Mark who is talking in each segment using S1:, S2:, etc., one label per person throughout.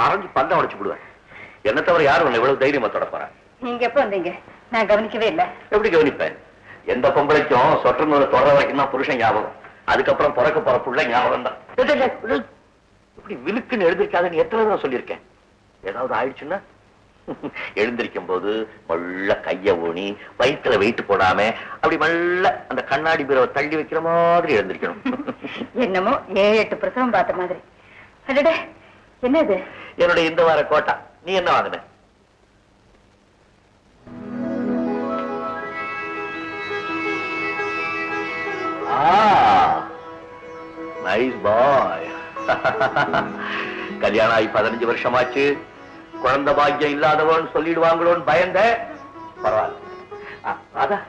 S1: Orange பந்தம் உடைச்சு விடுவேன். என்ன தவிர யாரும் உன்னை இவ்வளவு தைரியமா தொட போறா?
S2: நீங்க எப்ப வந்தீங்க? நான் கவனிக்கவே இல்லை.
S1: எப்படி கவனிப்பேன்? எந்த பொம்பளைக்கும் சொற்ற நூலை தொடர வரைக்கும் தான் புருஷன் ஞாபகம். அதுக்கப்புறம் பிறக்க போற புள்ள ஞாபகம் தான். இப்படி விழுக்குன்னு எழுந்திருக்காதுன்னு எத்தனை தடவை சொல்லியிருக்கேன். ஏதாவது ஆயிடுச்சுன்னா எழுந்திருக்கும் போது மெல்ல கைய ஊனி வயிற்றுல வெயிட்டு போடாம அப்படி மெல்ல அந்த கண்ணாடி பீரவை தள்ளி வைக்கிற மாதிரி எழுந்திருக்கணும்.
S2: என்னமோ 7-8 பிரசவம் பார்த்த மாதிரி. அடடே, என்னது?
S1: என்னுடைய இந்த வார கோட்டா. நீ என்ன வாங்கின? நைஸ் பாய். கல்யாணம் ஆகி 15 வருஷமாச்சு. குழந்தை பாக்கியம் இல்லாதவன் சொல்லிடுவாங்களோன்னு பயந்த. பரவாயில்ல. அதான்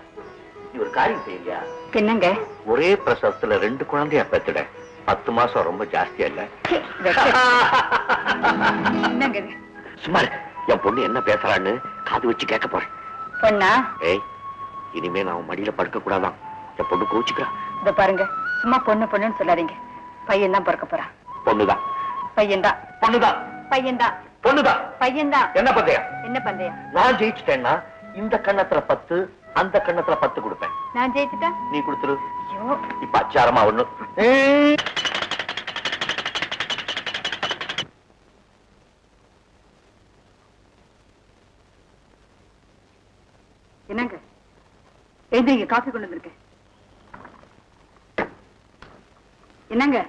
S1: நீ ஒரு காரியம் செய்யலையா?
S2: என்னங்க?
S1: ஒரே பிரசவத்துல 2 குழந்தையா பெத்துட. 10 மாசம் ரொம்ப ஜாஸ்தியா இல்ல? சும்மா என் பொண்ணு என்ன பேசுறான்னு காது வச்சு கேட்க போறேன்.
S2: பொண்ணா?
S1: ஏய், இனிமே நான் மடியில படுக்க கூடாதான். என் பொண்ணு கோச்சுக்கிறா.
S2: இத பாருங்க, சும்மா பொண்ணு பொண்ணுன்னு சொல்லாதீங்க. பையன் தான் பிறக்க போறான்.
S1: பொண்ணுதான்.
S2: பையன்தான்.
S1: பொண்ணுதான்.
S2: பையன்தான்.
S1: பொண்ணுதான்.
S2: பையன்தான்.
S1: என்ன பந்தயம்?
S2: என்ன பந்தயம்?
S1: நான் ஜெயிச்சுட்டேன்னா இந்த கண்ணத்துல 10, அந்த கண்ணத்துல 10 கொடுப்பேன்.
S2: நான் ஜெயிச்சுட்டா
S1: நீ கொடுத்துரு.
S2: ஐயோ,
S1: இப்ப அச்சாரமா ஒண்ணு.
S2: என்னங்க? எழுந்திரிங்க, காஃபி கொண்டு வந்திருக்கேன். என்னங்க?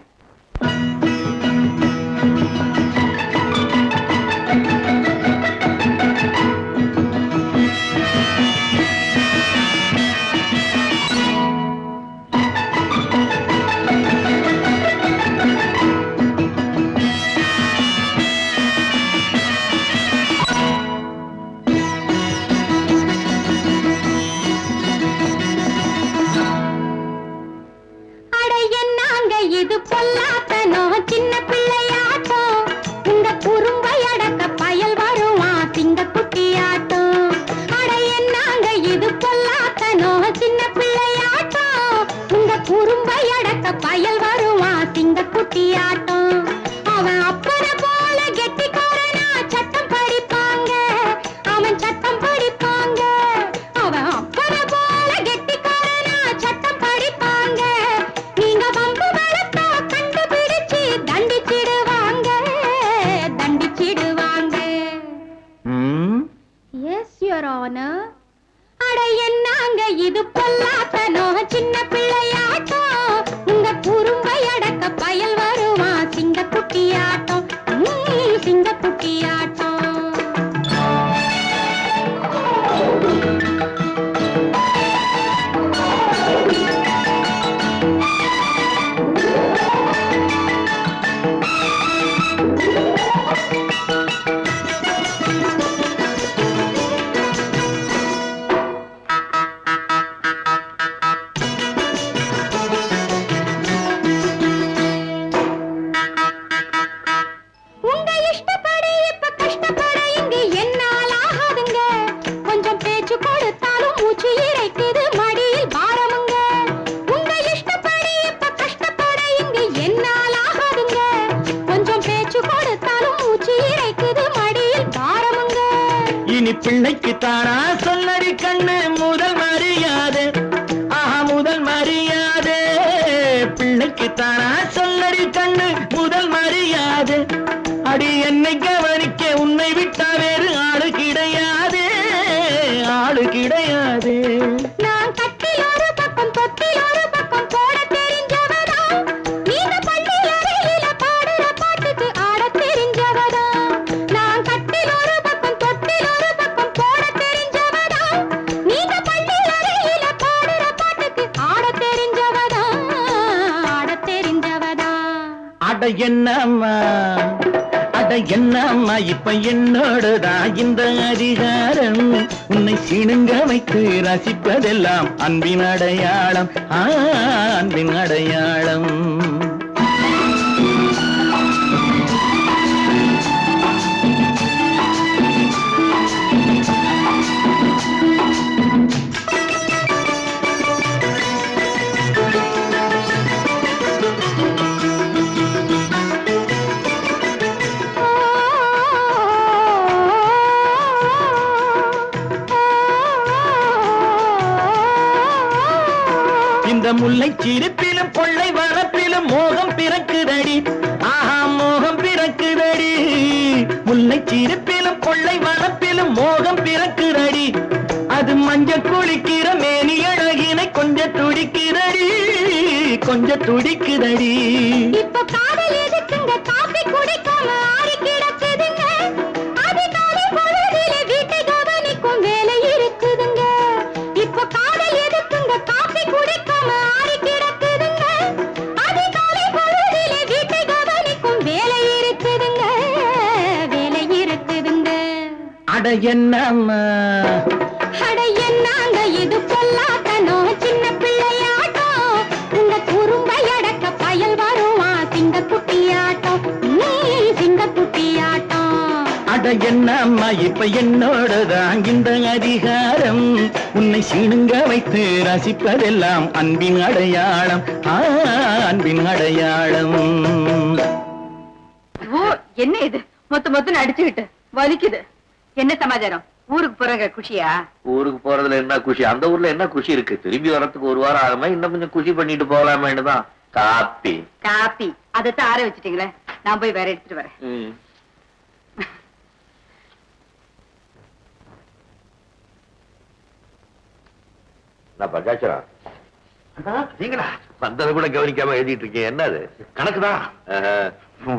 S3: இது பொல்லாத்தனோ சின்ன பிள்ளையாட்டம். இந்த குறும்பை அடக்க பயல் வருவான் சிங்க குட்டியாட்டம். அட என்னாங்க இது பொல்லாத்தனோ சின்ன பிள்ளையாட்டம். இந்த குறும்பை அடக்க பயல் வருவான் சிங்க குட்டியாட்டம். அவன் அப்பனை போல கெட்டிக்காரனா சட்டம் படிப்பாங்க. அவன் சட்டம் படிப்பாங்க. அவன் அப்பனை போல கெட்டிக்காரனா சட்டம் படிப்பாங்க. நீங்க வம்பு வளர்த்தா கண்டுபிடிச்சு தண்டிச்சிடுவாங்க. தண்டிச்சிடுவாங்க. Yes your honour. அட என்னாங்க இது பொல்லாத்தனோ சின்ன பிள்ளையாட்டம். உங்க குறும்பை அடக்க பயல் வருவான் சிங்க குட்டியாட்டம். சிங்க குட்டியாட்டம்.
S4: பிள்ளைக்கு தானா சொல்லடி கண்ணு முதல் மரியாதை. ஆஹா, முதல் மரியாதை. பிள்ளைக்கு தானா சொல்லடி கண்ணு முதல் மரியாதை. அடி என்னை கவனிக்க உன்னை விட்டா வேறு ஆளு கிடையாது. ஆளு கிடையாது.
S3: நான் கட்டில் ஒரு பக்கம் தொட்டில் ஒரு பக்கம் போட தெரிஞ்சவதா. நீங்க பள்ளியில் அறையில பாடுற பாட்டுக்கு ஆட தெரிஞ்சவதா. நான் கட்டில் ஒரு பக்கம் தொட்டில் ஒரு பக்கம் போட தெரிஞ்சவதா. நீங்க பள்ளியில் அறையில பாடுற பாட்டுக்கு ஆட தெரிஞ்சவதா. ஆட தெரிஞ்சவதா.
S4: அட என்னம்மா, அட என்னம்மா, இப்ப என்னோடுதான் இந்த அதிகாரம். உன்னை சீனுங்க வைத்து ரசிப்பதெல்லாம் அன்பின் அடையாளம். அன்பின் அடையாளம். முல்லை சிரிப்பிலும் கொள்ளை வரப்பிலும் மோகம் பிறக்குதடி ஆஹா மோகம் பிறக்குதடி முல்லை சிரிப்பிலும் கொள்ளை வரப்பிலும் மோகம் பிறக்குதடி அது மஞ்சள் குளிக்கிற மேனி அழகினை கொஞ்சம் துடிக்குதடி கொஞ்சம் துடிக்குதடி
S3: இப்ப காதல் எதுக்குங்க காப்பி குடிக்காம ஆறி கிடக்குதுங்க அதிகாலை பொழுதிலே வீட்டை கவனிக்கும் வேலை இருக்குதுங்க இப்ப காதல் எதுக்குங்க காப்பி குடிக்காம ஆறி கிடக்குதுங்க அதிகாலை பொழுதிலே வீட்டை கவனிக்கும் வேலை இருக்குதுங்க வேலை இருக்குதுங்க
S4: அட என்னம்மா
S3: அட என்னங்க இது பொல்லாத்தனோ சின்ன பிள்ளையாட்டம் உங்க குறும்பை அடக்க பயல் வருவா சிங்க குட்டியாட்டம் சிங்க குட்டியாட்டம்
S4: அட என்னம்மா இப்ப என்னோடதான் இந்த அதிகாரம் உன்னை சீனுங்க வைத்து ரசிப்பதெல்லாம் அன்பின் அடையாளம் அன்பின் அடையாளம்
S2: ஓ என்ன இது மொத்தம் அடிச்சுக்கிட்டு வலிக்குது என்ன சமாச்சாரம் ஊருக்கு போறங்க குஷியா
S1: ஊருக்கு போறதுல என்ன குஷி அந்த ஊர்ல என்ன குஷி இருக்கு திரும்பி வரத்துக்கு ஒரு வாரம் ஆகுமா இன்னும் கொஞ்சம் குஷி பண்ணிட்டு போகலாமேன்னு தான் காப்பி
S2: காப்பி அதைத்தான் ஆற வச்சுட்டீங்களே நான் போய் வேற எடுத்துட்டு வரேன்
S1: நான் பஞ்சாச்சரா நீங்களா வந்ததை கூட கவனிக்காம எழுதிட்டு இருக்கீங்க என்னது
S5: கணக்குதான்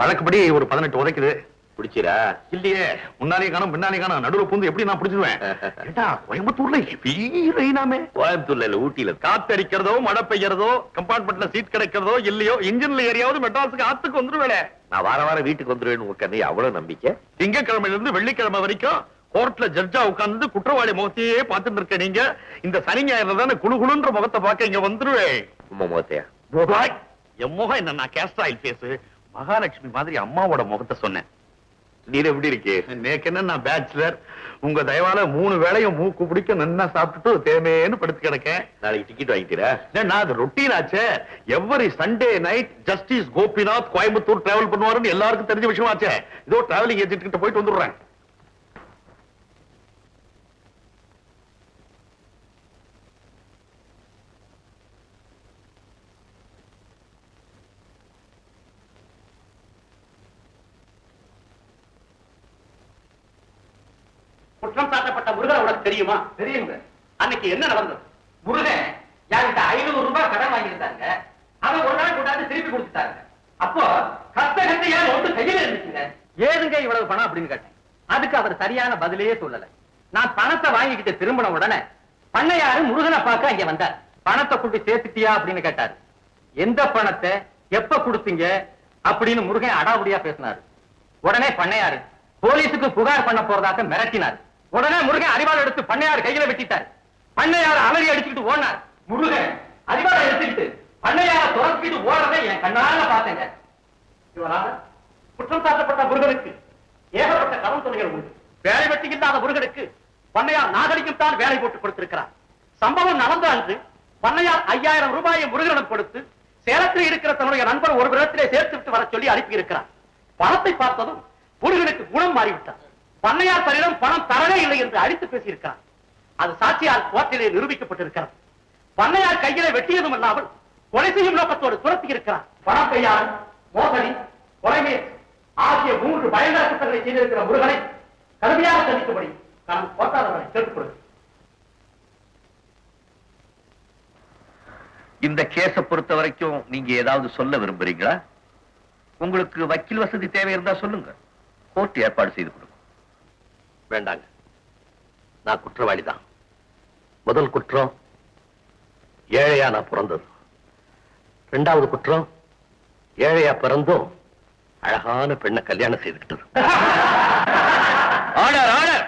S5: வழக்குப்படி ஒரு 18 உதைக்குது
S1: பிடிச்சிரா
S5: இல்லையே முன்னாலே காணும் பின்னாலே காணும் நடுவுல பூந்து எப்படி நான் பிடிச்சிருவேன் ஏண்டா கோயம்புத்தூர்ல வீரனாமே
S1: கோயம்புத்தூர்ல இல்ல ஊட்டியில
S5: காத்தடிக்கிறதோ மழை பெய்யறதோ கம்பார்ட்மெண்ட்ல சீட் கிடைக்கிறதோ இல்லையோ இன்ஜின்ல ஏரியாவது மெட்ராஸுக்கு ஆத்துக்கு வந்துருவேனே
S1: நான் வாரம் வீட்டுக்கு வந்துருவேன்னு உங்க கண்ணி அவ்வளவு நம்பிக்கை
S5: திங்கக்கிழமையில இருந்து வெள்ளிக்கிழமை வரைக்கும் கோர்ட்ல ஜட்ஜா உட்கார்ந்து குற்றவாளி முகத்தையே பார்த்துட்டு இருக்க நீங்க இந்த சனி ஞாயிறு தானே குழுகுழுன்ற முகத்தை பார்க்க இங்க வந்துருவேன்
S1: உமா முகத்தையா
S5: என் முகம் என்ன நான் கேஸ்டாயில் பேசு மகாலட்சுமி மாதிரி அம்மாவோட முகத்தை சொன்னேன்
S1: நீர் எப்படி இருக்கு
S5: நேக்கு என்ன நான் பேச்சுலர் உங்க தயவால 3 வேளையும் மூக்கு பிடிக்க நல்லா சாப்பிட்டுட்டு தேமேன்னு படுத்து கிடக்கேன்
S1: நாளைக்கு டிக்கெட் வாங்கிட்டீரா
S5: நான் அது ரொட்டீன் ஆச்சே every Sunday night justice Gopinath Coimbatore travel பண்ணுவாருன்னு எல்லாருக்கும் தெரிஞ்ச விஷயம் ஆச்சே இதோ டிராவலிங் ஏஜென்ட் கிட்ட போயிட்டு வந்துடுறேன்
S6: குற்றம் சாட்டப்பட்ட முருகன் உனக்கு தெரியுமா? தெரியுங்க. அன்னைக்கு என்ன நடந்தது? முருகன் யார்கிட்ட 500 ரூபாய் கடன் வாங்கியிருந்தாங்க. அதை ஒரு நாள் கொண்டாந்து திருப்பி கொடுத்துட்டாங்க. அப்போ கஷ்ட ஒன்று கையில இருந்துச்சுங்க. ஏதுங்க இவ்வளவு பணம் அப்படின்னு கேட்டேன். அதுக்கு அவர் சரியான பதிலே சொல்லல. நான் பணத்தை வாங்கிக்கிட்டு திரும்பின உடனே பண்ணையாரு முருகனை பார்க்க இங்க வந்தார். பணத்தை கொண்டு சேர்த்துட்டியா அப்படின்னு கேட்டாரு. எந்த பணத்தை எப்ப கொடுத்தீங்க அப்படின்னு முருகன் அடாவுடியா பேசினாரு. உடனே பண்ணையாரு போலீஸுக்கு புகார் பண்ண போறதாக மிரட்டினார். உடனே முருகன் அரிவாள் எடுத்து பண்ணையார் கையில வெட்டிட்டார். பண்ணையார் அலறி அடிச்சுக்கிட்டு ஓடினார். முருகன் அரிவாளை எடுத்துக்கிட்டு பண்ணையார துரத்திட்டு ஓடுறதை என் கண்ணால பார்த்தேங்க. குற்றம் சாட்டப்பட்ட முருகனுக்கு ஏகப்பட்ட கடன் தொகைகள் உண்டு. வேலை வெட்டிக்கிட்டாத முருகனுக்கு பண்ணையார் நாகரிகம் தான் வேலை போட்டு கொடுத்திருக்கிறார். சம்பவம் நடந்த அன்று பண்ணையார் 5000 ரூபாயை முருகனிடம் கொடுத்து சேலத்தில் இருக்கிற தன்னுடைய நண்பர் ஒரு இடத்திலே சேர்த்து விட்டு வர சொல்லி அனுப்பி இருக்கிறார். பணத்தை பார்த்ததும் முருகனுக்கு குணம் மாறிவிட்டார். பண்ணையார் தன்னிடம் பணம் தரவே இல்லை என்று அடித்து பேசியிருக்கிறார். அது சாட்சியால் கோர்ட்டிலே நிரூபிக்கப்பட்டிருக்கிறது. பண்ணையார் கையிலே வெட்டியதும் இல்லாமல் கொலை செய்யும் நோக்கத்தோடு துரத்தி இருக்கிறார். பணம் கையால் மோசடி கொலைமே ஆகிய 3 பயங்கர குற்றங்களை செய்திருக்கிற முருகனை கடுமையாக தண்டிக்கும்படி நான் கோட்டாளர்களை கேட்டுக் கொடுக்கிறேன்.
S1: இந்த கேஸ பொறுத்த வரைக்கும் நீங்க ஏதாவது சொல்ல விரும்புறீங்களா? உங்களுக்கு வக்கீல் வசதி தேவை இருந்தா சொல்லுங்க, கோர்ட் ஏற்பாடு செய்து கொடுக்கும்.
S5: வேண்டாங்க, நான் குற்றவாளிதான். முதல் குற்றம் ஏழையா நான் பிறந்தது. 2வது குற்றம் ஏழையா பிறந்தும் அழகான பெண்ணை கல்யாணம் செய்துக்கிட்டது.
S1: ஆர்டர் ஆர்டர்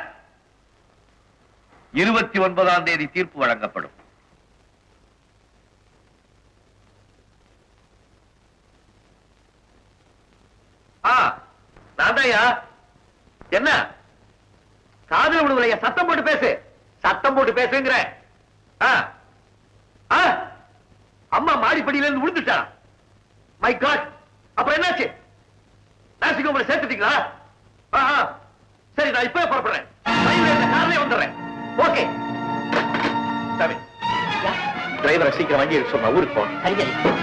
S1: 29ஆம் தேதி தீர்ப்பு வழங்கப்படும்.
S6: நான்தாயா. என்ன காதல் விடுவலையா? சத்தம் போட்டு பேசு, சத்தம் போட்டு பேசுங்கிற. அம்மா மாடிப்படியில இருந்து விழுந்துட்டா. மை காட், அப்புறம் என்னாச்சு? நாசிக்கு உங்களை சேர்த்துட்டீங்களா? சரி, நான் இப்பவே புறப்படுறேன். காரிலே வந்துடுறேன். ஓகே.
S1: டிரைவரை சீக்கிரம் வண்டி எடுக்க சொன்னா ஊருக்கு போகணும்.
S6: சரி ஐயா.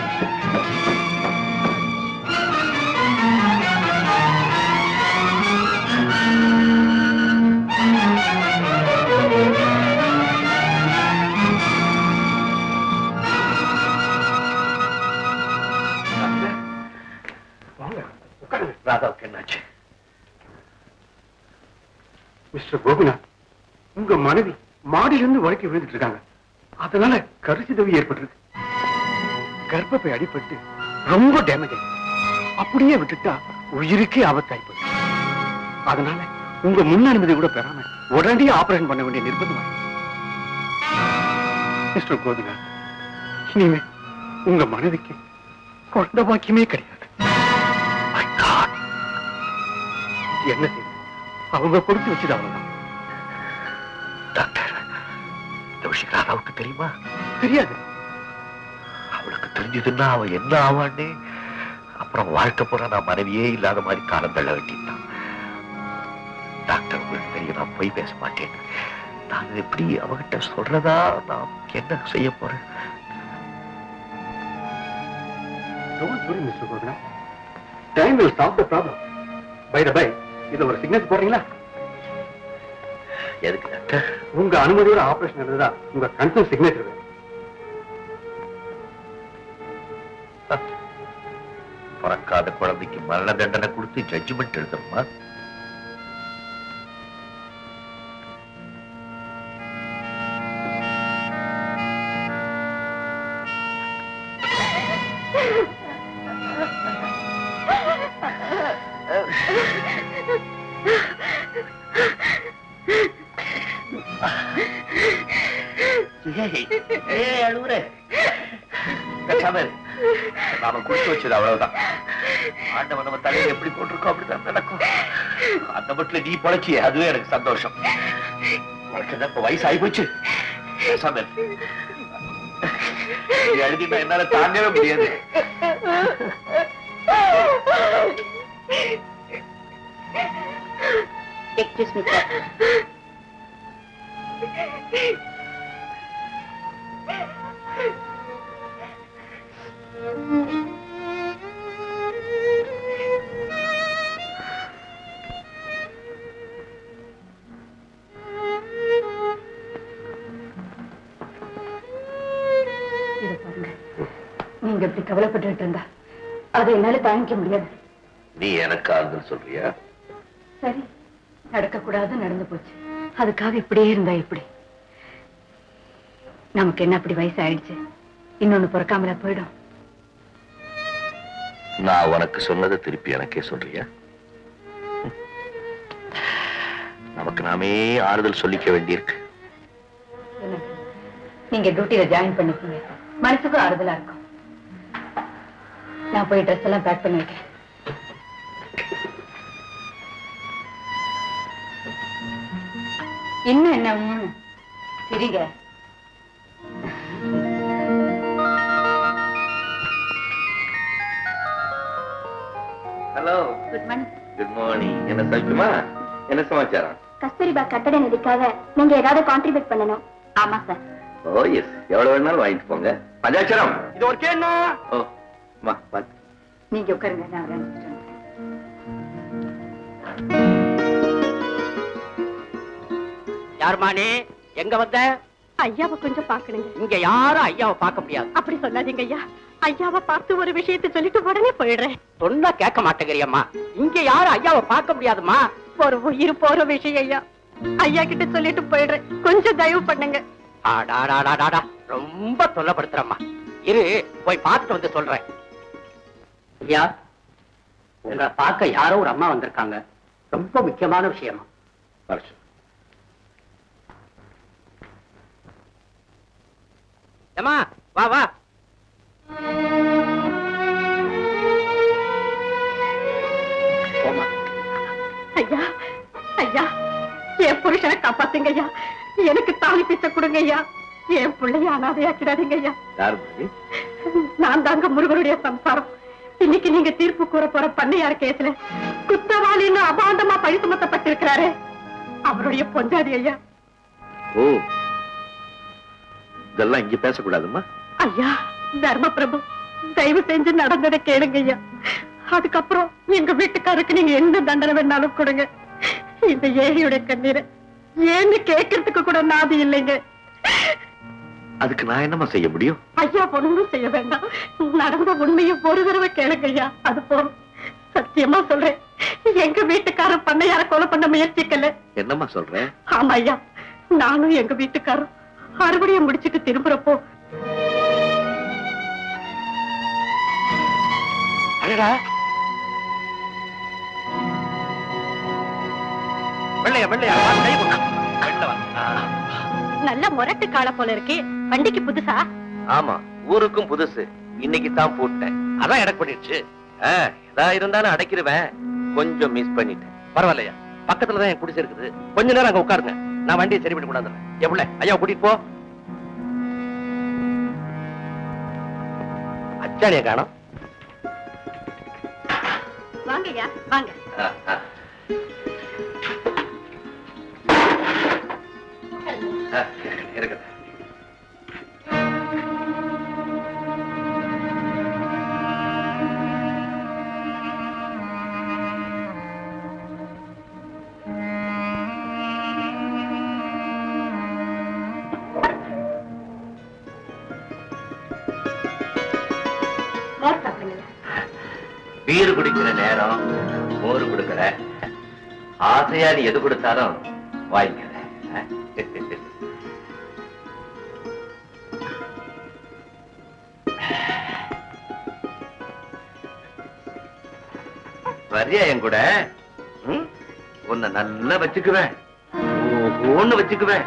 S1: ராதாவுக்கு என்னாச்சு?
S7: மிஸ்டர் கோபிநாத், உங்க மனைவி மாடியிலிருந்து வழுக்கி விழுந்துட்டு இருக்காங்க. அதனால கருச்சிதவி ஏற்பட்டிருக்கு. கர்ப்பப்பை அடிபட்டு ரொம்ப டேமேஜ் ஆயிடுச்சு. அப்படியே விட்டுட்டா உயிருக்கே ஆபத்தாயிப்போம். அதனால உங்க முன் அனுமதி கூட பெறாம உடனடியே ஆபரேஷன் பண்ண வேண்டிய நிர்பந்தம். மிஸ்டர் கோபிநாத், இனிமே உங்க மனைவிக்கு குழந்தை பாக்கியமே கிடையாது. என்ன செய்ய, அவங்க கொடுத்து வச்சுது அவ்வளவுதான்.
S1: டாக்டர், இந்த விஷயம் ராதாவுக்கு தெரியுமா?
S7: தெரியாது.
S1: அவளுக்கு தெரிஞ்சதுன்னா அவ என்ன ஆவான்னு அப்புறம் வாழ்க்கை போற நான் மனைவியே இல்லாத மாதிரி காலம் தள்ள வேண்டியதுதான். டாக்டர், உங்களுக்கு தெரியும் நான் போய் பேச மாட்டேன். நான் எப்படி அவகிட்ட சொல்றதா? நான் என்ன செய்ய போறேன்?
S7: Mister Gopinath, time will solve the problem. By the by, இதுல ஒரு சிக்னேச்சர் போடுறீங்களா?
S1: எதுக்கு டாக்டர்?
S7: உங்க அனுமதியோட ஆபரேஷன் நடந்ததா உங்க கன்சர்ன் சிக்னேச்சர் வேணும்.
S1: பிறக்காத குழந்தைக்கு மரண தண்டனை கொடுத்து ஜட்ஜ்மெண்ட் எழுதணுமா? அழுவுற நாம குடிச்சு வச்சது அவ்வளவுதான். ஆண்டவன் நம்ம தலையில எப்படி போட்டிருக்கோம் அப்படிதான் நடக்கும். அந்த மட்டும் நீ பொழைச்சிய அதுவே எனக்கு சந்தோஷம். உனக்கு இப்ப வயசு ஆகி போச்சு. எழுதினா என்னால தாங்கவே முடியாது.
S2: Excuse me sir. இத பாருங்க, நீங்க இப்படி கவலைப்பட்டு இருந்தா அதை என்னால தாங்கிக்க முடியாது.
S1: நீ எனக்கு ஆறுதல் சொல்றியா?
S2: சரி, நடக்க கூடாது நடந்து போச்சு. அதுக்காக இப்படியே இருந்தா எப்படி? நமக்கு என்ன அப்படி வயசு ஆயிடுச்சு, இன்னொன்னு பிறக்காமல போயிடும்.
S1: நான் உனக்கு சொன்னதை திருப்பி எனக்கே சொல்றியா? நமக்கு நாமே ஆறுதல் சொல்லிக்க வேண்டியிருக்கு.
S2: நீங்க டியூட்டியில ஜாயின் பண்ணிக்கீங்க, மனசுக்கும் ஆறுதலா இருக்கும். நான் போய் ட்ரெஸ் எல்லாம் பேக் பண்ணி வைக்கிறேன். இன்னும் என்ன சரிங்க.
S1: Hello,
S2: good morning.
S1: Good morning. என்ன சௌக்கியமா? என்ன சமாச்சாரம்?
S3: கஸ்தூரிபா கட்டட நிதிக்காக நீங்க ஏதாவது கான்ட்ரிபியூட் பண்ணணும்.
S2: ஆமா சார்.
S1: ஓ எஸ், எவ்வளவு வேணாலும் வாங்கிட்டு போங்க. பஞ்சாட்சரம்
S6: இது ஒரு கேள்வி.
S1: ஓ மா பாத்து.
S2: நீங்க உட்காருங்க, நான் அனுப்பிச்சிட்டு வரேன்.
S6: யாருமானே எங்க வந்த?
S3: ஐயாவை கொஞ்சம் பாக்கணுங்க.
S6: இங்க யாரும் ஐயாவை பார்க்க முடியாது.
S3: அப்படி சொல்லாதீங்க ஐயா. ஐயாவை பார்த்து ஒரு விஷயத்தை சொல்லிட்டு உடனே போயிடுறேன்.
S6: சொன்னா கேட்க மாட்டேங்கிறியம்மா. இங்க யாரும் ஐயாவை பார்க்க முடியாதுமா.
S3: ஒரு உயிர் போற விஷயம் ஐயா. ஐயா கிட்ட சொல்லிட்டு போயிடுறேன், கொஞ்சம் தயவு பண்ணுங்க.
S6: ஆடாடாடாடாடா, ரொம்ப தொல்லப்படுத்துறம்மா. இரு, போய் பார்த்துட்டு வந்து சொல்றேன். ஐயா, உங்களை பார்க்க யாரோ ஒரு அம்மா வந்திருக்காங்க. ரொம்ப முக்கியமான விஷயமா. ஏமா, வா வா.
S3: ஐயா, ஐயா, என் புருஷனை காப்பாத்துங்க ஐயா. எனக்கு தாலி பிச்சை கொடுங்க ஐயா. என் பிள்ளைய அனாதையாக்கிடாதீங்க ஐயா. நான் தாங்க முருகனுடைய சம்சாரம். இன்னைக்கு நீங்க தீர்ப்பு கூற போற பண்ணையார் கேஸ்ல குத்தவாளின்னு அபாண்டமா பழி சுமத்தப்பட்டிருக்கிறாரே, அவருடைய பொஞ்சாதி ஐயா.
S1: ஓ, இதெல்லாம் இங்க பேசக்கூடாதுமா.
S2: ஐயா தர்ம பிரபு, தயவு செஞ்சு நடந்ததை கேளுங்க ஐயா. அதுக்கப்புறம் எங்க வீட்டுக்காருக்கு நீங்க என்ன தண்டனை வேணாலும் கொடுங்க. இந்த ஏழையுடைய கண்ணீரை ஏன்னு கேட்கறதுக்கு கூட நாதி இல்லைங்க.
S1: அதுக்கு நான் என்னமா செய்ய முடியும்?
S2: ஐயா பொண்ணும் செய்ய வேண்டாம். நடந்த உண்மையை ஒரு தடவை கேளுங்க ஐயா, அது போதும். சத்தியமா சொல்றேன், எங்க வீட்டுக்காரர் பண்ணையார கொலை பண்ண முயற்சிக்கல.
S1: என்னம்மா சொல்ற?
S2: ஆமா ஐயா, நானும் எங்க வீட்டுக்காரரும் அறுவடையை முடிச்சிட்டு திரும்புறப்போ
S1: அடடா, வெள்ளையா வெள்ளையா கை கொண்டா. வெள்ள வா.
S2: நல்ல முரட்டு கால போல இருக்கே. வண்டிக்கு புதுசா?
S1: ஆமா, ஊருக்கும் புதுசு. இன்னைக்கு தான் போட்டேன். அதான் எனக்கு பண்ணிடுச்சு. ஏதா இருந்தாலும் அடைக்கிருவேன். கொஞ்சம் மிஸ் பண்ணிட்டேன். பரவாயில்லையா, பக்கத்துலதான் என் குடிசை இருக்குது. கொஞ்ச நேரம் அங்க உட்காருங்க, நான் வண்டியை சரி பண்ணி கொண்டாந்துறேன். எவ்வளவு ஐயா கூட்டிட்டு போ. அச்சாணிய காணோம்.
S2: வாங்க ஐயா வாங்க.
S1: இருக்கட்டும். பீரு குடிக்கிற நேரம் மோரு கொடுக்கற, ஆசையா நீ எது கொடுத்தாலும் வாங்கிக்கிற. வரியா என் கூட? உன்னை நல்லா வச்சுக்குவேன், ஒண்ணு வச்சுக்குவேன்.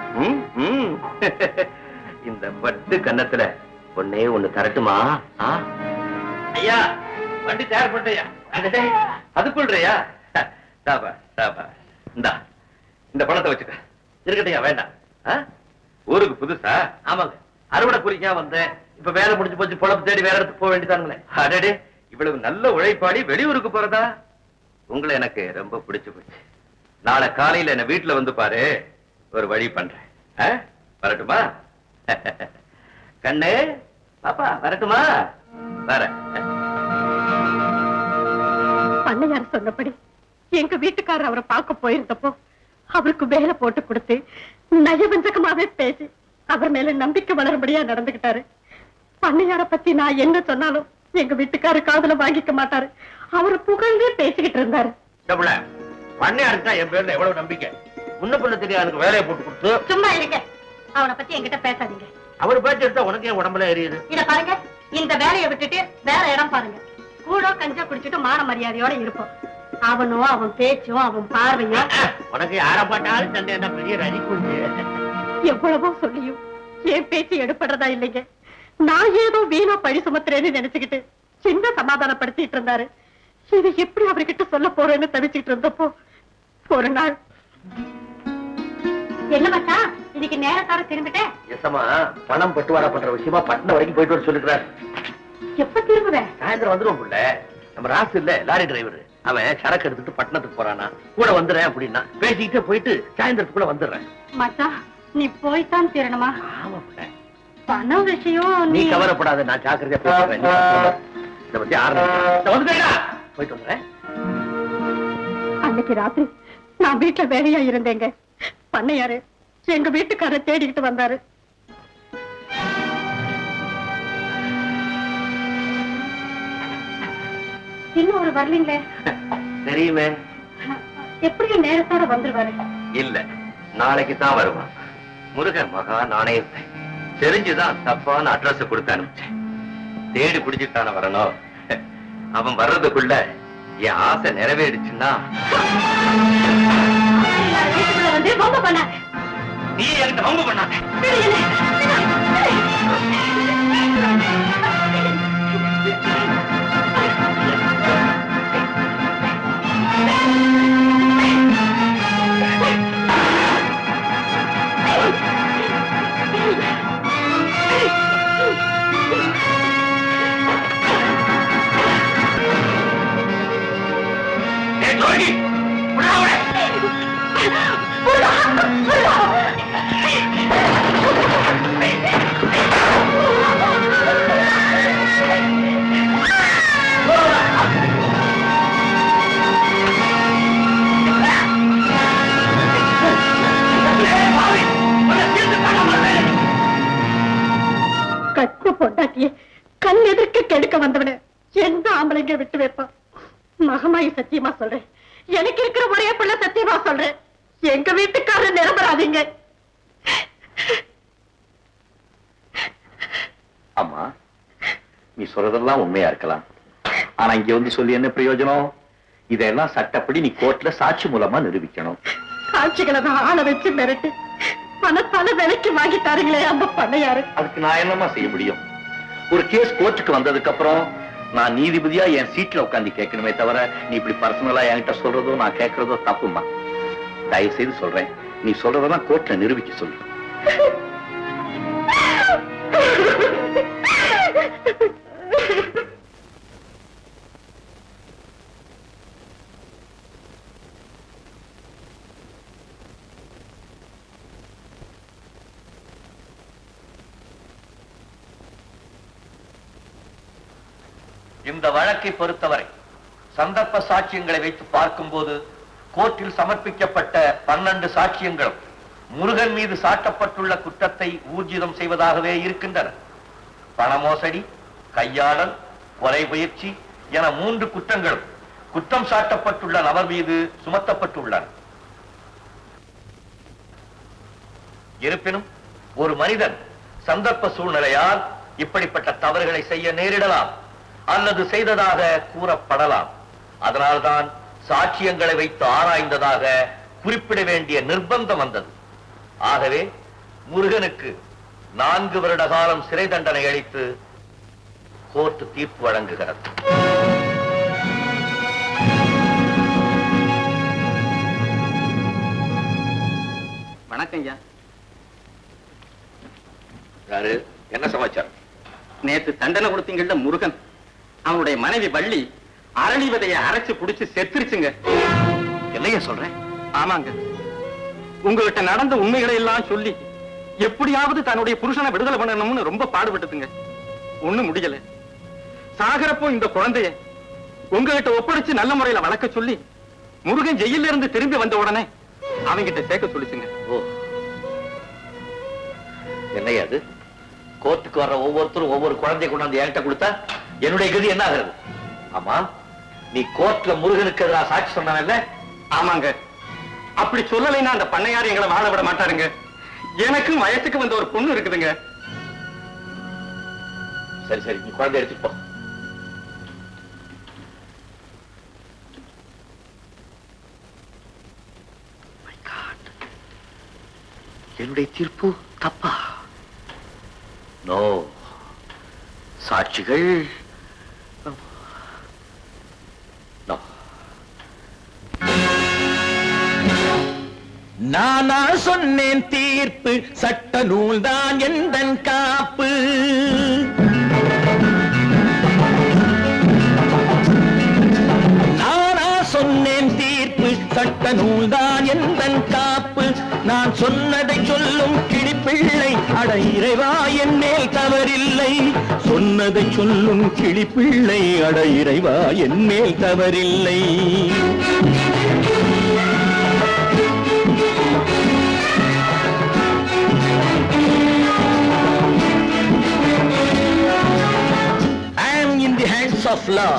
S1: இந்த பட்டு கன்னத்துல ஒன்னே ஒண்ணு தரட்டுமா? ஐயா வண்டி தயார் பண்ணியா? அதுக்குள்றையா? சாபா சாபா. இந்தா இந்த பணத்தை வச்சுக்க. இருக்கட்டையா? வேண்டாம். ஊருக்கு புதுசா? ஆமாங்க, அறுவடை குறிக்கா வந்தேன். இப்ப வேலை முடிஞ்சு போச்சு, பொழப்பு தேடி வேற இடத்துக்கு போக வேண்டியதானுங்களே. அடடே, இவ்வளவு நல்ல உழைப்பாடி வெளியூருக்கு போறதா? உங்களை எனக்கு ரொம்ப பிடிச்சு போச்சு. நாளை காலையில என்ன வீட்டுல வந்து பாரு, ஒரு வழி பண்றேன். வரட்டுமா? கண்ணு பாப்பா, வரட்டுமா? வர.
S2: பண்ணையார் சொன்னபடி எங்க வீட்டுக்காரர் அவரை பார்க்க போயிருந்தப்போ அவருக்கு வேலை போட்டு கொடுத்து நயவஞ்சகமாவே பேசி அவர் மேல நம்பிக்கை வளரும்படியா நடந்துகிட்டாரு. பண்ணையார பத்தி நான் என்ன சொன்னாலும் எங்க வீட்டுக்காரரு காதுல வாங்கிக்க மாட்டாரு. அவரு புகழ்ந்தே பேசிக்கிட்டு இருந்தாரு.
S1: பண்ணையாருக்கா என் பேர்ல எவ்வளவு நம்பிக்கை. முன்ன பின்ன தெரியாது வேலையை போட்டு கொடுத்து.
S2: சும்மா இருங்க, அவனை பத்தி என்கிட்ட பேசாதீங்க.
S1: அவர் பேச்சு எடுத்தா உனக்கு என் உடம்புல எரியுது.
S2: இத பாருங்க, இந்த வேலையை விட்டுட்டு வேற இடம் பாருங்க. கூடோ கஞ்சா குடிச்சிட்டு மான மரியாதையோட இருப்போம். அவனும் அவன் பேச்சும் அவன் பார்வையும்.
S1: உனக்கு யார பாட்டாலும் சண்டை என்ன பெரிய ரதிக்குண்டு.
S2: எவ்வளவோ சொல்லியும் என் பேச்சு எடுப்படுறதா இல்லைங்க. நான் ஏதோ வீணா பழி சுமத்துறேன்னு நினைச்சுக்கிட்டு சின்ன சமாதானப்படுத்திட்டு இருந்தாரு. இது எப்படி அவர்கிட்ட சொல்ல போறேன்னு தவிச்சுட்டு இருந்தப்போ ஒரு நாள், என்ன மச்சா இன்னைக்கு நேரத்தார திரும்பிட்டேன்.
S1: எசமா பணம் பட்டுவாடா பண்ற விஷயமா பட்டணம் வரைக்கும் போயிட்டு வர சொல்லிக்கிறார்.
S2: எப்ப திரும்புவேன்?
S1: சாயந்தரம் வந்துடும் புள்ள. நம்ம ராசு இல்ல லாரி டிரைவர், அவன் சரக்கு எடுத்துட்டு பட்டணத்துக்கு போறானா, கூட வந்துடுறேன் அப்படின்னா பேசிக்கிட்டே போயிட்டு சாயந்தரத்துக்குள்ள வந்துடுறேன்.
S2: மச்சா நீ போய்தான் தீரணுமா?
S1: ஆமா புள்ள,
S2: பணம் விஷயம்
S1: நீ கவலைப்படாத, நான் ஜாக்கிரதையா பேசுறேன். இத பத்தி ஆரம்பிக்கிறேன். போயிட்டு வந்துடுறேன்.
S2: அன்னைக்கு ராத்திரி நான் வீட்டுல வேலையா இருந்தேங்க. பண்ணையாரு எங்க வீட்டுக்கார தேடிக்கிட்டு வந்தாரு. இன்னும் ஒரு வரலீங்களே.
S1: தெரியுமே,
S2: எப்படியும் நேரத்தோட வந்துருவாரு.
S1: இல்ல நாளைக்கு தான் வருவான். முருகன் மகா நாணயத்தை தெரிஞ்சுதான் தப்பான அட்ரஸ் கொடுத்து அனுப்பிச்சேன். தேடி பிடிச்சிட்டான வரணும். அவன் வர்றதுக்குள்ள என் ஆசை நிறைவேறிச்சுன்னா
S2: வீட்டுக்குள்ள வந்து பொங்க பண்ணாத.
S1: நீ என்கிட்ட வம்பு பண்ணாத.
S2: பொண்டாட்டியே கண் எதிர்க்க கெடுக்க வந்தவன எந்த ஆம்பளைங்க விட்டு வைப்பான்? மகமாயி சத்தியமா சொல்றேன், எனக்கு இருக்கிற ஒரே பிள்ளை சத்தியமா சொல்றேன், எங்க வீட்டுக்காரர் நிரம்பராதீங்க.
S1: அம்மா, நீ சொல்றதெல்லாம் உண்மையா இருக்கலாம், ஆனா இங்க வந்து சொல்லி என்ன பிரயோஜனம்? இதெல்லாம் சட்டப்படி நீ கோர்ட்ல சாட்சி மூலமா நிரூபிக்கணும்.
S2: சாட்சிகளை தான் ஆளை வச்சு மிரட்டி பணத்தால விலைக்கு வாங்கிட்டாருங்களே அந்த பண்ணையாரு.
S1: அதுக்கு நான் என்னமா செய்ய முடியும்? ஒரு கேஸ் கோர்ட்டுக்கு வந்ததுக்கு அப்புறம் நான் நீதிபதியா என் சீட்ல உட்காந்து கேட்கணுமே தவிர நீ இப்படி பர்சனலா என்கிட்ட சொல்றதோ நான் கேட்கறதோ தப்புமா. தயவு செய்து சொல்றேன், நீ சொல்றதெல்லாம் கோர்ட்ல நிரூபிக்க சொல்லு. இந்த வழக்கை பொறுத்தவரை சந்தர்ப்ப சாட்சியங்களை வைத்து பார்க்கும்போது கோர்ட்டில் சமர்ப்பிக்கப்பட்ட 12 சாட்சியங்களும் முருகன் மீது சாட்டப்பட்டுள்ள குற்றத்தை ஊர்ஜிதம் செய்வதாகவே இருக்கின்றன. பண மோசடி, கையாடல், கொலை முயற்சி என 3 குற்றங்களும் குற்றம் சாட்டப்பட்டுள்ள நபர் மீது சுமத்தப்பட்டுள்ளன. இருப்பினும் ஒரு மனிதன் சந்தர்ப்ப சூழ்நிலையால் இப்படிப்பட்ட தவறுகளை செய்ய நேரிடலாம் அல்லது செய்ததாக கூறப்படலாம். அதனால்தான் சாட்சியங்களை வைத்து ஆராய்ந்ததாக குறிப்பிட வேண்டிய நிர்பந்தம் வந்தது. ஆகவே முருகனுக்கு 4 வருட காலம் சிறை தண்டனை அளித்து கோர்ட் தீர்ப்பு வழங்குகிறது.
S6: வணக்கம் ஐயா.
S1: யாரு? என்ன சமாச்சாரம்?
S6: நேத்து தண்டனை கொடுத்தீங்கள்ல முருகன், அவனுடைய மனைவி வள்ளி அரளி விதையை அரைச்சு புடிச்சு செத்துருச்சுங்க.
S1: என்னைய சொல்றேன்?
S6: ஆமாங்க, உங்ககிட்ட நடந்த உண்மைகளை எல்லாம் சொல்லி எப்படியாவது தன்னுடைய புருஷனை விடுதலை பண்ணணும்னு ரொம்ப பாடுபட்டுதுங்க. ஒண்ணும் முடியல. சாகரப்போ இந்த குழந்தைய உங்ககிட்ட ஒப்படைச்சு நல்ல முறையில வளர்க்க சொல்லி முருகன் ஜெயில இருந்து திரும்பி வந்த உடனே அவங்கிட்ட சேர்க்க சொல்லிச்சுங்க.
S1: ஓ, என்னையா அது? கோர்ட்டுக்கு வர்ற ஒவ்வொருத்தரும் ஒவ்வொரு குழந்தைய கொண்டாந்து என்கிட்ட கொடுத்தா என்னுடைய கதி என்ன ஆகிறது? ஆமா, நீ கோர்ட்ல முருகனுக்கு எதிராக சாட்சி சொன்னானல்ல?
S6: ஆமாங்க, அப்படி சொல்லலைன்னா அந்த பண்ணையார் எங்களை வாழ விட மாட்டாருங்க. எனக்கும் வயசுக்கு வந்த ஒரு பொண்ணு இருக்குதுங்க.
S1: சரி சரி, நீ குழந்தை எடுத்துட்டு போ. என்னுடைய தீர்ப்பு தப்பா? நோ, சாட்சிகள்
S4: நானா சொன்னேன் தீர்ப்பு, சட்ட நூல்தான் எந்தன் காப்பு. நானா சொன்னேன் தீர்ப்பு, சட்ட நூல்தான் எந்தன் காப்பு. நான் சொன்னதை சொல்லும் கிளிப்பிள்ளை, அட இறைவா என் மேல் தவறில்லை. சொன்னதை சொல்லும் கிளிப்பிள்ளை, அட இறைவா என் மேல் தவறில்லை. Of law,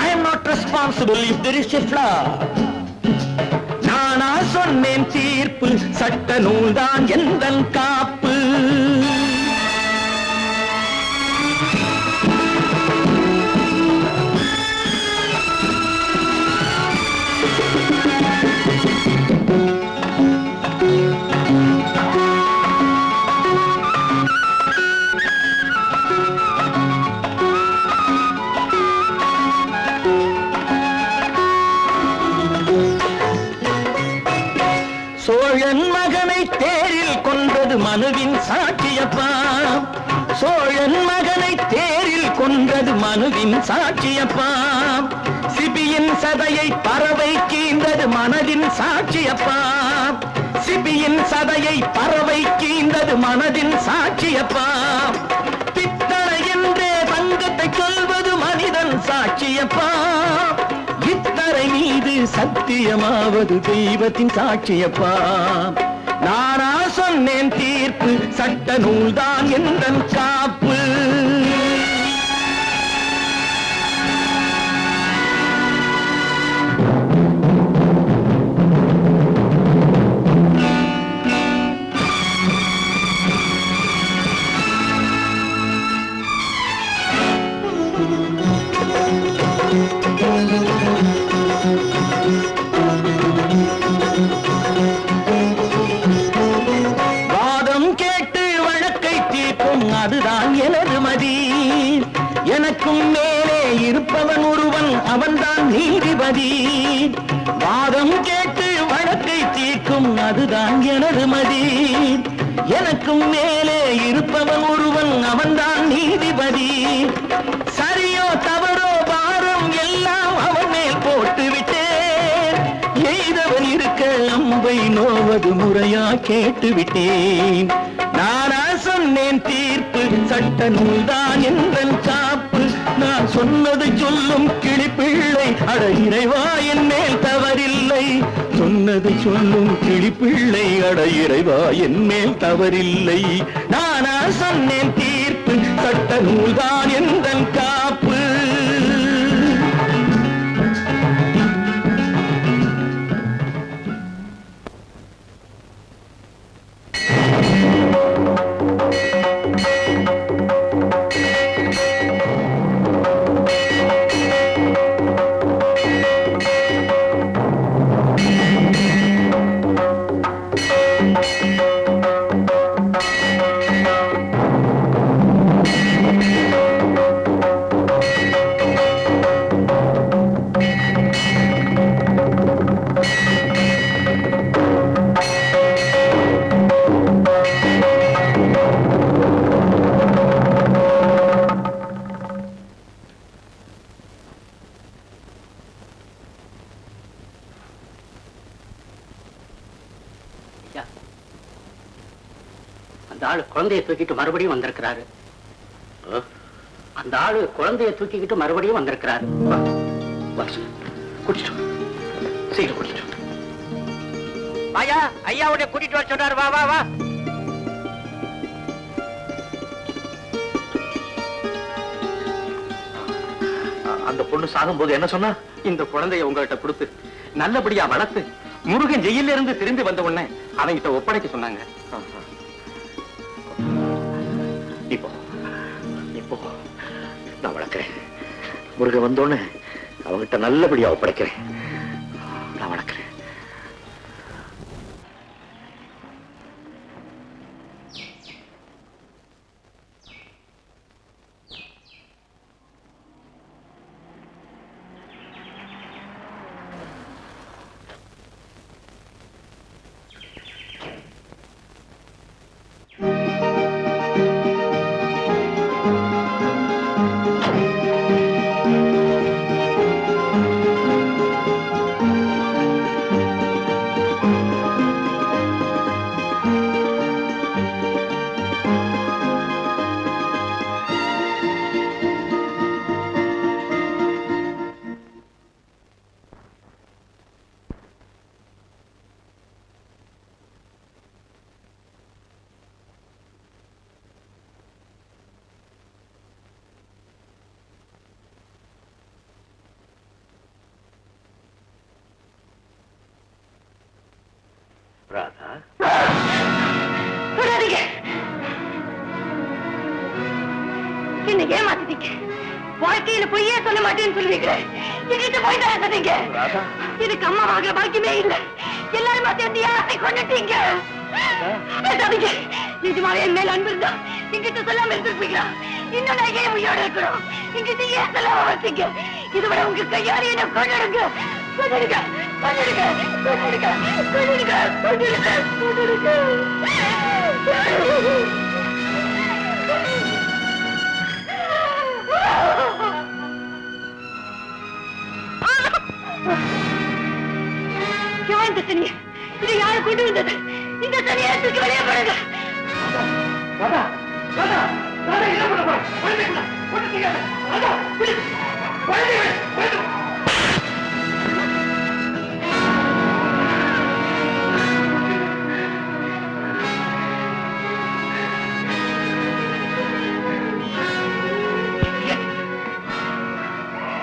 S4: I am not responsible if there is a flaw. நானா சொன்னேன் தீர்ப்பு, சட்ட நூல்தான் எந்தன் காப்பு. சோழன் மகனை தேரில் கொன்றது மனுவின் சாட்சியப்பா. சோழன் மகனை தேரில் கொன்றது மனுவின் சாட்சியப்பா. சிபியின் சதையை பறவை கீந்தது மனதின் சாட்சியப்பா. சிபியின் சதையை பறவை கீந்தது மனதின் சாட்சியப்பா. பித்தளை என்றே தங்கத்தை சொல்வது மனிதன் சாட்சியப்பா. இத்தரை மீது சத்தியமாவது தெய்வத்தின் சாட்சியப்பா. நானா சொன்னேன் தீர்ப்பு, சட்ட நூல்தான் எந்தன் காப்பு. இருப்பவன் ஒருவன் அவன்தான் நீதிபதி. வாதம் கேட்டு வழக்கை தீர்க்கும் அதுதான் எனது மதி. எனக்கும் மேலே இருப்பவன் ஒருவன் அவன்தான் நீதிபதி. சரியோ தவறோ பாரம் எல்லாம் அவன் மேல் போட்டு விட்டேன். எய்தவன் இருக்க அம்பை நோவது முறையா கேட்டு விட்டேன். நானா சொன்னேன் தீர்ப்பு, சட்ட நூல்தான் என்பன் காப்பு. நான் சொன்னதை சொல்லும் கிளிப்பிள்ளை, அட இறைவா என் மேல் தவறில்லை. சொன்னதை சொல்லும் கிளிப்பிள்ளை, அட இறைவா என் மேல் தவறில்லை. நானா சொன்னேன் தீர்ப்பு, சட்ட நூல்தான் என்பன் காப்பு.
S6: அந்த ஆளு குழந்தைய தூக்கிட்டு மறுபடியும் வந்திருக்கிறாரு. அந்த ஆளு குழந்தைய தூக்கிக்கிட்டு மறுபடியும் வந்திருக்கிறாரு.
S1: குடிச்சிட்டு சீக்கிரம் குடிச்சிட்டு
S6: ஐயா, ஐயாவுடைய கூட்டிட்டு வர சொன்னாரு. வா வா வா.
S1: அந்த பொண்ணு சாகும்போது என்ன சொன்னா?
S6: இந்த குழந்தைய உங்ககிட்ட கொடுத்து நல்லபடியா வளர்த்து முருகன் ஜெயில இருந்து திரும்பி வந்த உடனே அவங்கிட்ட ஒப்படைக்க சொன்னாங்க.
S1: இப்போ நான் வளர்க்கிறேன். முருகன் வந்தோன்னு அவங்கிட்ட நல்லபடியா ஒப்படைக்கிறேன். நான் வளர்க்கிறேன். ராதா,
S2: என்ன ஏமாத்திட்டீங்க. வாழ்க்கையில பொய்யே சொல்ல மாட்டேன்னு சொல்லுவீங்க. எங்கிட்ட போய் தராதீங்க. இதுக்கு அம்மா வாங்குற பாக்கியமே இல்ல. எல்லாருமா சேர்ந்து யாரை கொண்டுட்டீங்க. பேசாதீங்க. நிஜமாவே என் மேல அன்பு இருந்தா எங்கிட்ட சொல்லாம இருந்திருப்பீங்களா? இன்னும் நான் ஏன் உயிரோட இருக்கிறோம்? எங்கிட்ட ஏன் சொல்லாம வந்தீங்க? இதை விட உங்க கையாலே என்ன கொண்டுடுங்க. கொண்டுடுங்க, கொண்டுடுங்க, கொண்டுடுங்க, கொண்டுடுங்க, கொண்டுடுங்க, கொண்டுடுங்க. இந்த தண்ணி இதை யாரு கொண்டு வந்தது? இந்த தண்ணியை தூக்கி வெளியே போடுங்க.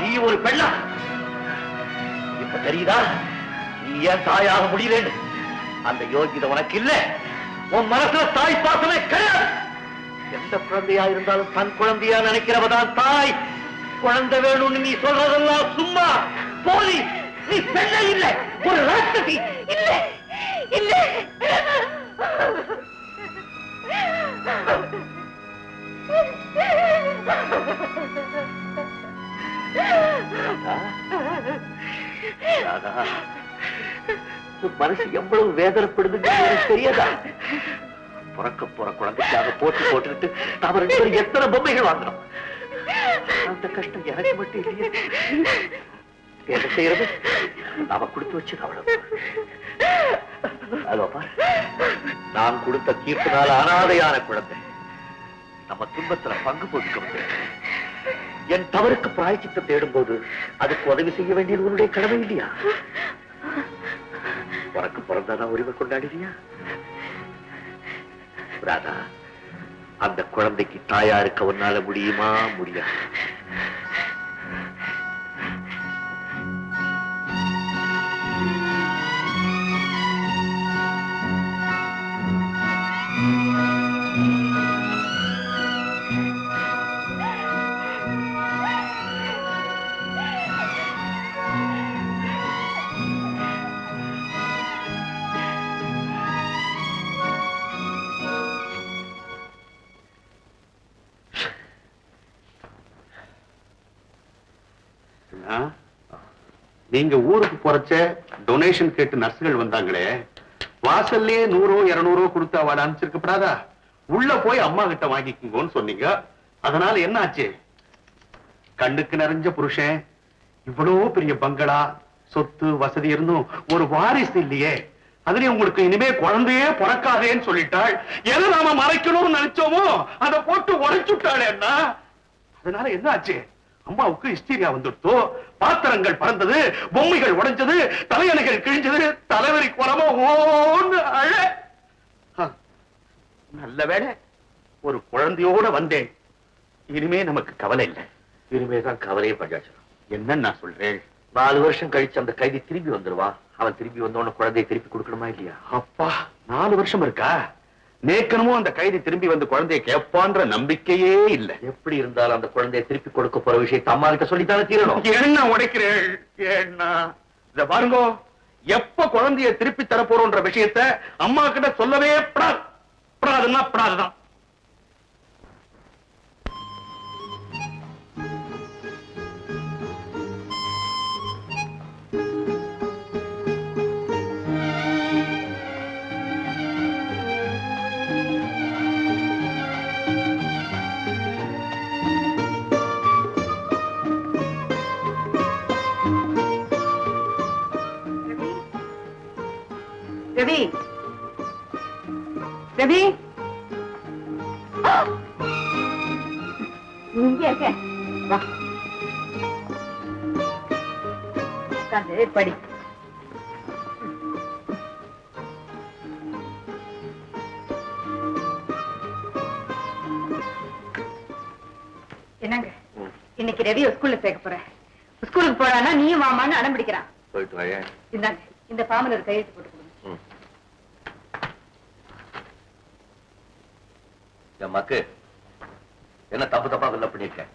S1: நீ ஒரு பெண்ணா? இப்ப தெரியுதா நீ ஏன் தாயாக முடியலன்னு? அந்த யோகிதை உனக்கு இல்ல. உன் மனசுல தாய் பாசமே கிடையாது. எந்த குழந்தையா இருந்தாலும் தன் குழந்தையா நினைக்கிறவதான் தாய். குழந்தை வேணும்னு நீ சொல்றதெல்லாம் சும்மா போலி. நீ பெண்ணை இல்லை, ஒரு ராட்சசி. இல்ல இல்ல, மனசு எவ்வளவு வேதனைப்படுதுன்னு எனக்கு தெரியாதா? பிறக்க போற குழந்தைக்காக போட்டுக்கிட்டு நாம 2 பேரும் எத்தனை பொம்மைகள் வாங்குறோம். அந்த கஷ்டம் எனக்கு மட்டும் இல்லையே. என்ன செய்யறது? நாம கொடுத்து வச்சு அவ்வளவு. அதோ பாரு, நான் கொடுத்த கீர்த்தனால அனாதையான குழந்தை நம்ம துன்பத்துல பங்கு போட்டுக்க முடியாது. என் தவறுக்கு பிராயச்சித்தம் தேடும் போது அதுக்கு உதவி செய்ய வேண்டியது உன்னுடைய கடமை இல்லையா? உனக்கு பிறந்தாதான் உரிமை கொண்டாடுறியா? ராதா, அந்த குழந்தைக்கு தாயா இருக்க உன்னால முடியுமா? முடியாது.
S5: நீங்க ஊருக்கு போறச்ச டொனேஷன் கேட்டு நர்சுகள் வந்தாங்களே, வாசல்லே 100 200 கொடுத்து அவளை அனுப்பிச்சிருக்கப்படாதா? உள்ள போய் அம்மா கிட்ட வாங்கிக்குங்கன்னு சொன்னீங்க. அதனால என்ன ஆச்சு? கண்ணுக்கு நிறைஞ்ச புருஷன், இவ்வளவு பெரிய பங்களா, சொத்து வசதி இருந்தும் ஒரு வாரிசு இல்லையே. அதுலயும் உங்களுக்கு இனிமே குழந்தையே பிறக்காதேன்னு சொல்லிட்டாள். எதை நாம மறைக்கணும்னு நினைச்சோமோ அதை போட்டு உடைச்சுட்டாளே அண்ணா. அதனால என்ன ஆச்சு? அம்மாவுக்கு ஹிஸ்டீரியா வந்துடுத்தோ, பாத்திரங்கள் பறந்தது, பொம்மைகள் உடைஞ்சது, தலையணைகள் கிழிஞ்சது, தலைவரி குறமோ ஓன்னு அழ. நல்ல வேளை ஒரு குழந்தையோட வந்தேன். இனிமே நமக்கு கவலை இல்லை.
S1: இனிமேதான் கவலையே பஞ்சாச்சு.
S5: என்ன நான் சொல்றேன்?
S1: 4 வருஷம் கழிச்சு அந்த கைதி திரும்பி வந்துருவான். அவன் திரும்பி வந்தோன்னு குழந்தையை திருப்பி கொடுக்கணுமா இல்லையா?
S5: அப்பா, 4 வருஷம் இருக்கா? நேக்கனமும் அந்த கைதி திரும்பி வந்து குழந்தையை கேட்பான்ற நம்பிக்கையே இல்ல.
S1: எப்படி இருந்தாலும் அந்த குழந்தையை திருப்பி கொடுக்க போற விஷயத்தை அம்மா கிட்ட சொல்லித்தானே தீரணும்.
S5: என்ன உடைக்கிறேள்? என்ன இத பாருங்க, எப்ப குழந்தையை திருப்பி தரப்போறோன்ற விஷயத்த அம்மா கிட்ட சொல்லவே படாதுன்னா படாதுதான்.
S2: ரவி, ரவி, இங்க இருக்க. வா, உட்கார்ந்து படி. என்னங்க, இன்னைக்கு ரவி ஸ்கூல்ல சேர்க்க போற. ஸ்கூலுக்கு போறானா நீயும் வாமான்னு அடம் பிடிக்கிறான்.
S1: போயிட்டு வாயே.
S2: இந்தாங்க, இந்த ஃபார்ம்ல ஒரு கையெழுத்து போட்டு கொடுங்க.
S1: மக்கு என்ன தப்பு தப்பா ஃபில் பண்ணிருக்கேன்.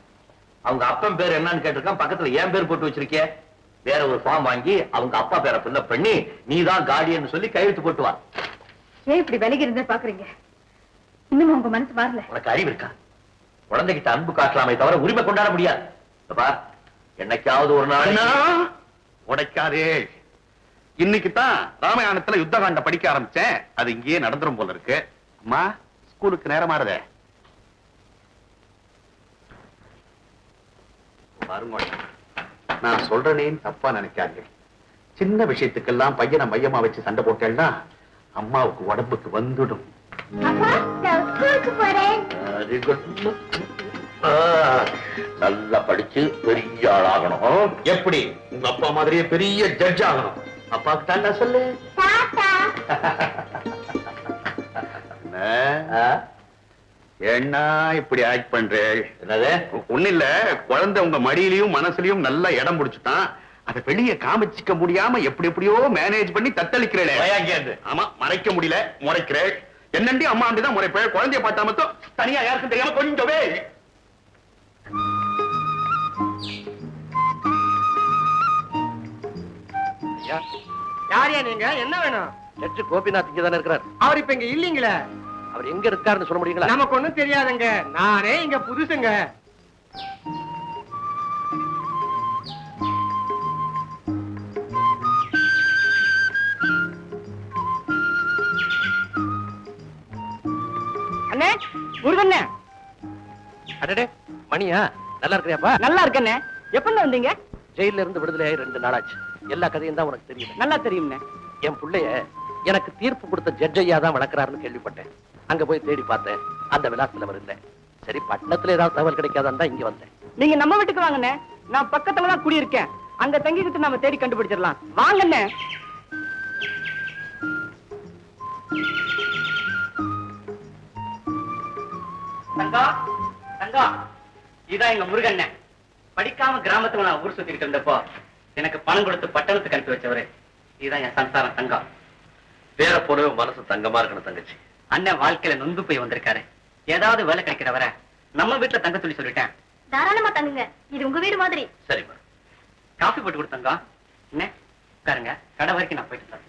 S1: அவங்க அப்பன் பேர் என்னன்னு கேட்டிருக்கான். பக்கத்துல என் பேர் போட்டு வச்சிருக்கே. வேற ஒரு ஃபார்ம் வாங்கி அவங்க அப்பா பேரை ஃபில் பண்ணி நீதான் கார்டியன் சொல்லி கையெழுத்து போட்டு வா.
S2: ஏன் இப்படி விலகி இருந்தே பாக்குறீங்க? இன்னும் உங்க மனசு மாறல?
S1: உனக்கு அறிவு இருக்கா? குழந்தைகிட்ட அன்பு காட்டலாமே தவிர உரிமை கொண்டாட முடியாது. என்னைக்காவது ஒரு நாள்
S5: உடைக்காதே. இன்னைக்குதான் ராமாயணத்துல யுத்தகாண்ட படிக்க ஆரம்பிச்சேன். அது இங்கேயே நடந்துரும் போல இருக்கு. அம்மா, ஸ்கூலுக்கு நேரமாறதே. பாருங்க, நான் சொல்றேன்னு தப்பா நினைக்காதீங்க. சின்ன விஷயத்துக்கெல்லாம் பையனை மையமா வச்சு சண்டை போட்டேன்னா அம்மாவுக்கு உடம்புக்கு வந்துடும்.
S1: நல்லா படிச்சு பெரிய ஆளாகணும்.
S5: எப்படி? உங்க அப்பா மாதிரியே பெரிய ஜட்ஜ் ஆகணும்.
S1: அப்பாவுக்கு தாண்டா சொல்லு.
S5: என்ன இப்படி ஆக்ட் பண்றேன்?
S1: என்னது?
S5: ஒண்ணு இல்ல, குழந்தை உங்க மடியிலையும் மனசுலயும் நல்லா இடம் பிடிச்சுட்டான். அதை வெளியே காமிச்சிக்க முடியாம எப்படி எப்படியோ மேனேஜ் பண்ணி தத்தளிக்கிறேன். ஆமா, மறைக்க முடியல, முறைக்கிறேன். என்னண்டி அம்மா தான் முறைப்பேன். குழந்தைய பார்த்தா மட்டும் தனியா யாருக்கும் தெரியாம கொஞ்சமே.
S6: யாரையா நீங்க? என்ன வேணும்?
S1: ஜட்ஜ் கோபிநாத் இங்க தானே இருக்கிறார்.
S6: அவர் இப்ப இங்க இல்லீங்களே.
S1: அவர் எங்க இருக்காருன்னு சொல்ல முடியுங்களா?
S6: நமக்கு ஒண்ணும் தெரியாதுங்க. நானே இங்க புதுசுங்க. அண்ணே முருகண்ணே.
S8: அடடே மணியா, நல்லா இருக்கிறியாப்பா?
S6: நல்லா இருக்கண்ணே. எப்பண்ணே வந்தீங்க?
S8: ஜெயில இருந்து விடுதலை 2 நாளாச்சு. எல்லா கதையும் தான் உனக்கு தெரியும்.
S6: நல்லா தெரியும்ண்ணே.
S8: என் புள்ளைய எனக்கு தீர்ப்பு கொடுத்த ஜட்ஜ் ஐயா தான் வளர்க்கறாருன்னு கேள்விப்பட்டேன். அங்க போய் தேடி பார்த்தேன், அந்த விலாசத்துல அவர் இல்லை. சரி, பட்டணத்துல ஏதாவது தகவல் கிடைக்காதான் தான் இங்க வந்தேன்.
S6: நீங்க நம்ம வீட்டுக்கு வாங்கண்ணே. நான் பக்கத்துல தான் குடியிருக்கேன். அங்க தங்கிக்கிட்டு நாம தேடி கண்டுபிடிச்சிடலாம். வாங்கண்ணே. தங்கம், தங்கம், இதான் எங்க முருகண்ணே. படிக்காம கிராமத்துல நான் ஊர் சுத்திட்டு இருந்தப்போ எனக்கு பணம் கொடுத்து பட்டணத்துக்கு அனுப்பி வச்சவரு. இதுதான் என் சம்சாரம் தங்கம்.
S1: பேர போனவே மனசு தங்கமா இருக்கணும் தங்கச்சி.
S6: அண்ணன் வாழ்க்கையில நொந்து போய் வந்திருக்காரு. ஏதாவது வேலை கிடைக்கிற வர நம்ம வீட்டுல தங்க சொல்லி சொல்லிட்டேன்.
S2: தாராளமா தங்குங்க, இது உங்க வீடு மாதிரி.
S1: சரிம்மா.
S6: காஃபி போட்டு கொடுத்தங்க. என்ன உட்காருங்க, கடை வரைக்கும் நான் போயிட்டு வரேன்.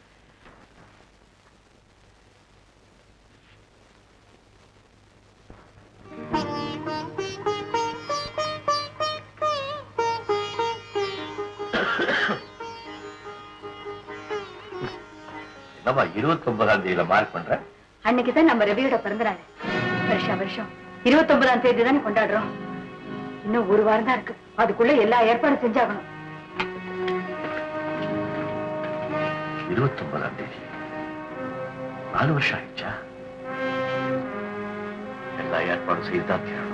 S1: என்னம்மா 29ஆம் தேதியில மார்க் பண்ற?
S2: அன்னைக்குதான் நம்ம ரவியோட பிறந்தநாள். வருஷம் 29ஆம் தேதி தானே கொண்டாடுறோம். இன்னும் 1 வாரம் தான் இருக்கு. அதுக்குள்ள எல்லா ஏற்பாடும் செஞ்சாகணும்.
S1: 29ஆம் தேதி 4 வருஷம் ஆயிடுச்சா? எல்லா ஏற்பாடும் செய்துதான் தீரணும்.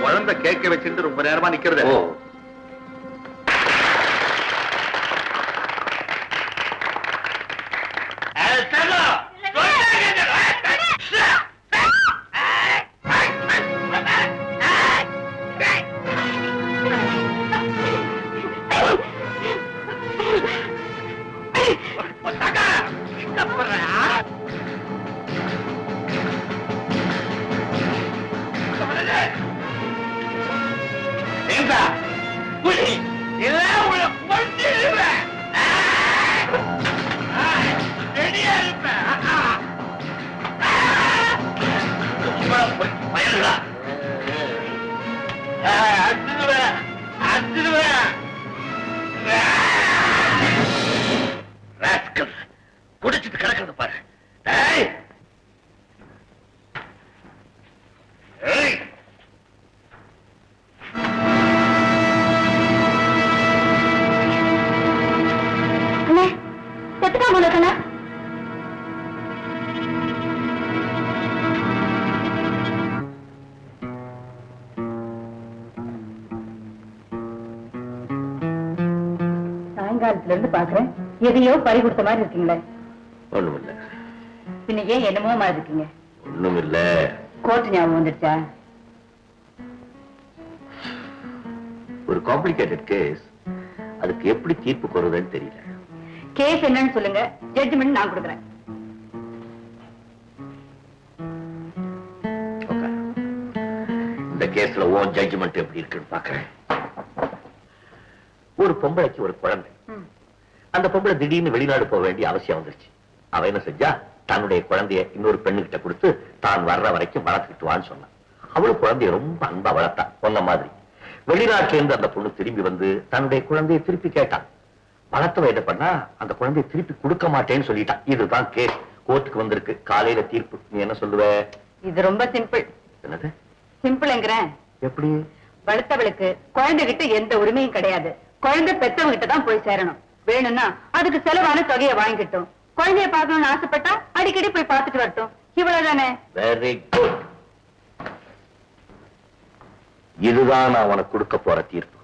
S5: குழந்தை கேட்க வச்சுட்டு ரொம்ப நேரமா நிக்கிறது.
S1: ஓ, குடிச்சிட்டு கிடக்கிறது பாரு.
S2: சாயங்காலத்துல இருந்து பாக்குறேன், எதையோ பறி கொடுத்த மாதிரி இருக்கீங்களே.
S1: ஒண்ணும் இல்ல.
S2: பின்ன ஏன் என்னமோ மாதிரி இருக்கீங்க?
S1: ஒண்ணும் இல்ல.
S2: கோர்ட் ஞாபகம் வந்துருச்சா?
S1: ஒரு காம்ப்ளிகேட்டட் கேஸ், அதுக்கு எப்படி தீர்ப்பு கொடுறதுன்னு தெரியல.
S2: கேஸ் என்னன்னு சொல்லுங்க, ஜட்ஜ்மெண்ட் நான் கொடுக்குறேன்.
S1: இந்த கேஸ்ல ஓன் ஜட்ஜ்மெண்ட் எப்படி இருக்குன்னு பாக்குறேன். ஒரு பொம்பளைக்கு ஒரு குழந்தை. அந்த பொம்பளை திடீர்னு வெளிநாடு போக வேண்டிய அவசியம் வந்துருச்சு. அவ என்ன செஞ்சா, தன்னுடைய குழந்தைய இன்னொரு பெண்ணுகிட்ட கொடுத்து தான் வர்ற வரைக்கும் வளர்த்துக்கிட்டு வான்னு சொன்னான். அவளும் குழந்தைய ரொம்ப அன்பா வளர்த்தா, சொன்ன மாதிரி. வெளிநாட்டுல இருந்து அந்த பொண்ணு திரும்பி வந்து தன்னுடைய குழந்தைய திருப்பி கேட்டான். வளர்த்தவ என்ன பண்ணா, அந்த குழந்தைய திருப்பி கொடுக்க மாட்டேன்னு சொல்லிட்டான். இதுதான் கேஸ், கோர்ட்டுக்கு வந்திருக்கு. காலையில தீர்ப்பு. நீ என்ன சொல்லுவ?
S2: இது ரொம்ப சிம்பிள்.
S1: என்னது
S2: சிம்பிள்ங்கிறேன்.
S1: எப்படி?
S2: வளர்த்தவளுக்கு குழந்தைகிட்ட எந்த உரிமையும் கிடையாது. குழந்தை பெத்தவங்கிட்ட தான் போய் சேரணும். வேணும்னா அதுக்கு செலவான தொகையை வாங்கிட்டோம். குழந்தைய பார்க்கணும்னு ஆசைப்பட்டா அடிக்கடி போய் பார்த்துட்டு வரட்டும். இவ்வளவுதானே?
S1: Very good. இதுதான் நான் உனக்கு கொடுக்க போற தீர்ப்பு.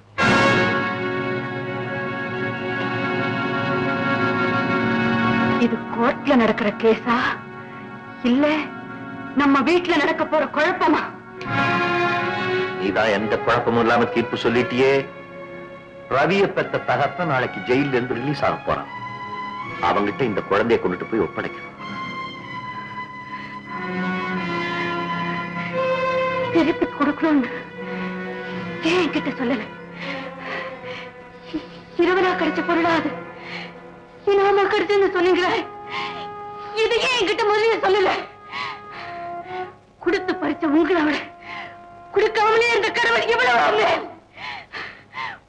S2: இது கோர்ட்ல நடக்கிற கேஸா இல்ல நம்ம வீட்டுல நடக்க போற குழப்பமா?
S1: நீதான் எந்த குழப்பமும் இல்லாம தீர்ப்பு சொல்லிட்டியே. ரவிய பெத்த தகப்ப நாளைக்கு ஜெயில இருந்து ரிலீஸ் ஆக போறான். அவங்கிட்ட இந்த குழந்தைய கொண்டுட்டு போய் ஒப்படைக்கணும்.
S2: திருப்பி கொடுக்கணும் ஏன் என்கிட்ட சொல்லல? இரவலா கிடைச்ச பொருளா அது இனாமா கிடைச்சுன்னு சொன்னீங்களே, இதையே என்கிட்ட முதல்ல சொல்லல. கொடுத்து பறிச்ச உங்களை விட கொடுக்காமலே இருந்த கடவுள் எவ்வளவு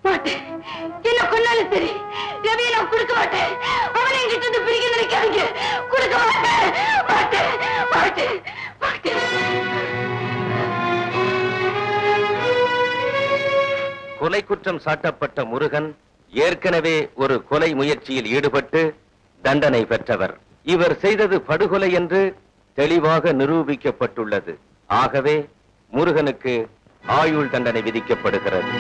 S2: மாட்டேன். என்ன கொண்டாலும் சரி, ரவியை நான் கொடுக்க மாட்டேன். அவனை என்கிட்ட இருந்து பிரிக்க நினைக்காதீங்க. கொடுக்க மாட்டேன், மாட்டேன், மாட்டேன், மாட்டேன்.
S8: கொலை குற்றம் சாட்டப்பட்ட முருகன் ஏற்கனவே ஒரு கொலை முயற்சியில் ஈடுபட்டு தண்டனை பெற்றவர். இவர் செய்தது படுகொலை என்று தெளிவாக நிரூபிக்கப்பட்டுள்ளது. ஆகவே முருகனுக்கு ஆயுள் தண்டனை விதிக்கப்படுகிறது.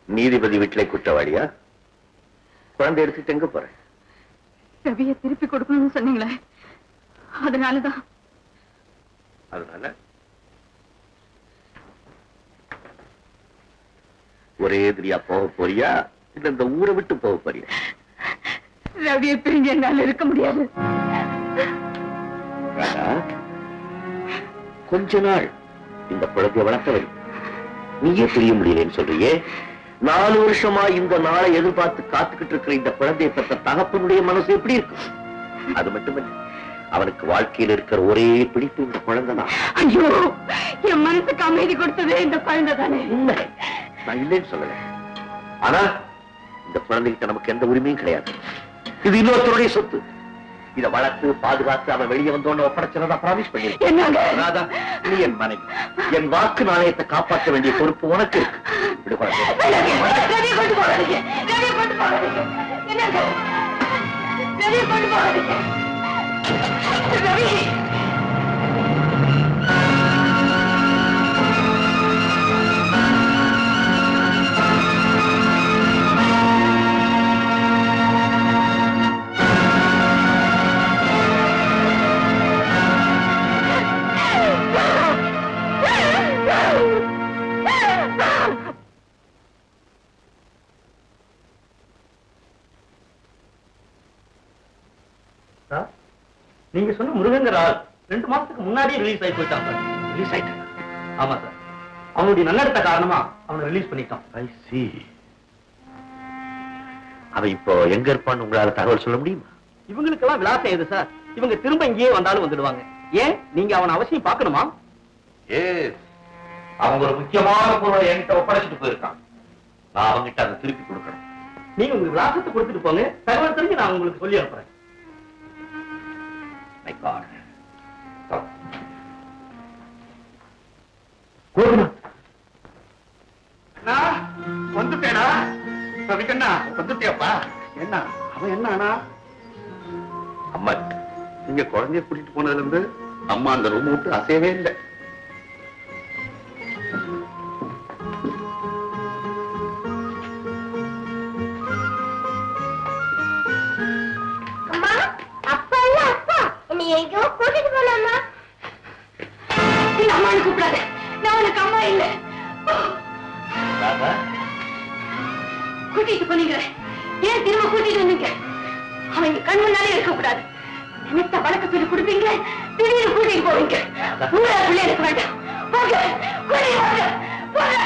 S1: நீதிபதி வீட்டிலே குற்றவாளியா? குழந்தை எடுத்துட்டு எங்க போற?
S2: ரவியை திருப்பி கொடுக்கணும்னு சொன்னீங்களே, அதனாலதான்.
S1: அதனால ஒரே எதிரியா போக போறியா இல்ல இந்த ஊரை விட்டு போக போறியா?
S2: ரவியை பிரிஞ்சு என்னால இருக்க முடியாது.
S1: கொஞ்ச நாள் இந்த குழந்தைய வளர்த்தவை நீயே பிரிய முடியலன்னு சொல்றியே. 4 வருஷமா இந்த நாளை எதிர்பார்த்து காத்துக்கிட்டு இருக்கிற இந்த குழந்தையை பெற்ற தகப்பனுடைய மனசு எப்படி இருக்கும்? அது மட்டுமல்ல, அவனுக்கு வாழ்க்கையில் இருக்கிற ஒரே பிடிப்பு இந்த குழந்தை தான்.
S2: ஐயோ, என் மனசுக்கு அமைதி கொடுத்ததே இந்த குழந்தை தானே.
S1: உண்மை, நான் இல்லைன்னு சொல்லல. ஆனா இந்த குழந்தைகிட்ட நமக்கு எந்த உரிமையும் கிடையாது. இது இன்னொருத்தருடைய சொத்து. இதை வளர்த்து பாதுகாத்து அவன் வெளியே வந்தோன்னு ஒப்படைச்சதா பிராமிஸ் பண்ணிருக்கேன். நீ என் மனைவி, என் வாக்கு நாணயத்தை காப்பாற்ற வேண்டிய பொறுப்பு உனக்கு இருக்கு.
S6: நீங்க சொன்ன முருகங்கிற ஆள் 2 மாசத்துக்கு முன்னாடியே ரிலீஸ் ஆகி போயிட்டான் சார்.
S1: ரிலீஸ் ஆயிட்டான்?
S6: ஆமா சார். அவனுடைய நல்லெடுத்த காரணமா அவனை ரிலீஸ் பண்ணிட்டான்.
S1: I see. அவன் இப்போ எங்க இருப்பான்னு உங்களால தகவல் சொல்ல முடியுமா?
S6: இவங்களுக்கெல்லாம் விலாசம் எது சார்? இவங்க திரும்ப இங்கேயே வந்தாலும் வந்துடுவாங்க. ஏன் நீங்க அவனை அவசியம் பார்க்கணுமா?
S1: அவங்க ஒரு முக்கியமான பொருளை என்கிட்ட ஒப்படைச்சிட்டு போயிருக்கான். நான் அவங்கிட்ட அதை திருப்பி கொடுக்கணும்.
S6: நீங்க உங்க விலாசத்தை கொடுத்துட்டு போங்க. தகவல் தெரிஞ்சு நான் உங்களுக்கு சொல்லி அனுப்புறேன்.
S1: My God.
S5: வந்துட்டேனா? ரவிக்கண்ணா வந்துட்டியாப்பா? என்ன அவன் என்ன ஆனா? அம்மா, நீங்க குழந்தைய கூட்டிட்டு போனதுல இருந்து அம்மா அந்த ரூம் விட்டு அசையவே இல்லை.
S3: அம்மா, அப்பா இல்ல அப்பா, என்னை எங்கேயோ கூட்டிட்டு போலாமா?
S2: இல்ல, அம்மான்னு கூப்பிடாத. நான் உனக்கு அம்மா இல்ல. கூட்டிட்டு போனீங்க, ஏன் திரும்ப கூட்டிட்டு வந்தீங்க? அவங்க கண் முன்னாலே இருக்க கூடாது. நினைத்த வழக்க சொல்லி கொடுப்பீங்க, திடீர்னு கூட்டிட்டு போவீங்க. உங்களை பிள்ளை எனக்கு வேண்டாம். போங்க, கூட்டிட்டு போங்க, போங்க.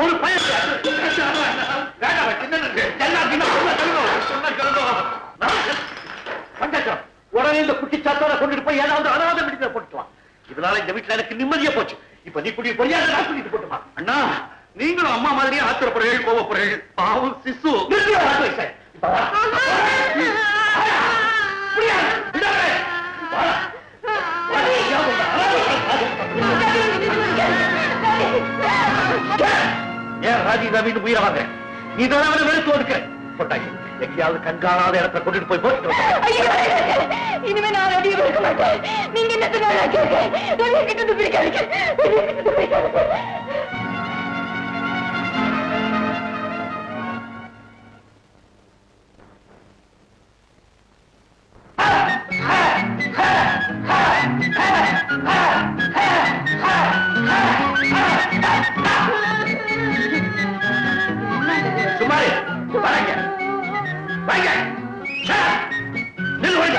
S5: ஒரு பையன்
S1: உடனே இந்த குட்டிச்சாத்தோட கொண்டுட்டு போய் ஏதாவது அனாதை விடுதலை போட்டுவான். இதனால இந்த வீட்டுல எனக்கு நிம்மதியா போச்சு. இப்ப நீ குடி பொய்யா நான் சொல்லிட்டு போட்டுமா.
S5: அண்ணா நீங்களும் அம்மா மாதிரியே ஆத்திரப்படுறீர்கள், கோபப்படுறீர்கள். பாவம் சிசு.
S1: ஏன் ராஜிதா வீட்டு உயிரை வாங்க? நீ தான் வெளுத்து ஒதுக்க போட்டாங்க. எங்கேயாவது கண்காணாத இடத்துல கொண்டுட்டு போய் போட்டு
S3: இனிமே நான் அடியே இருக்க மாட்டேன். நீங்க என்ன சொன்னாலும் கேட்க கிட்ட பிடிக்காதீங்க.
S1: சுமாரி வாங்க வாங்க நில்லு வாங்க.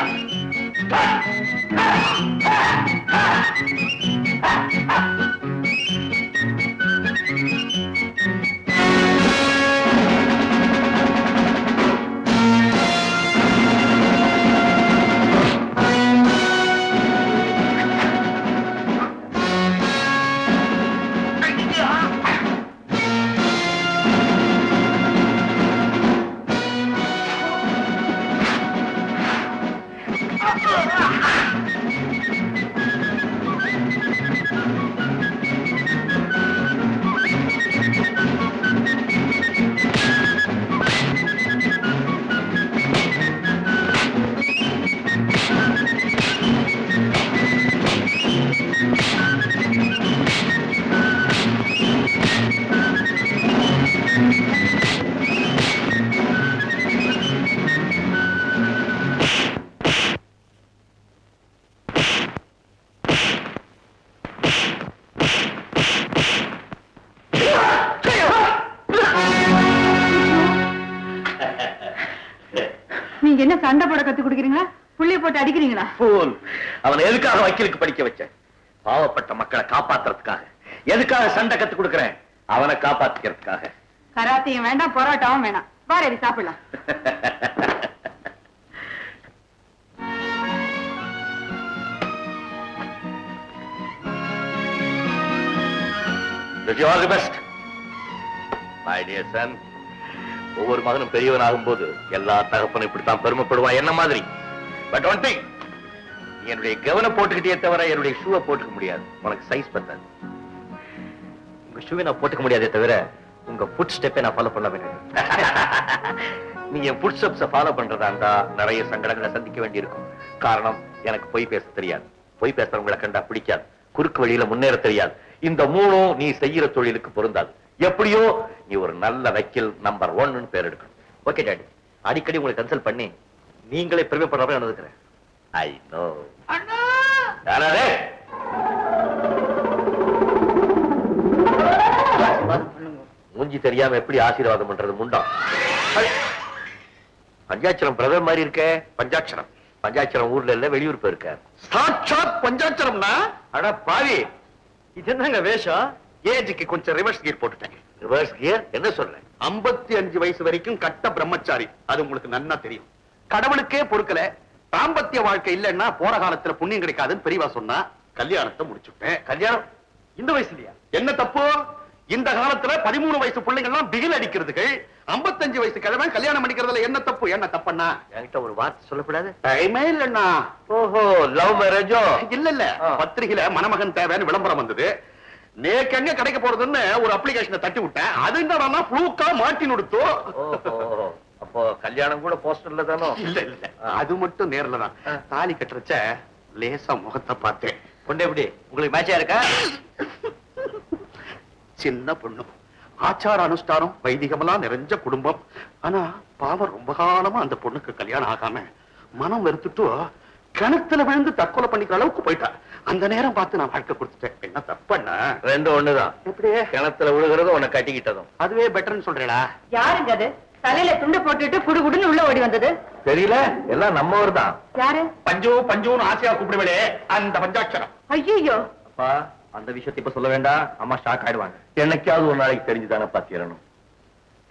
S2: நீங்க என்ன சண்டை போட கத்து கொடுக்குறீங்களா? புள்ளைய போட்டு அடிக்கிறீங்களா?
S1: அவனை எதுக்காக வக்கீலுக்கு படிக்க வச்சேன்? பாவப்பட்ட மக்களை காப்பாத்துறதுக்காக. எதுக்காக சண்டை கத்து கொடுக்கிறேன்? அவனை காப்பாத்திக்கிறதுக்காக.
S2: கராத்தையும் வேண்டாம், பரோட்டாவும் வேணாம். வாரேடி சாப்பிடலாம்.
S1: All the best. My dear son. ஒவ்வொரு மகனும் பெரியவன் ஆகும்போது எல்லா தகப்பனும் இப்படித்தான் பெருமைப்படுவான் என்ன மாதிரி. பட் ஒன் திங், என்னுடைய கவனை போட்டுக்கிட்டே தவிர என்னுடைய ஷூவை போட்டுக்க முடியாது. உனக்கு சைஸ் பத்தாது. உங்க ஷூவை நான் போட்டுக்க முடியாதே தவிர உங்க ஃபுட் ஸ்டெப்பை நான் ஃபாலோ பண்ண வேண்டும். நீ என் ஃபுட் ஸ்டெப்ஸை ஃபாலோ பண்றதா இருந்தா நிறைய சங்கடங்களை சந்திக்க வேண்டியிருக்கும். காரணம், எனக்கு பொய் பேச தெரியாது. பொய் பேசுறவங்களை கண்டா பிடிக்காது. குறுக்கு வழியில முன்னேற தெரியாது. இந்த மூணும் நீ செய்யற தொழிலுக்கு பொருந்தாது. எப்படியோ நீ ஒரு நல்ல வக்கீல் நம்பர் 1 பேர் எடுக்கணும். ஓகே டாடி, அடிக்கடி உங்களை கன்சல்ட் பண்ணி நீங்களே பெருமைப்படுறப்ப நடந்துக்கிறேன். I know. மூஞ்சி தெரியாம எப்படி ஆசீர்வாதம் பண்றது முண்டா? பஞ்சாட்சரம் பிரதர் மாதிரி இருக்க. பஞ்சாட்சரம் பஞ்சாட்சரம் ஊர்ல இல்ல, வெளியூர் போயிருக்க.
S5: சாட்சாத் பஞ்சாட்சரம்னா?
S1: அட பாவி,
S5: இது என்னங்க வேஷம்? ஏஜுக்கு கொஞ்சம் ரிவர்ஸ் கியர் போட்டுட்டேன்.
S1: Reverse gear? என்ன சொல்றேன்?
S5: 55 வயசு வரைக்கும் கட்ட பிரம்மச்சாரி. அது உங்களுக்கு நன்னா தெரியும். கடவுளுக்கே பொறுக்கல. தாம்பத்திய வாழ்க்கை இல்லைன்னா போற காலத்துல புண்ணியம் கிடைக்காதுன்னு பெரியவா சொன்னா கல்யாணத்தை முடிச்சுட்டேன்.
S1: கல்யாணம் இந்த வயசுலயா?
S5: என்ன தப்பு? இந்த காலத்துல 13 வயசு பிள்ளைங்க எல்லாம் பிகில் அடிக்கிறதுக்கு 55 வயசு கிழமை கல்யாணம் பண்ணிக்கிறதுல என்ன தப்பு? என்ன தப்புன்னா
S1: என்கிட்ட ஒரு வார்த்தை சொல்லக்கூடாது.
S5: டைமே இல்லன்னா.
S1: ஓஹோ, லவ் மேரேஜோ?
S5: இல்ல பத்திரிகையில மணமகன் தேவைன்னு விளம்பரம் வந்தது. நேக்கங்க கிடைக்க போறதுன்னு ஒரு அப்ளிகேஷனை தட்டி விட்டேன். அது என்னடா ஃப்ளூக்கா மாட்டி நுடுத்தோ.
S1: அப்போ கல்யாணம் கூட போஸ்டர்ல தானோ?
S5: இல்ல அது மட்டும் நேர்ல தான். தாலி கட்டுறச்ச லேசா முகத்தை பார்த்தேன்.
S1: பொண்ணு எப்படி உங்களுக்கு மேட்சா இருக்கா?
S5: சின்ன பொண்ணு, ஆச்சார அனுஷ்டானம் வைதிகமெல்லாம் நிறைஞ்ச குடும்பம். ஆனா பாவம் ரொம்ப காலமா அந்த பொண்ணுக்கு கல்யாணம் ஆகாம மனம் வெறுத்துட்டு கிணத்துல விழுந்து தற்கொலை பண்ணிக்கிற அளவுக்கு போயிட்டா. அந்த நேரம் பார்த்து நான் வாழ்க்கை கொடுத்துட்டேன். என்ன தப்பண்ணா?
S1: ரெண்டும் ஒண்ணுதான்.
S5: எப்படியே
S1: கிணத்துல விழுகிறதும் உன்னை கட்டிக்கிட்டதும்
S5: அதுவே பெட்டர்னு சொல்றேடா?
S2: யாருங்க அது தலையில துண்டு போட்டுட்டு குடுகுடுன்னு உள்ள ஓடி வந்தது?
S1: தெரியல, எல்லாம் நம்ம ஊர் தான்.
S2: யாரு?
S5: பஞ்சு பஞ்சுன்னு ஆசையா கூப்பிடுவேடே அந்த பஞ்சாட்சரம்.
S2: ஐயோ,
S1: அப்பா அந்த விஷயத்தை இப்ப சொல்ல வேண்டாம். அம்மா ஷாக் ஆயிடுவாங்க. என்னைக்காவது ஒரு நாளைக்கு தெரிஞ்சுதானே பாத்திரணும்.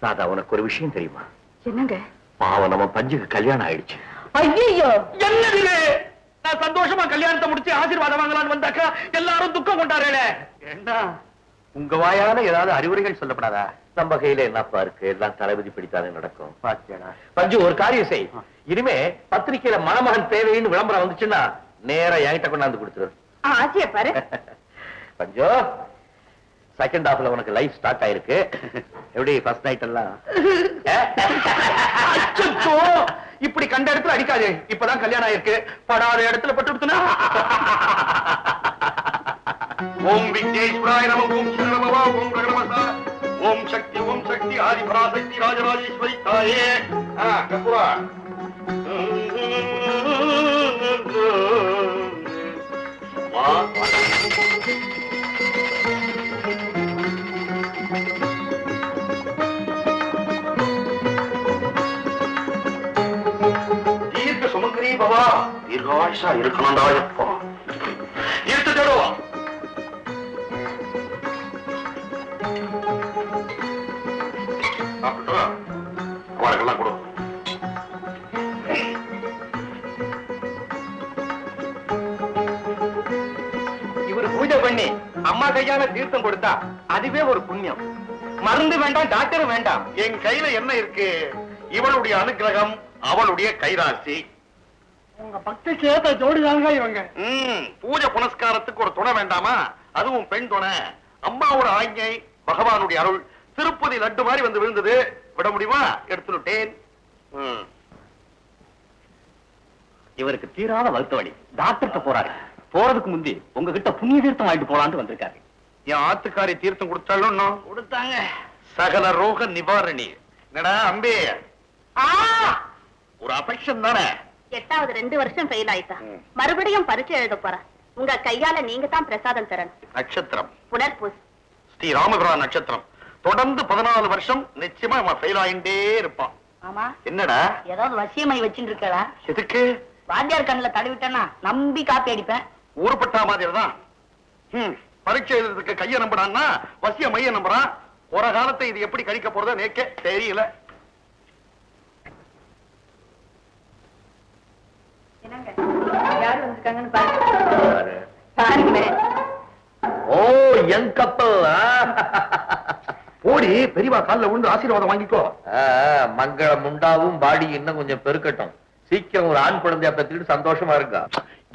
S1: ராதா, உனக்கு ஒரு விஷயம் தெரியுமா?
S2: என்னங்க?
S1: பாவம் நம்ம பஞ்சுக்கு கல்யாணம் ஆயிடுச்சு.
S2: ஐயோ,
S5: என்னது? சந்தோஷமா கல்யாணத்தை முடிச்சு ஆசீர்வாதம் வாங்கலாம்னு வந்தாக்கா எல்லாரும் துக்கம் கொண்டாடுறே. என்ன உங்க வாயால ஏதாவது அறிவுரைகள் சொல்லப்படாதா?
S1: நம்ம கையில என்னப்பா இருக்கு, எல்லாம் தளபதி பிடித்தானே நடக்கும்.
S5: பாத்தியாடா
S1: பஞ்சு, ஒரு காரியம் செய். இனிமே பத்திரிக்கையில மணமகன் தேவைன்னு விளம்பரம் வந்துச்சுன்னா நேரா என்கிட்ட கொண்டாந்து கொடுத்துரு.
S2: ஆசைய பாரு.
S1: பஞ்சு, செகண்ட் ஹாஃப்ல உனக்கு லைஃப் ஸ்டார்ட் ஆயிருக்கு. எப்படி ஃபர்ஸ்ட் நைட் எல்லாம்?
S5: அச்சச்சோ, இப்படி கண்ட இடத்துல அடிக்காதே. இப்பதான் கல்யாணம் ஆயிருக்கு, படாத இடத்துல பட்டு. ஓம் விக்னேஸ்வராய நம, ஓம் சிவனமவா, ஓம் ரகணமசா, ஓம் சக்தி ஆதி பராசக்தி ராஜராஜேஸ்வரி தாயே. கற்பூரா. தீர்க்க சுமங்கரி பவா, தீர்காயுஷா இருக்கணும்டா. எப்போ எடுத்து தேடுவா. அவளுக்கெல்லாம் கொடு.
S6: இவரு பூஜை பண்ணி அம்மா கையால தீர்த்தம் கொடுத்தா அதுவே ஒரு புண்ணியம். மருந்து வேண்டாம், டாக்டரும் வேண்டாம்.
S5: என் கையில என்ன இருக்கு? இவளுடைய அனுகிரகம், அவளுடைய கைராசி.
S7: உங்க பக்திக்கு ஏத்த ஜோடிதாங்க இவங்க.
S5: பூஜை புனஸ்காரத்துக்கு ஒரு துணை வேண்டாமா? அதுவும் பெண் துணை. அம்மாவோட ஆజ్ఞை, பகவானுடைய அருள். திருப்பதி லட்டு மாதிரி வந்து விழுந்தது. விட முடியுமா? எடுத்துட்டேன்.
S6: இவருக்கு தீராத வகுத்த வழி. டாக்டர்கிட்ட போறாரு. போறதுக்கு முந்தி உங்ககிட்ட புண்ணிய தீர்த்தம் வாங்கிட்டு போலான்னு வந்திருக்காரு.
S5: என் ஆத்துக்காரி தீர்த்தம் கொடுத்தாலும்
S6: கொடுத்தாங்க.
S5: சகல ரோக நிவாரணி. என்னடா அம்பே, ஒரு அபெக்ஷன் தானே?
S2: 8வது 2 வருஷம் ஃபெயில் ஆயிட்டா. மறுபடியும் பரீட்சை எழுத போறா. உங்க கையால நீங்க தான் பிரசாதம் தரணும்.
S5: நட்சத்திரம்
S2: புனர்பூஸ்.
S5: ஸ்ரீ ராமபுரா நட்சத்திரம். தொடர்ந்து 14 வருஷம் நிச்சயமா அவன் ஃபெயில் ஆயிட்டே இருப்பான்.
S2: ஆமா,
S5: என்னடா
S2: ஏதாவது வசியமை வச்சுட்டு இருக்கா?
S5: எதுக்கு?
S2: வாத்தியார் கண்ணுல தடவிட்டேன்னா நம்பி காப்பி அடிப்பேன்.
S5: ஊருப்பட்டா மாதிரி தான். பரீட்சை எழுதுறதுக்கு கைய நம்புறான்னா வசிய மைய நம்புறான். ஒரு காலத்தை இது எப்படி கழிக்க போறதோ நேக்கே தெரியல.
S2: என்னங்க, யாரு வந்திருக்காங்கன்னு பாருங்க. பாருங்களேன்.
S1: ஓ, என் கப்பல்.
S5: ஓடி பெரியவா காலில் விழுந்து ஆசீர்வாதம் வாங்கிக்கோ.
S1: மங்களம் உண்டாவும், பாடி இன்னும் கொஞ்சம் பெருக்கட்டும். சீக்கிரம் ஒரு ஆண் குழந்தைய பெற்றுட்டு சந்தோஷமா இருக்கா.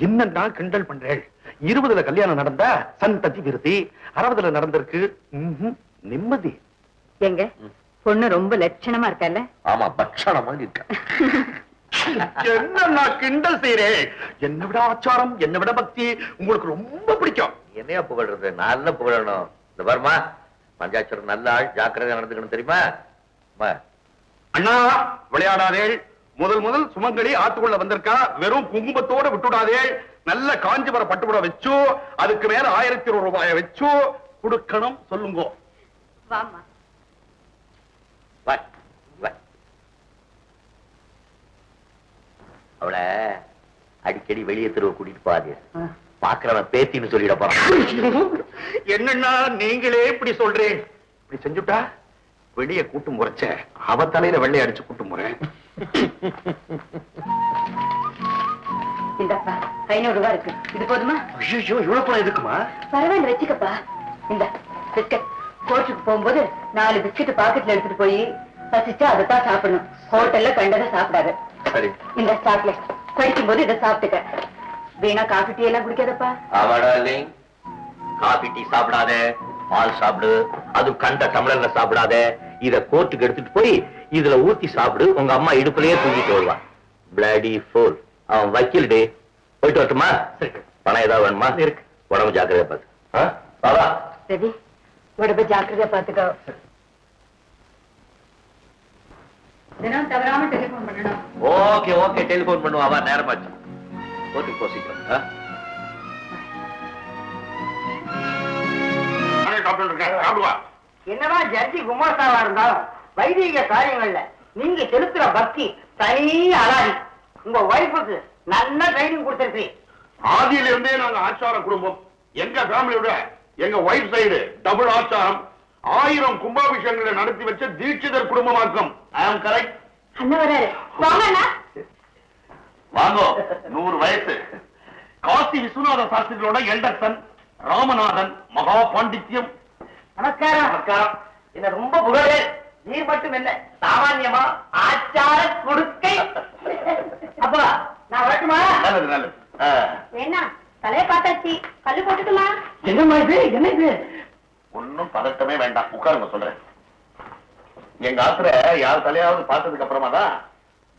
S5: என்னன்னா கிண்டல் பண்றேன். 20ல கல்யாணம் நடந்தா சந்ததி விருதி, 60ல நடந்திருக்கு நிம்மதி.
S2: எங்க பொண்ணு ரொம்ப லட்சணமா இருக்கல்ல?
S1: ஆமா, பட்சணமா இருக்க.
S5: என்ன கிண்டல் செய்யறேன்? என்ன விட ஆச்சாரம், என்ன விட பக்தி உங்களுக்கு ரொம்ப பிடிக்கும்.
S1: என்னையா புகழ்றது? நல்ல புகழணும். இந்த பாருமா, பஞ்சாட்சரம் நல்ல ஆள், ஜாக்கிரதையா நடந்துக்கணும், தெரியுமா?
S5: அண்ணா விளையாடாதே. முதல் சுமங்கலி ஆத்துக்குள்ள வந்திருக்கா. வெறும் குங்குமத்தோட விட்டுடாதே. நல்ல காஞ்சிபுர பட்டுப்புட வச்சு அதுக்கு மேல 1001 ரூபாயை வச்சு கொடுக்கணும். சொல்லுங்க.
S2: வாமா.
S1: அவளை அடிக்கடி வெளியே தெருவை கூட்டிட்டு போகாது. பாக்குறவன் பேத்தின்னு சொல்லிட போறான்.
S5: என்னன்னா நீங்களே இப்படி சொல்றேன். இப்படி செஞ்சுட்டா வெளியே கூட்டும் முறைச்ச அவ தலையில வெள்ளை அடிச்சு கூட்டும் முறை.
S2: இந்தப்பா 500 ரூபாய் இருக்கு. இது போதுமா?
S5: ஐயோ, இவ்வளவு பணம் எதுக்குமா?
S2: பரவாயில்ல, வச்சுக்கப்பா. இந்த பிஸ்கட். கோர்ட்டுக்கு போகும்போது 4 பிஸ்கட் பாக்கெட்ல எடுத்துட்டு போய் பசிச்சா அதைத்தான் சாப்பிடணும். ஹோட்டல்ல கண்டதை சாப்பிடாது.
S1: சரி,
S2: இந்த சாக்லேட் படிக்கும் போது இதை சாப்பிட்டுக்க. வீணா காஃபி டீ எல்லாம் குடிக்காதப்பா.
S1: ஆமாடா, காபி டீ சாப்பிடாத, பால் சாப்பிடு. அது கண்ட டம்ளர்ல சாப்பிடாத. இத கோர்ட்டுக்கு எடுத்துட்டு போய் இதுல ஊத்தி சாப்பிடு. உங்க அம்மா இடுப்புலயே தூக்கிட்டு வருவான். Bloody fool. அவன் வக்கீல் டே. போயிட்டு வரட்டுமா? பணம் ஏதாவது வேணுமா? இருக்கு. உடம்பு ஜாக்கிரதையா பார்த்து. பாபா
S2: சரி, உடம்பு ஜாக்கிரதையா பார்த்துக்கோ. தினம் தவறாம டெலிபோன் பண்ணணும்.
S1: ஓகே ஓகே, டெலிபோன் பண்ணுவா. நேரமாச்சு. கோர்ட்டுக்கு போ சீக்கிரம்.
S6: என்னதான் ஜட்ஜி குமாஸ்தாவா இருந்தாலும் வைதிக காரியங்கள்ல நீங்க செலுத்துற பக்தி தனி அலாதி. உங்க வைஃபுக்கு நல்ல ட்ரைனிங் கொடுத்திருக்கு.
S5: ஆதியில இருந்தே நாங்க ஆச்சார குடும்பம். எங்க ஃபேமிலியோட எங்க ஒய்ஃப் சைடு டபுள் ஆச்சாரம். 1000 கும்பாபிஷேகங்களை நடத்தி வச்ச தீட்சிதர் குடும்பமாக்கம். ஐ ஆம் கரெக்ட்.
S2: அண்ணா வராரு. வாங்க அண்ணா.
S5: வாங்கோ. 100 வயசு. காசி விஸ்வநாத சாஸ்திரிகளோட எல்டர்சன் ராமநாதன், மகா பாண்டித்யம்.
S6: நமஸ்காரம். நமஸ்காரம். என்ன ரொம்ப புகழே, நீர் மட்டும் என்ன சாமான்யமா ஆச்சார கொடுக்கை. அப்பா நான் வரட்டுமா?
S5: நல்லது நல்லது.
S2: வேணா தலைய பார்த்தாச்சு, கல்லு போட்டுட்டுமா?
S6: என்னம்மா இது, என்ன இது?
S5: ஒன்னும் பதட்டமே வேண்டாம், உட்காருங்க சொல்றேன். எங்க ஆத்துல யார் தலையாவது பார்த்ததுக்கு அப்புறமா தான்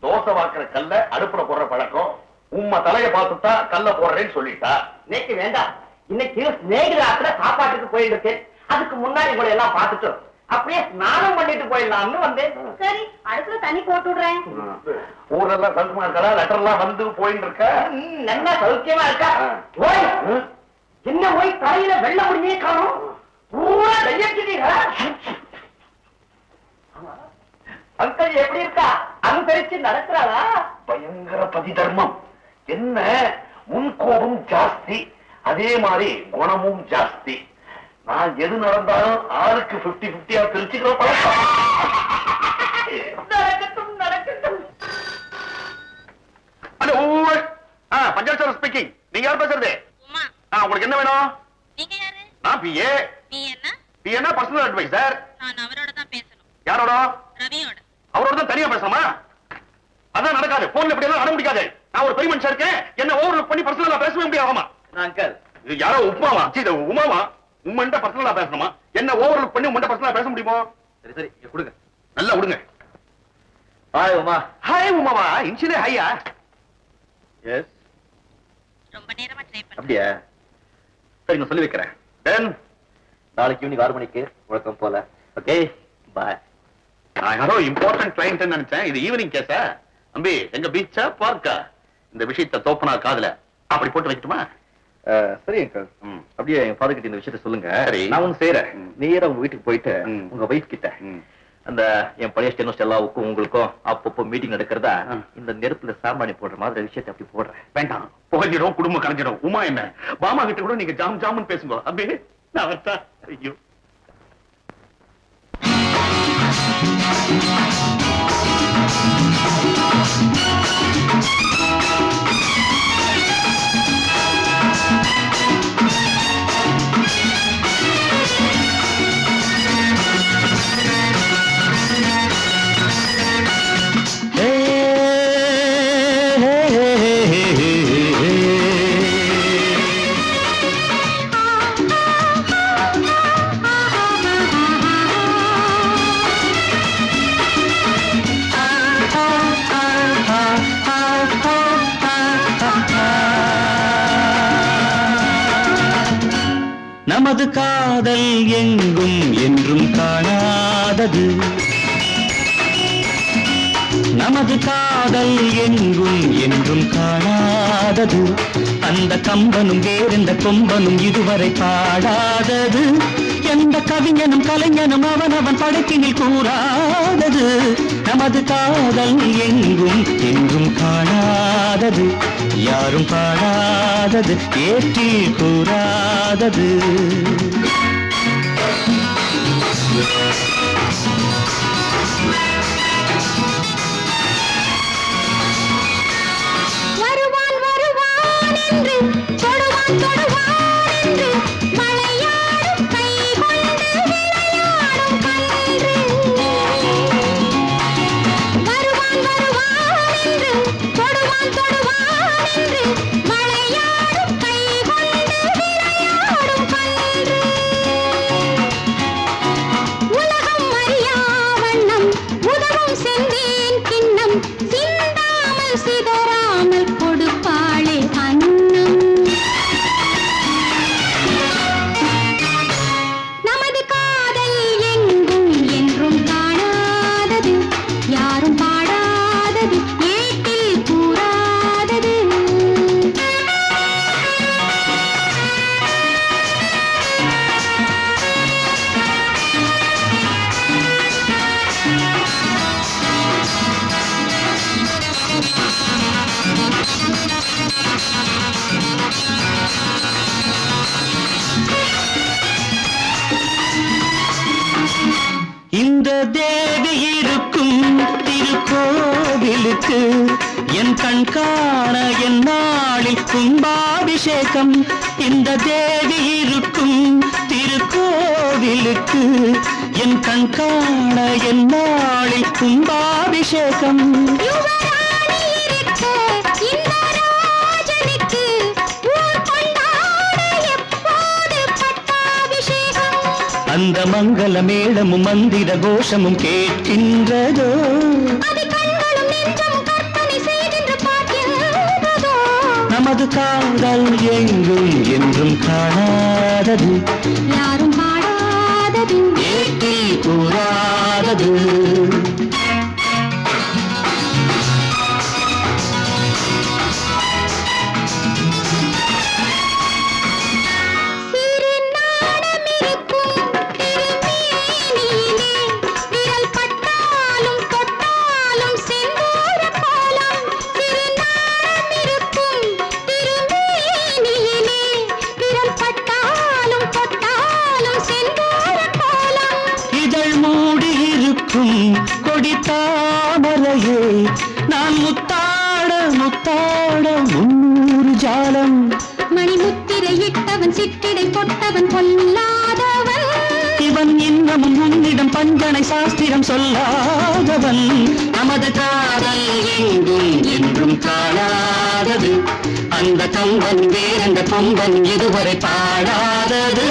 S5: தோசை வாக்குற கல்ல அடுப்புல போடுற பழக்கம். உம்மை தலைய பார்த்துட்டா கல்ல போடுறேன்னு சொல்லிட்டா.
S6: இன்னைக்கு வேண்டாம், இன்னைக்கு ஸ்நேகிதாத்துல சாப்பாட்டுக்கு போயிட்டு இருக்கேன். அதுக்கு முன்னாடி கூட எல்லாம் பார்த்துட்டு அப்படியே ஸ்நானம் பண்ணிட்டு போயிடலாம்னு வந்தேன்.
S2: சரி, அடுப்புல தண்ணி போட்டு விடுறேன்.
S5: ஊரெல்லாம் சந்தமா இருக்கா? லெட்டர் எல்லாம் வந்து போயிட்டு இருக்க?
S6: நல்லா சௌக்கியமா இருக்கா? ஓய், என்ன போய் தலையில வெள்ள முடியே காணும், பூரா கையெழுத்தீங்களா? அங்கிள் எப்படி இருக்கா? அனுசரிச்சு நடக்கிறாளா?
S5: பயங்கர பதி தர்மம். என்ன முன்கோபம் ஜாஸ்தி, அதே மாதிரி குணமும் ஜாஸ்தி. நான் எது நடந்தாலும் ஆளுக்கு 50-50 பிரிச்சுக்கிற பழக்கம்.
S6: நடக்கட்டும் நடக்கட்டும்.
S5: Hello, panchayat speaking. நீங்க யார் பேசுறது?
S9: உமா,
S5: உங்களுக்கு என்ன வேணும்?
S9: நீங்க யாரு?
S5: நான் பிஏ.
S9: நீ என்ன?
S5: பிஏன்னா பர்சனல் அட்வைசர்.
S9: நான் அவரோட தான் பேசணும்.
S5: யாரோட?
S9: ரவியோட.
S5: அவரோட தான் தனியா பேசணுமா? அதான் நடக்காது. போன்ல இப்படி எல்லாம் நட முடியாது. நான் ஒரு பெரிய மனுஷன் இருக்கேன், என்ன ஓவர்லுக் பண்ணி பர்சனலா பேசவே முடியாதுமா.
S6: அங்கிள்,
S5: இது யாரோ உப்மாவா? இது உமாவா? உம்மண்ட பர்சனலா பேசணுமா? என்ன ஓவர்லுக் பண்ணி உம்மண்ட பர்சனலா பேச முடியுமோ?
S6: சரி சரி, கொடுங்க.
S5: நல்லா விடுங்க.
S6: ஹாய் உமா.
S5: ஹாய் உமாவா? இன்சிலே ஹையா?
S6: எஸ்.
S9: ரொம்ப நேரமா ட்ரை பண்ணேன்.
S6: அப்படியா? சரி, நான் சொல்லி வைக்கிறேன். தென் நாளைக்கு ஈவினிங் 6 மணிக்கு வழக்கம் போல. ஓகே, பாய்.
S5: நான் யாரோ இம்பார்ட்டன்ட் கிளையன்ட் நினைச்சேன். இது ஈவினிங் கேஸா? அம்பி, எங்க பீச்சா பார்க்கா? இந்த விஷயத்தை தோப்பனா காதுல அப்படி போட்டு வைக்கட்டுமா?
S6: சரி அங்கிள், அப்படியே எங்க ஃபாதர் கிட்ட இந்த விஷயத்தை சொல்லுங்க.
S5: சரி.
S6: நான் ஒண்ணு செய்யறேன். நேரா உங்க வீட்டுக்கு போயிட்டு உங்க வைஃப் கிட்ட
S5: அந்த என் பழைய ஸ்டெனோ ஸ்டெல்லாவுக்கும் உங்களுக்கும் அப்பப்போ மீட்டிங் நடக்கிறதா இந்த நெருப்புல சாம்பிராணி போடுற மாதிரி விஷயத்தை அப்படி போடுறேன். வேண்டாம், புகஞ்சிடும், குடும்பம் கலைஞ்சிடும். உமா என்ன பாமா கிட்ட கூட நீங்க ஜாம் ஜாமுன்னு பேசுங்க. அப்படியே நான் வரட்டா? ஐயோ,
S4: நமது காதல் எங்கும் என்றும் காணாதது, நமது காதல் எங்கும் என்றும் காணாதது, அந்த கம்பனும் வேறெந்த கொம்பனும் இதுவரை பாடாதது, எந்த கவிஞனும் கலைஞனும் அவனவன் படைப்பினில் கூறாதது, நமது காதல் எங்கும் என்றும் காணாதது, யாரும் பாடாதது, ஏற்றில் கூறாதது.
S3: வருவான் வருவான் என்று தொடுவான் தொடுவான் என்று மலையாடும் கை கொண்டு விளையாடும் கன்று. வருவான் வருவான் என்று தொடுவான் தொடுவான் என்று மலையாடும் கை கொண்டு விளையாடும் கன்று. உலகம் அறியா வண்ணம் உதவும் செந்தேன் கிண்ணம் சிந்தாமல் சிதறாமல் கொடுப்பாளே அன்னம். நமது காதல் எங்கும் என்றும் காணாதது, யாரும் பாடாதது, ஏட்டில் கூறாதது.
S4: இந்த தேவி இருக்கும் திருக்கோவிலுக்கு என் கண் கண் காண என் நாளில் கும்பாபிஷேகம் இந்த தேவி இருக்கும் திருக்கோவிலுக்கு என் கண் காண என் நாளில் கும்பாபிஷேகம்
S3: யுவராணி இருக்க இந்த ராஜனுக்கு ஊர் கொண்டாட எப்போது பட்டாபிஷேகம்
S4: அந்த மங்கள மேளமும் மந்திர கோஷமும் கேட்கின்றதோ
S3: அது கண்களும் நெஞ்சமும் கற்பனை செய்கின்ற பார்க்கின்றதோ
S4: நமது காதல் எங்கும் என்றும் காணாதது
S3: யாரும் பாடாதது
S4: ஏட்டில் கூறாதது
S3: சிறு நாணம் இருக்கும் திருமேனியிலே விரல் பட்டாலும் தொட்டாலும் செந்தூர கோலம் சிறு நாணம் இருக்கும் திருமேனியிலே விரல் பட்டாலும் தொட்டாலும் செந்தூர கோலம்
S4: இதழ் மூடி இருக்கும் கொடி தாமரையே நான் முத்தாட முத்தாட முன்னூறு ஜாலம்
S3: மணிமுத்திரையிட்டவன் சிற்றிடை கொட்டவன் பொல்லாதவன்
S4: இவன் இன்னமும் உன்னிடம் பஞ்சனை சாஸ்திரம் சொல்லாதவன் நமது காதல் எங்கும் என்றும் காணாதது அந்த கம்பன் வேறெந்த கொம்பன் இதுவரை பாடாதது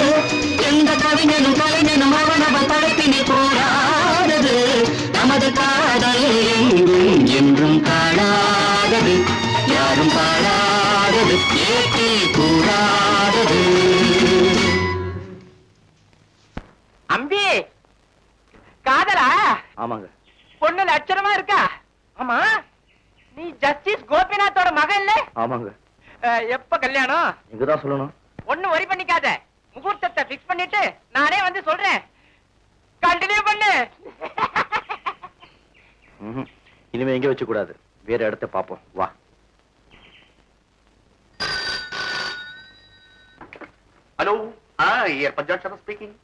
S4: எந்த கவிஞனும் கலைஞனும் அவனவன் படைப்பினை கூடாதது நமது காதல் எங்கும் என்றும் காணாதது யாரும் பாடாதது ஏற்றில் கூடாதது
S6: அம்பி காதலா
S8: ஆமாங்க.
S6: பொண்ணு லட்சணமா இருக்கா? ஆமா, நீ ஜஸ்டிஸ் கோபிநாத்தோட மகன் இல்ல?
S8: ஆமாங்க.
S6: எப்ப கல்யாணம்?
S8: நீங்கதான் சொல்லணும்.
S6: ஒண்ணு வரி பண்ணிக்காத, முகூர்த்தத்தை பிக்ஸ் பண்ணிட்டு நானே வந்து சொல்றேன். கண்டினியூ பண்ணு.
S8: இனிமே எங்க வச்சு கூடாது, வேற இடத்த பாப்போம். வா.
S5: ஹலோ, பஞ்சாட்சரம் ஸ்பீக்கிங்.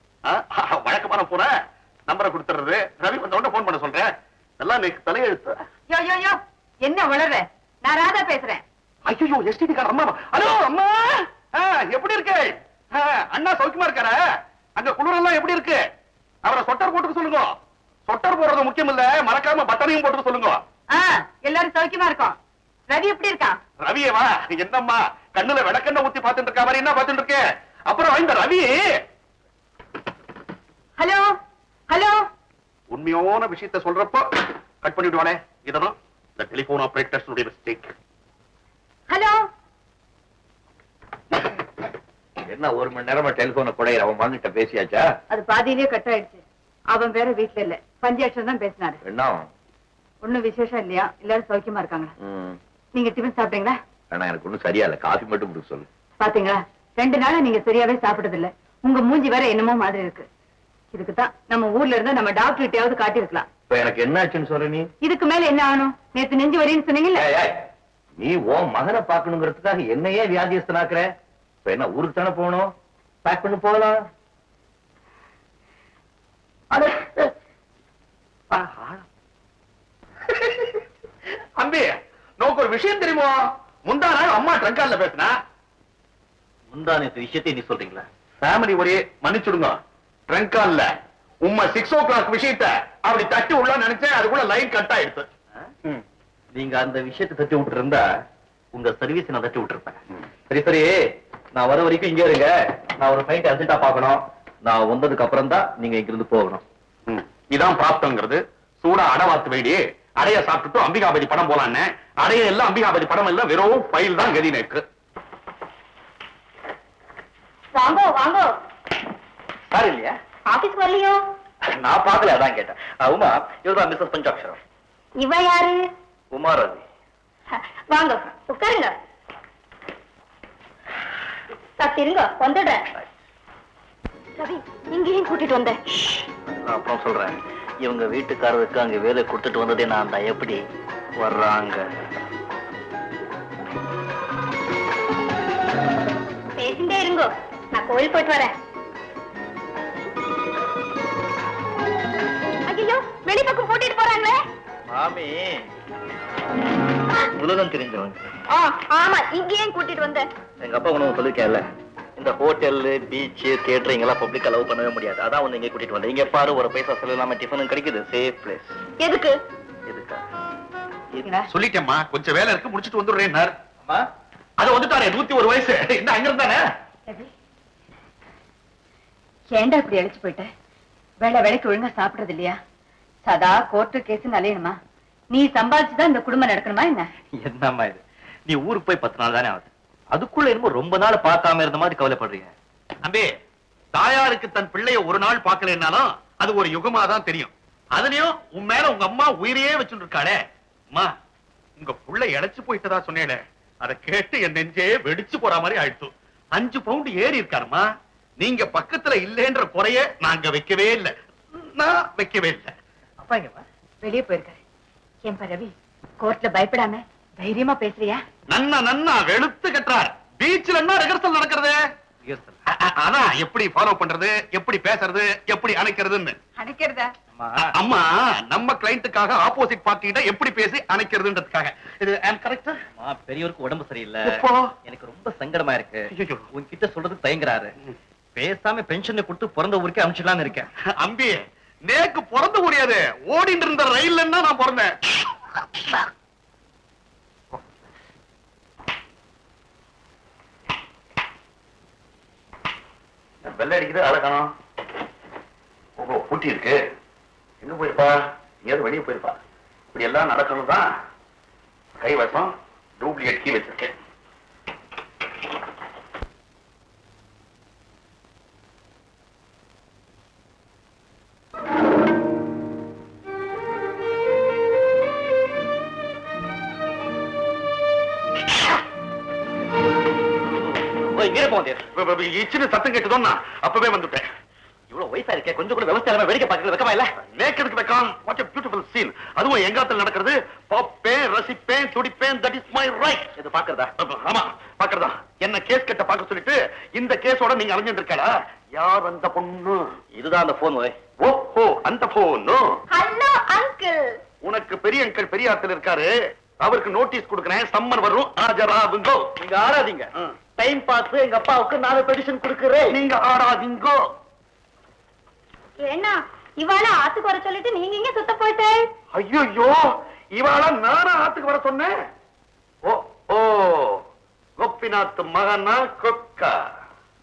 S5: வழக்கமான போன நம்பரை கொடுத்துறது. ரவி வந்த உடனே போன் பண்ண சொல்றேன். நல்லா எனக்கு தலையெழுத்து.
S2: யோ யோ யோ, என்ன வளர்ற? நான் ராதா பேசுறேன்.
S5: ஐயோ, எஸ்டிடி கார அம்மா. ஹலோ அம்மா, எப்படி இருக்கு? அண்ணா சௌக்கியமா இருக்காரா? அங்க குளிரெல்லாம் எப்படி இருக்கு? அவரை சொட்டர் போட்டுக்க சொல்லுங்க. சொட்டர் போடுறது முக்கியம் இல்ல, மறக்காம பட்டனையும் போட்டுக்க சொல்லுங்க.
S2: எல்லாரும் சௌக்கியமா இருக்கோம். ரவி எப்படி இருக்கான்?
S5: ரவியவா? என்னம்மா கண்ணுல விளக்கெண்ண ஊத்தி பாத்துட்டு இருக்கா மாதிரி என்ன பாத்துட்டு இருக்கு? அப்புறம் இந்த ரவி
S2: ஹலோ ஹலோ,
S5: உண்மையான விஷயத்தை சொல்றப்போ கட் பண்ணிடுவானே. இதெல்லாம் இந்த டெலிபோன் ஆபரேட்டர்ஸ் மிஸ்டேக்.
S2: ஹலோ.
S1: என்ன ஒரு மணி நேரமா டெலிபோனை குடையிற? அவன் வந்துட்ட பேசியாச்சா?
S2: அது பாதியிலே கட் ஆயிடுச்சு. அவன் வேற வீட்டுல இல்ல, பஞ்சாட்சம் தான் பேசினாரு.
S1: என்ன
S2: ஒண்ணும் விசேஷம் இல்லையா? எல்லாரும் சௌக்கியமா இருக்காங்க. நீங்க டிஃபன் சாப்பிட்டீங்களா?
S1: ஆனா எனக்கு ஒண்ணும் சரியா இல்ல, காஃபி மட்டும் கொடுக்க சொல்லு.
S2: பாத்தீங்களா, 2 நாளா நீங்க சரியாவே சாப்பிட்டது இல்ல. உங்க மூஞ்சி வேற என்னமோ மாதிரி இருக்கு. இதுக்குதான் நம்ம ஊர்ல இருந்து நம்ம டாக்டர் கிட்டயாவது காட்டியிருக்கலாம்.
S1: இப்ப எனக்கு என்ன ஆச்சுன்னு சொல்ற நீ?
S2: இதுக்கு மேல என்ன ஆகணும்? நேத்து நெஞ்சு வலின்னு சொன்னீங்கல்ல.
S1: நீ உன் மகனை பாக்கணுங்கிறதுக்காக என்னையே வியாதியஸ்தனாக்குற. இப்ப என்ன ஊருக்கு தானே போகணும்? பேக் பண்ணி போகலாம்.
S5: அம்பி, நோக்கு ஒரு விஷயம் தெரியுமோ? முந்தா நாள் அம்மா ட்ரங்கால்ல பேசினா.
S1: முந்தானத்து விஷயத்தை நீ சொல்றீங்களா?
S5: ஃபேமிலி ஒரே மன்னிச்சுடுங்க. ட்ரங்கால்ல உம்மா 6 o'clock விஷயத்தை அப்படி தட்டி உள்ள நினைச்சேன், அதுக்குள்ள லைன் கட் ஆயிடுச்சு.
S1: நீங்க அந்த விஷயத்தை தட்டி விட்டு இருந்தா உங்க சர்வீஸ் நான் தட்டி விட்டுருப்பேன். சரி சரி, நான் வர வரைக்கும் இங்கே இருங்க. நான் ஒரு ஃபைட் அர்ஜென்ட்டா பார்க்கணும். நான் வந்ததுக்கு அப்புறம் தான் நீங்க இங்க இருந்து போகணும்.
S5: இதான் பிராப்தங்கிறது. சூடா அடவாத்து வேடி அடைய சாப்பிட்டுட்டு அம்பிகாபதி படம் போலான்னு. அடைய எல்லாம் அம்பிகாபதி படம் இல்ல, வெறும் ஃபைல் தான் கதி நேக்கு.
S2: வாங்கோ வாங்கோ.
S1: சார் இல்லையா?
S2: ஆபீஸ் வரலையோ?
S1: நான் பாக்கல, அதான் கேட்டேன். உமா, இவர்தான் மிஸ்ஸஸ் பஞ்சாட்சரம்.
S2: இவ யாரு?
S1: உமா ரவி.
S2: வாங்க உட்காருங்க. சாப்பிருங்க, வந்துடுறேன். ரவி, இங்கேயும் கூட்டிட்டு வந்தேன்.
S1: நான் அப்புறம் சொல்றேன். இவங்க வீட்டுக்காரருக்கு அங்க வேலை கொடுத்துட்டு வந்ததே நான் தான். எப்படி வர்றாங்க?
S2: பேசிட்டே இருங்கோ, நான் கோயில் போயிட்டு வரேன். ஐயோ, வெளி பக்கம் கூட்டிட்டு போறாங்களே.
S1: மாமி, உலகம் தெரிஞ்சவங்க.
S3: ஆமா, இங்க ஏன் கூட்டிட்டு வந்த?
S1: எங்க அப்பா உனக்கு சொல்லிருக்கேன்ல, இந்த ஹோட்டல், பீச், தியேட்டர் இங்கெல்லாம் பப்ளிக் அலோவ் பண்ணவே முடியாது. அதான் வந்து இங்க கூட்டிட்டு வந்தேன். இங்க பாரு, ஒரு பைசா செலவு இல்லாம டிஃபனும் கிடைக்குது. Safe place.
S3: எதுக்கு?
S1: எதுக்கா?
S5: சொல்லிட்டேம்மா, கொஞ்சம் வேலை இருக்கு, முடிச்சிட்டு வந்துடுறேன். அம்மா அத வந்துட்டாரே, 101 வயசு. என்ன அங்க இருந்தானே?
S2: ஏண்டா இப்படி அழைச்சு போயிட்ட? வேலைக்கு ஒழுங்கா சாப்பிடுறது இல்லையா? சதா கோர்ட்டு கேஸ் அலையணுமா? நீ சம்பாதிச்சுதான் இந்த குடும்பம் நடக்கணுமா என்ன?
S1: என்னம்மா இது? நீ ஊருக்கு போய் 10 நாள் தானே ஆகுது. அதுக்குள்ள என்னமோ ரொம்ப நாள் பார்க்காம இருந்த மாதிரி கவலைப்படுறீங்க.
S5: அம்பே, தாயாருக்கு தன் பிள்ளைய ஒரு நாள் பார்க்கலனாலும் அது ஒரு யுகமா தான் தெரியும். அதுலயும் உன் மேல உங்க அம்மா உயிரையே வச்சுட்டு இருக்காளே. அம்மா, உங்க புள்ள இழைச்சு போயிட்டதா சொன்னேனே, அதை கேட்டு என் நெஞ்சே வெடிச்சு போற மாதிரி ஆயிடுச்சு. 5 பவுண்ட் ஏறி இருக்காருமா. நீங்க பக்கத்துல இல்லைன்ற குறைய நாங்க வைக்கவே இல்லை. நான் வைக்கவே இல்லை.
S2: அப்பா இங்க வெளியே போயிருக்காரு. ஏன் ரவி, கோர்ட்ல பயப்படாம தைரியமா பேசுறியா?
S5: நன்னா வெளுத்து கட்டுறார். பீச்ல என்ன ரிஹர்சல் நடக்கிறது? அதான் எப்படி ஃபாலோ பண்றது, எப்படி பேசுறது, எப்படி அணைக்கிறதுன்னு.
S2: அணைக்கிறதா?
S5: அம்மா, நம்ம கிளைண்ட்டுக்காக ஆப்போசிட் பார்ட்டிட்ட எப்படி பேசி அணைக்கிறதுன்றதுக்காக. இது கரெக்ட்?
S1: பெரியவருக்கு உடம்பு சரியில்லை,
S5: எப்போ?
S1: எனக்கு ரொம்ப சங்கடமா இருக்கு.
S5: ஐயோ.
S1: உன்கிட்ட சொல்றதுக்கு தயங்குறாரு. பேசாம பென்ஷன் கொடுத்து பிறந்த ஊருக்கே அனுப்பிச்சிடலாம்னு இருக்கேன்.
S5: அம்பி, நேக்கு பிறந்த முடியாது, ஓடிட்டு இருந்த ரயில்ல நான் பிறந்தேன்.
S1: வெள்ளை அடிக்குது, அழகானோ. ஓஹோ, பூட்டி இருக்கு. எங்க போயிருப்பா? எங்கேயாவது வெளியே போயிருப்பா. இப்படி எல்லாம் நடக்கணும் தான் கைவசம் டூப்ளிகேட் கீ வச்சிருக்கேன்.
S5: சின்ன சத்தம் கேட்டுதோன்னா அப்பவே வந்துட்டேன்.
S1: இவ்வளவு வயசா இருக்கே, கொஞ்சம் கூட விவசாயம் வேடிக்கை பார்க்கறது வெக்கமா இல்ல?
S5: நேக்கிறதுக்கு வெக்கம். What a beautiful scene. அதுவும் எங்காத்துல நடக்கிறது. பாப்பேன், ரசிப்பேன், துடிப்பேன். That is my right.
S1: இது பாக்குறதா?
S5: ஆமா, பாக்குறதா. என்ன கேஸ் கட்ட பாக்க சொல்லிட்டு இந்த கேஸோட நீங்க அலைஞ்சிட்டு இருக்கா? யார் அந்த பொண்ணு?
S1: இதுதான் அந்த போன்.
S5: ஓஹோ, அந்த பொண்ணு.
S3: Hello uncle.
S5: உனக்கு பெரிய அங்கிள் பெரிய ஆத்துல இருக்காரு. அவருக்கு நோட்டீஸ் கொடுக்கிறேன். சம்மன் வரும், ஆஜராகுங்கோ.
S1: நீங்க ஆடாதீங்க. டைம் பார்த்து எங்க அப்பாவுக்கு 4 பெடிஷன் கொடுக்கிறேன்.
S5: நீங்க ஆடாதீங்கோ.
S3: ஏன்னா இவாள ஆத்துக்கு வர சொல்லிட்டு நீங்க இங்க சுத்த போயிட்டே?
S5: ஐயோ, இவாள நானா ஆத்துக்கு வர சொன்னேன்? ஓ ஓ, கோபிநாத் மகனா கொக்கா.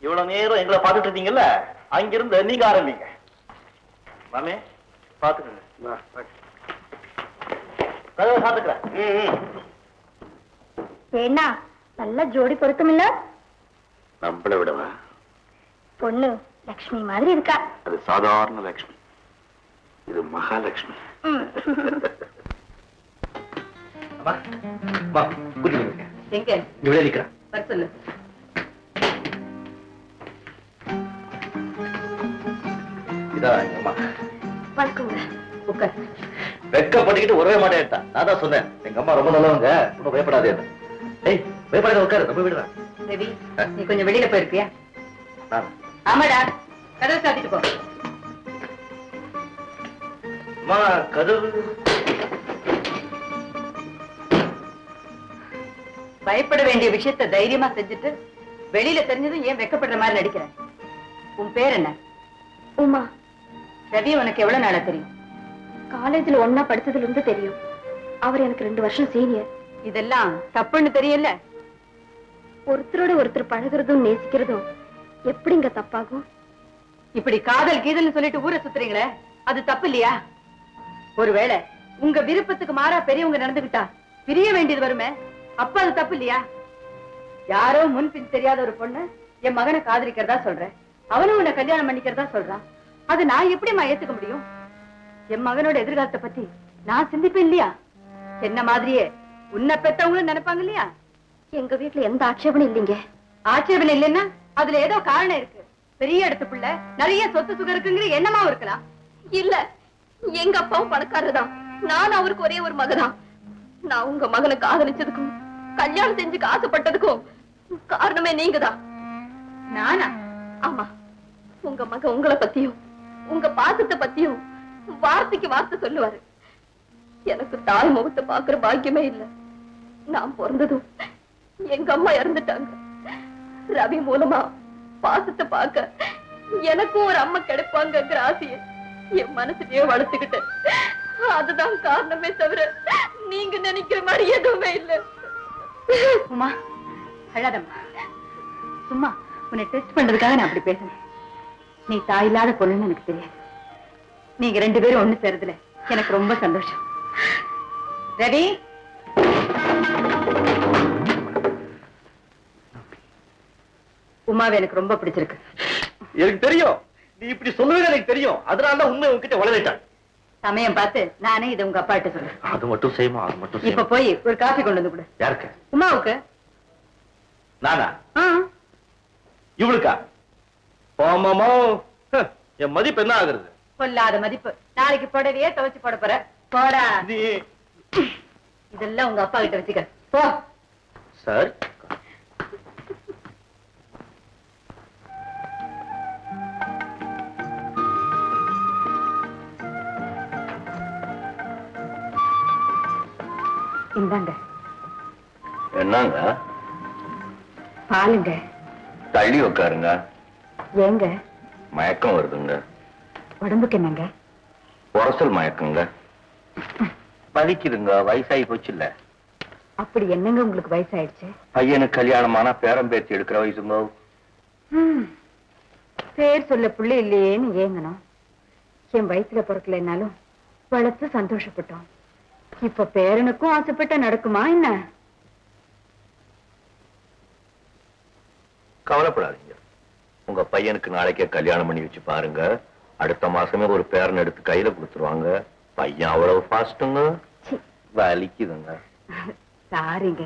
S1: இவ்வளவு நேரம் எங்களை பார்த்துட்டு இருந்தீங்கல்ல, அங்கிருந்து நீங்க ஆரம்பிங்க. மாமே பாத்துக்கங்க. கதவை சாத்துக்கிறேன்.
S3: ஏன்னா நல்ல ஜோடி பொருத்தம் இல்ல?
S1: நம்மள விடவா?
S3: பொண்ணு லக்ஷ்மி மாதிரி இருக்கா.
S1: அது சாதாரண லட்சுமி, இது மகாலட்சுமி.
S2: எங்க வர சொல்லு. உட்கார்.
S1: வெக்கப்பட்டுக்கிட்டு வரவே மாட்டேன்ட்டா. நான் தான் சொன்னேன், எங்க அம்மா ரொம்ப நல்லவங்க, ரொம்ப பயப்படாதே. ஏய், பயப்படாத, உட்காரு, நம்ம விடுறேன்.
S2: ரவி, நீ கொஞ்சம் வெளியில போயிருக்கியா? ஆமாடா, கதவை சாத்திட்டு போ.
S1: அம்மா, கதவு.
S2: பயப்பட வேண்டிய விஷயத்தை தைரியமா செஞ்சுட்டு வெளியில தெரிஞ்சதும் ஏன் வெக்கப்படுற மாதிரி நடிக்கிற? உன் பேர் என்ன?
S3: உமா.
S2: ரவி உனக்கு எவ்வளவு நாளா தெரியும்?
S3: காலேஜ்ல ஒன்னா படிச்சதுல இருந்து தெரியும். அவர் எனக்கு 2 வருஷம் சீனியர்.
S2: இதெல்லாம் தப்புன்னு தெரியல.
S3: ஒருத்தரோட ஒருத்தர் பழகுறதும் நேசிக்கிறதும் எப்படிங்க தப்பாகும்?
S2: இப்படி காதல் கீதல்னு சொல்லிட்டு ஊரை சுத்துறீங்களே, அது தப்பு இல்லையா? ஒருவேளை உங்க விருப்பத்துக்கு மாறா பெரியவங்க நடந்துகிட்டா பிரிய வேண்டியது வருமே, அப்ப அது தப்பு இல்லையா? யாரோ முன்பின் தெரியாத ஒரு பொண்ணு என் மகனை காதலிக்கிறதா சொல்றேன், அவனும் உன்னை கல்யாணம் பண்ணிக்கிறதா சொல்றான். அது நான் எப்படிமா ஏத்துக்க முடியும்? என் மகனோட எதிர்காலத்தை பத்தி நான் சிந்திப்பேன் இல்லையா? என்ன மாதிரியே உன்னை பெத்தவங்களும் நினைப்பாங்க இல்லையா?
S3: எங்க வீட்டுல எந்த ஆட்சேபனும் இல்லைங்க.
S2: ஆட்சேபனை இல்லைன்னா அதுல ஏதோ காரணம் இருக்கு. பெரிய இடத்து பிள்ளை, நிறைய சொத்து சுகம் இருக்குங்கிற எண்ணமாவும் இருக்கலாம்.
S3: இல்ல, எங்க அப்பாவும் பணக்காரர்தான், நான் அவருக்கு ஒரே ஒரு மகதான். நான் உங்க மகனை காதலிச்சதுக்கும் கல்யாணம் செஞ்சுக்க ஆசைப்பட்டதுக்கும் காரணமே நீங்கதான்.
S2: நானா?
S3: ஆமா, உங்க மகன் உங்களை பத்தியும் உங்க பாசத்தை பத்தியும் வார்த்தைக்கு வார்த்தை சொல்லுவாரு. எனக்கு தாய் முகத்தை பாக்குற பாக்கியமே இல்ல.
S2: நான் பிறந்ததும் எங்க அம்மா இறந்துட்டாங்க. ரவி மூலமா பாசத்தை பார்க்க எனக்கும் ஒரு அம்மா கிடைப்பாங்கிற ஆசையை என் மனசுலயே வளர்த்துக்கிட்டேன். அதுதான் காரணமே தவிர நீங்க நினைக்கிற மாதிரி எதுவுமே இல்லை.
S10: உமா அழாதம்மா. சும்மா உன்னை டெஸ்ட் பண்றதுக்காக நான் அப்படி பேசினேன். நீ தாயில்லாத பொண்ணுன்னு எனக்கு தெரியாது. நீங்க 2 பேரும் ஒண்ணு சேருதுல எனக்கு ரொம்ப சந்தோஷம். ரவி, உமாவை எனக்கு ரொம்ப பிடிச்சிருக்கு.
S8: எனக்கு தெரியும், நீ இப்படி சொல்லுவது எனக்கு தெரியும். அதனால உண்மை உங்ககிட்ட வளர்ந்துட்டான்.
S10: சமயம் பார்த்து நானே இதை உங்க அப்பா கிட்ட சொல்றேன்.
S8: அது மட்டும் செய்யுமா? அது மட்டும்
S10: இப்ப போய் ஒரு காஃபி கொண்டு வந்து கொடு.
S8: யாருக்கு?
S10: உமாவுக்கு.
S8: நானா? இவளுக்கா? ஆமாமா. என் மதிப்பு என்ன ஆகுறது?
S10: கொல்லாத மதிப்பு. நாளைக்கு புடவையே துவைச்சு போட போற. போடா. இதெல்லாம் உங்க அப்பா கிட்ட வச்சுக்க. போ.
S8: சார்,
S10: இந்தாங்க.
S1: என்னங்க?
S10: பாலுங்க.
S1: தள்ளி உட்காருங்க.
S10: ஏங்க?
S1: மயக்கம் வருதுங்க.
S10: உடம்புக்கு என்னங்க?
S1: உரசல் மயக்கங்க. வலிக்குதுங்க. வயசாகி போச்சு இல்ல?
S10: அப்படி என்னங்க உங்களுக்கு வயசாயிடுச்சு?
S1: பையனுக்கு கல்யாணமான பேரம் பேச்சு எடுக்கிற வயசுங்க.
S10: பேர் சொல்ல புள்ளை இல்லையேன்னு ஏங்கணும். என் வயிற்றுல பிறக்கலைன்னாலும் வளர்த்து சந்தோஷப்பட்டோம். இப்ப பேரனுக்கும் ஆசைப்பட்ட நடக்குமா என்ன?
S1: கவலைப்படாதீங்க. உங்க பையனுக்கு நாளைக்கே கல்யாணம் பண்ணி வச்சு பாருங்க. அடுத்த மாசமே ஒரு பேரன் எடுத்து கையில கொடுத்துருவாங்க. பையன் அவ்வளவு ஃபாஸ்ட்டுங்க. வலிக்குதுங்க.
S10: சாரிங்க.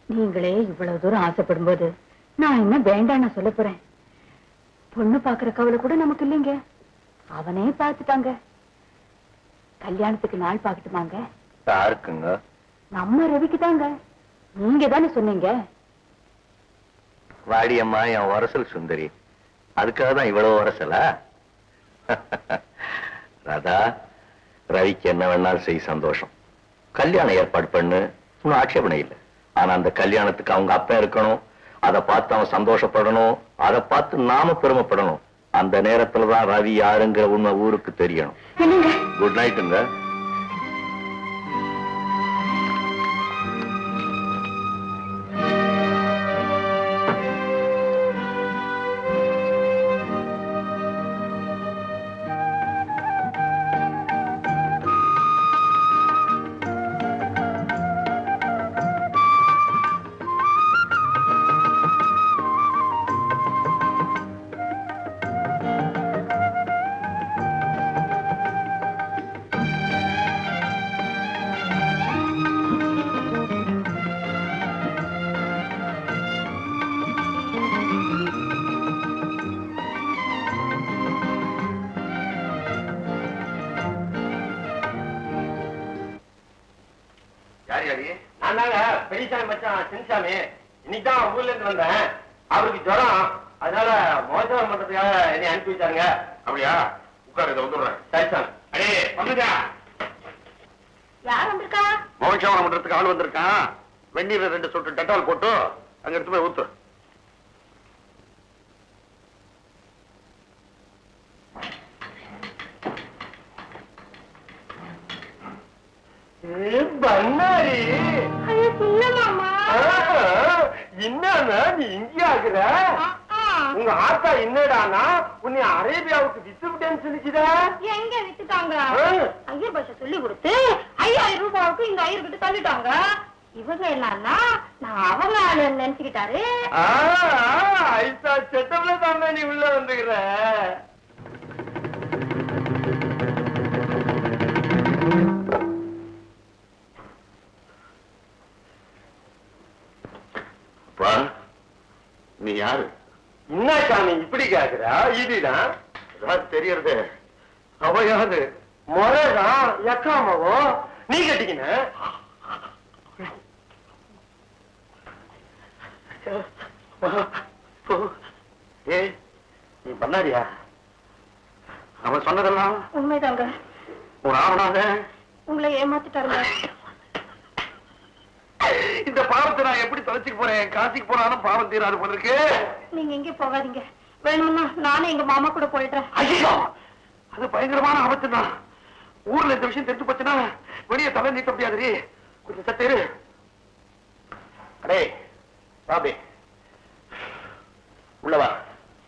S10: நீங்களே இவ்வளவு தூரம் ஆசைப்படும் போது நான் என்ன வேண்டாம் சொல்ல போறேன். பொண்ணு பாக்குற கவலை கூட நமக்கு இல்லைங்க. அவனே பார்த்துட்டாங்க. கல்யாணத்துக்கு நாள் பாக்கட்டுமாங்க?
S1: யாருக்குங்க?
S10: நம்ம ரவிக்கு தாங்க. நீங்க தானே சொன்னீங்க.
S1: வாடியம்மா என் வரசல் சுந்தரி. அதுக்காக தான் இவ்வளவு வரசலா? ராதா, ரவிக்கு என்ன வேணாலும் செய், சந்தோஷம். கல்யாணம் ஏற்பாடு பண்ணு, ஒன்னும் ஆட்சேபனை இல்லை. ஆனா அந்த கல்யாணத்துக்கு அவங்க அப்பா இருக்கணும். அதை பார்த்து அவன் சந்தோஷப்படணும். அதை பார்த்து நாம பெருமைப்படணும். அந்த நேரத்துலதான் ரவி யாருங்கிற உண்மை ஊருக்கு தெரியணும். குட் நைட்டுங்க.
S6: நான் தாங்க பெரியசாமி மச்சான் சின்னசாமி. இன்னைக்குதான் ஊர்ல இருந்து வந்தேன். அவருக்கு ஜுரம், அதனால மோசம் பண்றதுக்காக என்னை அனுப்பி வச்சாருங்க.
S5: அப்படியா? உட்காரு, இதை வந்துடுறேன்.
S6: சரி சாமி.
S5: அடே வந்துட்டா.
S10: யார் வந்திருக்கா?
S5: மோகசவனம் பண்றதுக்கு ஆள் வந்திருக்கான். வெந்நீர் 2 சொட்டு டெட்டால் போட்டு அங்க எடுத்து போய் ஊத்து.
S6: பண்ணாரி என்னன்னா நீ இங்கே ஆகுற? உங்க ஆத்தா என்னடானா உன்னை அரேபியாவுக்கு வித்து விட்டேன்னு சொல்லிச்சுதா?
S3: எங்க விட்டுட்டாங்க? ஐயர் பாஷா சொல்லி கொடுத்து 5000 ரூபாய்க்கு இந்த ஐயர் கிட்ட தள்ளிட்டாங்க. இவங்க என்னன்னா நான் அவங்க ஆளு நினைச்சுக்கிட்டாரு.
S6: ஐசா செட்டப்ல தான் நீ உள்ள வந்துக்கிற.
S5: நீ யாரு?
S6: என்ன சாமி இப்படி கேக்குறா? இதுதான்
S5: தெரியறது. அவ யாரு?
S6: முறைதான் எக்காமவோ நீ கட்டிக்கின.
S5: ஏய், நீ பண்ணாரியா? அவன் சொன்னதெல்லாம்
S3: உண்மைதாங்க.
S5: ஒரு ஆவணாக
S3: உங்களை ஏமாத்திட்டாருங்க.
S5: நான் எப்படி தொலைச்சுக்க போறேன்? காசிக்கு போனாலும் பாவம் தீராது போல இருக்கு.
S2: நீங்க எங்க போகாதீங்க, வேணும்னா நானும் எங்க மாமா கூட போயிடுறேன்.
S5: ஐயோ, அது பயங்கரமான ஆபத்து தான். ஊர்ல இந்த விஷயம் தெரிஞ்சு போச்சுன்னா வெளியே தலை நீட்ட முடியாது. கொஞ்சம் சத்தேரு. அடே பாபி, உள்ளவா.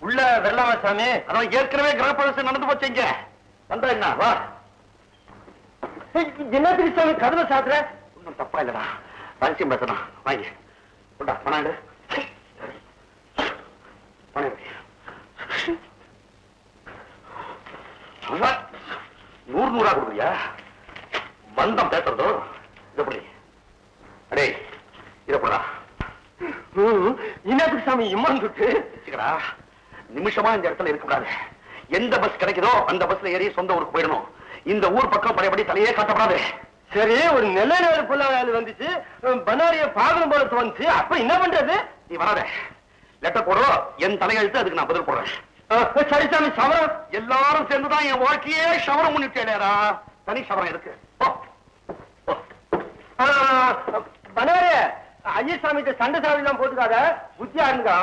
S6: உள்ள வெள்ளாம சாமி.
S5: அதான் ஏற்கனவே கிரகப்பிரவேசம் நடந்து போச்சு. இங்க வந்தா என்ன? வா.
S6: என்னத்துக்கு சாமி கதவை சாத்துற?
S5: ஒன்றும் தப்பா இல்லடா, ரகசியம் பேசணும். வாங்கி கொண்டா பணம். பணம் 100 கொடுக்குறியா? பந்தம் பேசுறதோ இது எப்படி? அடே இத போடா.
S6: என்னத்துக்கு சாமி இம்மான் துட்டு?
S5: நிமிஷமா இந்த இடத்துல இருக்கக்கூடாது. எந்த பஸ் கிடைக்குதோ அந்த பஸ்ல ஏறி சொந்த ஊருக்கு போயிடணும். இந்த ஊர் பக்கம் பழையபடி தலையே காட்டப்படாது.
S6: சரி, ஒரு நெல்லை நேரம் புள்ள வந்துச்சு, பனாரிய பாகனம் போல வந்துச்சு, அப்ப என்ன பண்றது?
S5: நீ வராத, லெட்டர் போடுறோம். என் தலையெழுத்து, அதுக்கு நான் பதில் போடுறேன்.
S6: சரி சாமி. சவரம்
S5: எல்லாரும் சேர்ந்துதான் என் வாழ்க்கையே சவரம் முன்னிட்டேடா. தனி சவரம் இருக்கு.
S6: பனாரே ஐயசாமி சண்டை சாமி எல்லாம் போட்டுக்காத, புத்தியா இருங்க.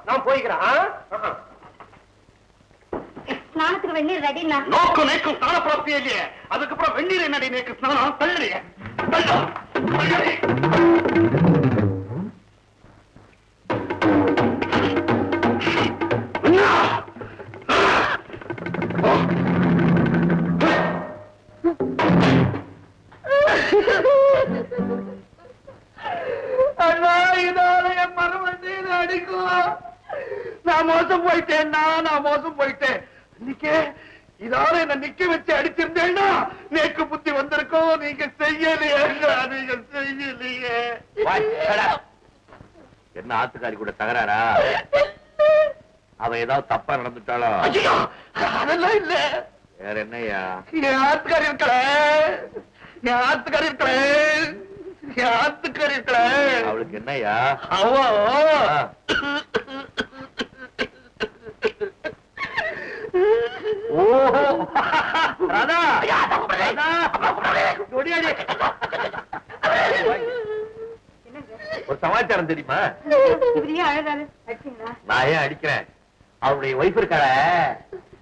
S6: நான் போய்க்கிறேன்.
S2: ஸ்நானத்துக்கு வெந்நீர் ரெடிண்ணா.
S5: நோக்கம் நேக்கும் ஸ்நான பிராப்தியே இல்லையே, அதுக்கப்புறம் வெந்நீர் என்னடி நேக்கு ஸ்நானம்? தள்ளுறிய அடிக்கும். நான் மோசம் போயிட்டேன்னா, நான் மோசம் போயிட்டேன். இன்னைக்கே இதால என்ன நிக்க வச்சு அடிச்சிருந்தேன்னா நேக்கு புத்தி வந்திருக்கும். நீங்க செய்யலையே, நீங்க செய்யலையே.
S1: என்ன ஆத்துக்காரி கூட தகராறா? அவ ஏதாவது தப்பா நடந்துட்டாளோ?
S5: அதெல்லாம் இல்ல.
S1: வேற என்னையா?
S5: என் ஆத்துக்காரி இருக்கல, என் ஆத்துக்காரி இருக்கல, என் ஆத்துக்காரி இருக்கல.
S1: அவளுக்கு என்னையா?
S5: அவ
S6: ராதா,
S1: ஒரு சமாச்சாரம் தெரியுமா?
S2: இவரையே அழகாரு அடிச்சீங்களா?
S1: நான் ஏன் அடிக்கிறேன்? அவளுடைய ஒய்ஃப் இருக்காள,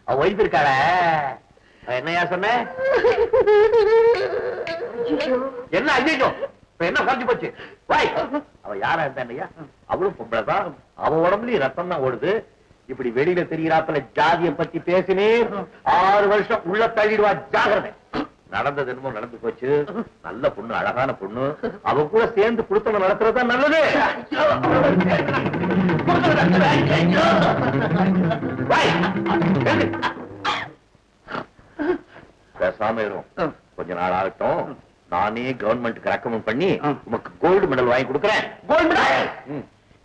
S1: அவ ஒய்ஃப் இருக்காள. என்னையா சொன்ன? என்ன ஐயோ, இப்ப என்ன குறைஞ்சு போச்சு? வாய். அவ யாரா இருந்தா என்னையா? அவளும் பொம்பளைதான், அவ உடம்புலயும் ரத்தம் தான் ஓடுது. இப்படி வெளியில தெரிகிறாப்புல ஜாதிய பத்தி பேசினே 6 வருஷம் உள்ள தள்ளிடுவா. ஜாகிரதை. நடந்தது என்னமோ நடந்து போச்சு. நல்ல பொண்ணு, அழகான பொண்ணு. அவ கூட சேர்ந்து குடுத்தவங்க நடத்துறதுதான் நல்லது. பேசாம இருக்கும். கொஞ்ச நாள் ஆகட்டும், நானே கவர்மெண்ட்டுக்கு ரெக்கமெண்ட் பண்ணி உனக்கு கோல்டு மெடல் வாங்கி கொடுக்குறேன்.
S5: Gold medal?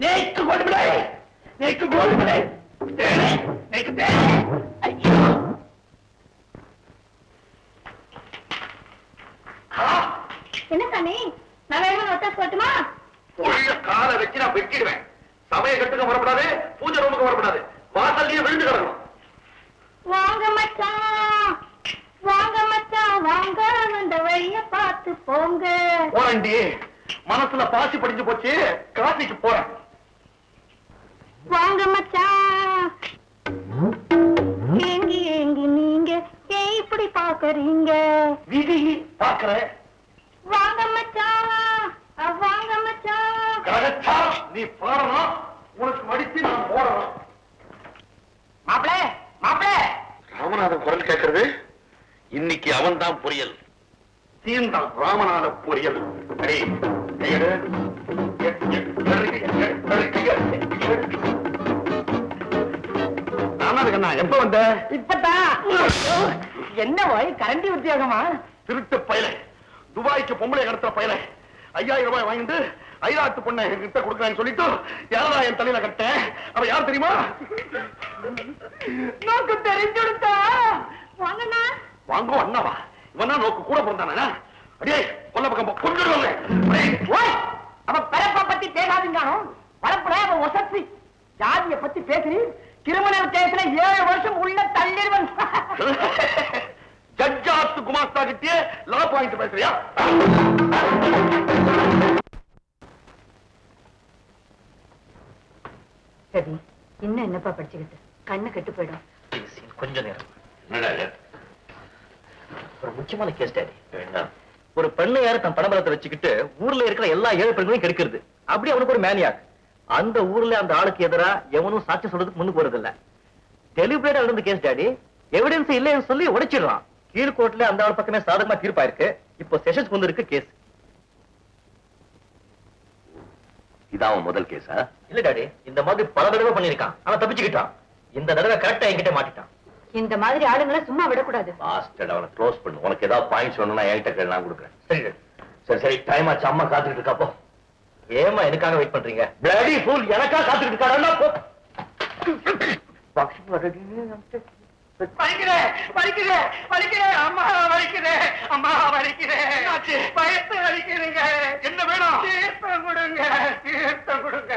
S5: நேக்கு கோல்டு மெடல், நேக்கு கோல்டு மெடல்.
S2: என்ன சாமி, நான் வேணுமா ஒத்தாசு போட்டுமா?
S5: காலை வச்சு நான் வெட்டிடுவேன். சமய கட்டுக்கு வரப்படாது, பூஜை ரூமுக்கு வரப்படாது, வாசல்லையே விழுந்து கிடக்கணும்.
S2: வாங்க மச்சான், வாங்க மச்சான், வாங்க அந்த வழிய பார்த்து போங்க.
S5: போறேன்டி, மனசுல பாசி படிஞ்சு போச்சு. காசிக்கு போறேன்.
S2: வாங்க மச்சான், ஏங்கி ஏங்கி நீங்க ஏன் இப்படி பாக்குறீங்க?
S5: விதி பாக்குறேன்.
S2: வாங்க மச்சான், வாங்க மச்சான்.
S5: கரெக்டா நீ பாடணும், உனக்கு மடிச்சு நான் போடணும்.
S6: மாப்பிள மாப்பிள.
S5: ராமநாதன் குரல் கேட்கறது. இன்னைக்கு அவன் தான் பொரியல். தீர்ந்தான் ராமநாத பொரியல். ராமநாதன் எப்ப வந்த?
S6: இப்பதான். என்ன போய் கரண்டி உத்தியோகமா?
S5: திருட்டு பயல, துபாய்க்கு பொம்பளை கடத்துற பயல. 5000 ரூபாய் வாங்கிட்டு ஐராத்து பொண்ணை கிட்ட கொடுக்கறான்னு சொல்லிட்டு யாரா என் தலையில கட்ட. அவ யார் தெரியுமா?
S2: நோக்கு தெரிஞ்சுடுத்தா. வாங்கண்ணா.
S5: வாங்க அண்ணாவா? இவனா நோக்கு கூட பிறந்தானா? அடியே கொல்ல பக்கம் கொண்டுடுவாங்க.
S6: அவ பிறப்ப பத்தி பேசாதீங்க. வளர்ப்புல அவ ஒசத்தி ஜாதிய பத்தி பேசி திருமண கேஸ்ல 7 வருஷம் உள்ள தள்ளிடுவன்.
S5: ஜட்ஜாத்து குமாஸ்தா கிட்டே லா பாயிண்ட் பேசுறியா?
S10: ரவி, இன்னும் என்னப்பா படிச்சுக்கிட்டு கண்ணு கெட்டு போயிடும்.
S8: கொஞ்ச நேரம்.
S1: என்னடா இது?
S8: ஒரு முக்கியமான கேஸ் டாடி.
S1: என்ன?
S8: ஒரு பெண்ணை யாரு தன் பணபலத்தை வச்சுக்கிட்டு ஊர்ல இருக்கிற எல்லா ஏழை பெண்களையும் கெடுக்கிறது. அப்படி அவனுக்கு ஒரு மேனியாக். அந்த ஊர்ல அந்த ஆளுக்கு எதிரா எவனும் சாட்சி சொல்றதுக்கு முன்னுக்கு போறது இல்ல. டெலிபரேட்டா இருந்த கேஸ் டாடி. எவிடன்ஸ் இல்லைன்னு சொல்லி உடைச்சிடறான். கீழ்கோர்ட்ல அந்த ஆள் பக்கமே சாதகமா தீர்ப்பா இருக்கு. இப்போ செஷன்ஸ் வந்து இருக்கு கேஸ்.
S1: இதான் முதல் கேஸா?
S8: இல்ல டாடி, இந்த மாதிரி பல தடவை பண்ணிருக்கான். அவன் தப்பிச்சுக்கிட்டான். இந்த தடவை கரெக்டா என்கிட்ட மாட்டிட்டான்.
S10: இந்த மாதிரி ஆளுங்களை சும்மா விடக்கூடாது.
S1: பாஸ்டர்ட், அவனை க்ளோஸ் பண்ணு. உனக்கு ஏதாவது பாயிண்ட்ஸ் வேணும்னா என்கிட்ட கேளு, நான் கொடுக்குறேன். சரி சரி சரி, டைம் ஆச்சு. அம்மா காத்துக்கிட்டு இருக்காப்போ.
S8: ஏமா எனக்காக வெயிட் பண்றீங்க?
S1: பிளடி ஃபூல், எனக்கா காத்துக்கிட்டு இருக்காடா போ.
S6: அம்மா வலிக்கிறேன், அம்மா வலிக்கிறேன், பயத்து வலிக்கிறீங்க. என்ன வேணும்? தீர்த்தம் கொடுங்க, தீர்த்தம் கொடுங்க.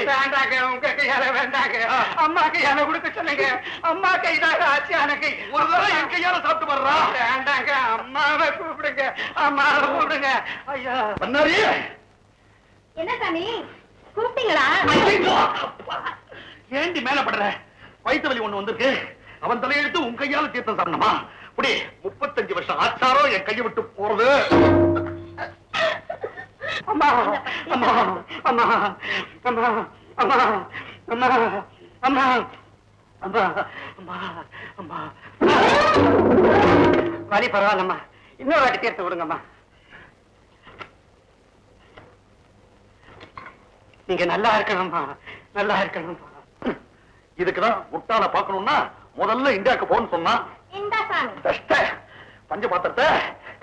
S6: வேண்டாங்க, உங்க கையால வேண்டாங்க. அம்மா கையால கொடுக்க சொன்னீங்க. அம்மா கைதாங்க ஆச்சு. எனக்கு ஒரு தடவை என் கையால சாப்பிட்டு வர்றா. வேண்டாங்க, அம்மாவை கூப்பிடுங்க, அம்மாவை கூப்பிடுங்க. ஐயா பண்ணாரி,
S3: என்ன சாமி கூப்பிட்டீங்களா?
S5: ஏண்டி மேல படுற? வயிற்று வலி ஒண்ணு வந்திருக்கு. அவன் தலையெடுத்து உன் கையால தீர்த்தம் சாப்பிடணுமா? இப்படி 35 வருஷம் ஆச்சாரம் என் கையை விட்டு போறது. அம்மா அம்மா அம்மா அம்மா அம்மா அம்மா அம்மா அம்மா அம்மா அம்மா. வலி பரவாயில்லம்மா, இன்னொரு வாட்டி தீர்த்து விடுங்கம்மா. நீங்க நல்லா இருக்கணும்மா, நல்லா இருக்கணும்மா. இதுக்குதான் முட்டாள பாக்கணும்னா முதல்ல இந்தியாவுக்கு போன்னு சொன்னா.
S3: இந்த சாமி
S5: பஞ்ச பாத்திரத்தை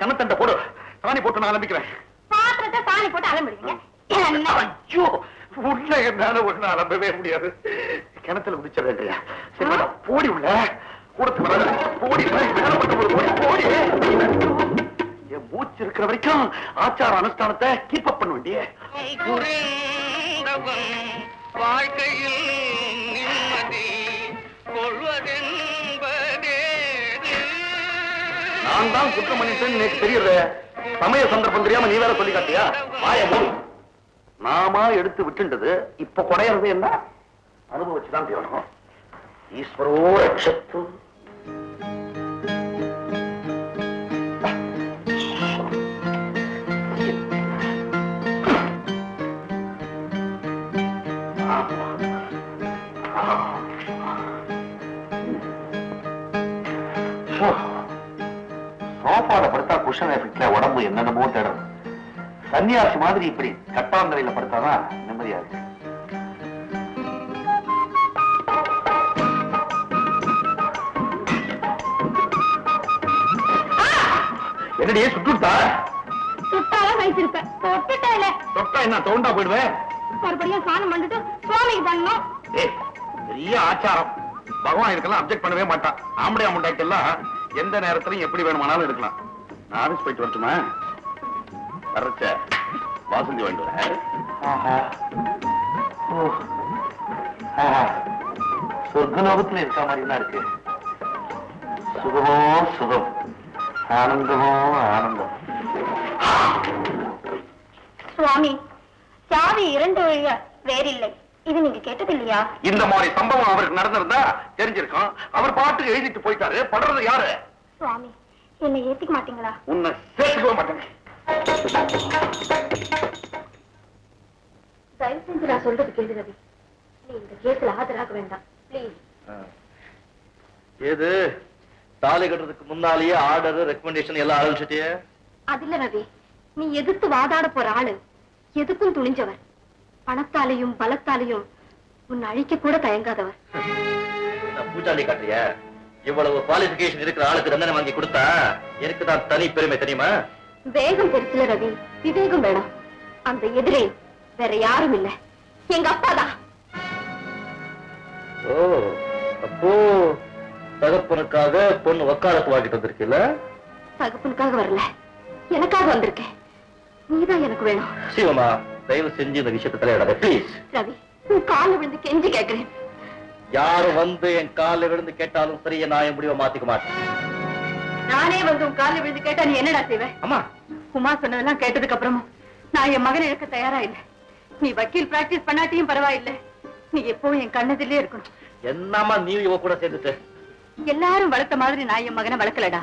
S5: கண்ணத்தண்டை போடு. சாணி போட்டு நான் ஆரம்பிக்கிறேன்.
S3: பாத்திரத்தை சாணி போட்டு அலம்பிடுவீங்க.
S5: ஐயோ, உள்ள என்னால ஒண்ணு அலம்பவே முடியாது. கிணத்துல குதிச்சிடறியா? சரி மேடம், போடி உள்ள கூடத்து வர. போடி போடி. என் மூச்சு இருக்கிற வரைக்கும் ஆச்சார அனுஷ்டானத்தை கீப் அப் பண்ண வேண்டிய.
S6: வாழ்க்கையில் நிம்மதி கொள்வதென்பதே.
S5: நான் தான் குற்றம் பண்ணிட்டேன்னு எனக்கு தெரியுது. சமய சந்தர்ப்பம் தெரியாம நீ வேற சொல்லி காட்டியா? வாய மூடு. நாமா எடுத்து விட்டுண்டது இப்ப குறையறது என்ன? அனுபவிச்சுதான் தீரணும். ஈஸ்வரோ ரட்சத்து. சோஃபால படுத்தா குஷன் எஃபெக்ட்ல உடம்பு என்னென்னமோ தேடும். சன்னியாசி மாதிரி இப்படி கட்டாந்தரையில படுத்தாதான் நிம்மதியா இருக்கு. என்னடியே சுட்டுட்டா?
S3: சுட்டாலும் வயசிருப்பேன், தொட்டுட்டேல.
S5: தொட்டா என்ன தோண்டா போயிடுவேன்?
S3: மறுபடியும் சாணம் பண்ணிட்டு சுவாமிக்கு பண்ணணும்.
S5: பெரிய ஆச்சாரம். பகவான் இதுக்கெல்லாம் அப்செக்ட் பண்ணவே மாட்டான். ஆம்படியா முண்டாய்க்கெல்லாம் எந்த நேரத்திலையும் எப்படி வேணுமானாலும் எடுக்கலாம். நான் ஆபீஸ் போயிட்டு வரட்டுமா? வர்றச்ச வாசந்தி வாங்கிட்டு வர. சொர்க்கலோகத்துல இருக்க மாதிரி தான் இருக்கு. சுகமோ சுகம், ஆனந்தமோ ஆனந்தம்.
S3: சுவாமி, சாவி 2 வழிய வேறில்லை. இது நீங்க கேட்டது இல்லையா?
S5: இந்த மாதிரி சம்பவம் அவருக்கு நடந்திருந்தா தெரிஞ்சிருக்கும். அவர் பாட்டுக்கு எழுதிட்டு போயிட்டாரு. படுறது யாரு?
S3: சுவாமி, என்னை ஏத்திக்க மாட்டீங்களா?
S5: உன்னை சேர்த்துக்க மாட்டேன்.
S3: தயவு செஞ்சு நான் சொல்றது கேளு ரவி. நீ இந்த கேஸ்ல ஆஜராக வேண்டாம் பிளீஸ்.
S8: ஏது தாலி கட்டுறதுக்கு முன்னாலேயே ஆர்டர் ரெக்கமெண்டேஷன் எல்லாம் ஆரம்பிச்சிட்டியே?
S3: அது இல்ல ரவி, நீ எதிர்த்து வாதாட போற ஆளு எதுக்கும் துணிஞ்சவர். பணத்தாலையும் பலத்தாலையும் உன்னை அழிக்க கூட தயங்காதவர்.
S8: பூஜாலி காட்டுறிய? இவ்வளவு குவாலிபிகேஷன் இருக்கிற ஆளுக்கு தண்டனை வாங்கி கொடுத்தா எனக்கு தான் தனி பெருமை தெரியுமா?
S3: வேகம் பெருசுல ரவி, விவேகம் வேணும். அந்த எதிரே வேற யாரும் இல்ல, எங்க அப்பாதான்.
S8: ஓ, அப்போ தகப்பனுக்காக பொண்ணு வக்காலத்து வாங்கிட்டு வந்திருக்கீல்ல?
S3: தகப்பனுக்காக வரல, எனக்காக வந்திருக்கேன். நீதான் எனக்கு வேணும்.
S8: சிவமா, தயவு செஞ்சு இந்த விஷயத்தை தலையிடாத ப்ளீஸ்.
S3: ரவி, உன் கால விழுந்து கெஞ்சி கேட்கிறேன்.
S8: யாரு வந்து என் காலில் விழுந்து கேட்டாலும் சரியா நான் என் முடிவை மாத்திக்க மாட்டேன்.
S10: நானே வந்து உன் காலில் விழுந்து கேட்டா நீ என்னடா செய்வேன்?
S8: அம்மா,
S10: உமா சொன்னதெல்லாம் கேட்டதுக்கு அப்புறமும் நான் என் மகனை இழக்க தயாரா இல்லை. நீ வக்கீல் பிராக்டிஸ் பண்ணாட்டியும் பரவாயில்லை, நீ எப்பவும் என் கண்ணதிலே இருக்கணும்.
S8: என்னம்மா நீ இவ கூட சேர்ந்துட்டு?
S10: எல்லாரும் வளர்த்த மாதிரி நான் என் மகனை வளர்க்கலடா.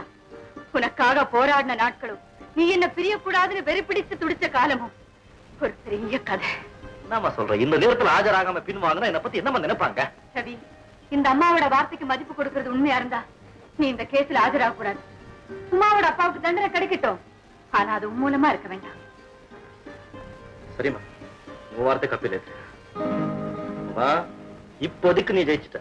S10: உனக்காக போராடின நாட்களும், நீ என்ன பிரியக்கூடாதுன்னு வெறி பிடிச்சு துடிச்ச காலமும் ஒரு பெரிய கதை.
S8: என்னம்மா சொல்ற? இந்த நேரத்துல ஆஜராகாம பின் வாங்கினா என்ன பத்தி என்னம்மா நினைப்பாங்க?
S10: ரவி, இந்த அம்மாவோட வார்த்தைக்கு மதிப்பு கொடுக்கறது உண்மையா இருந்தா நீ இந்த கேஸ்ல ஆஜராக கூடாது. உமாவோட அப்பாவுக்கு தண்டனை கிடைக்கட்டும், ஆனா அது மூலமா இருக்க வேண்டாம்.
S8: சரிம்மா, உன் வார்த்தை கப்பில இப்போதைக்கு நீ ஜெயிச்சுட்ட.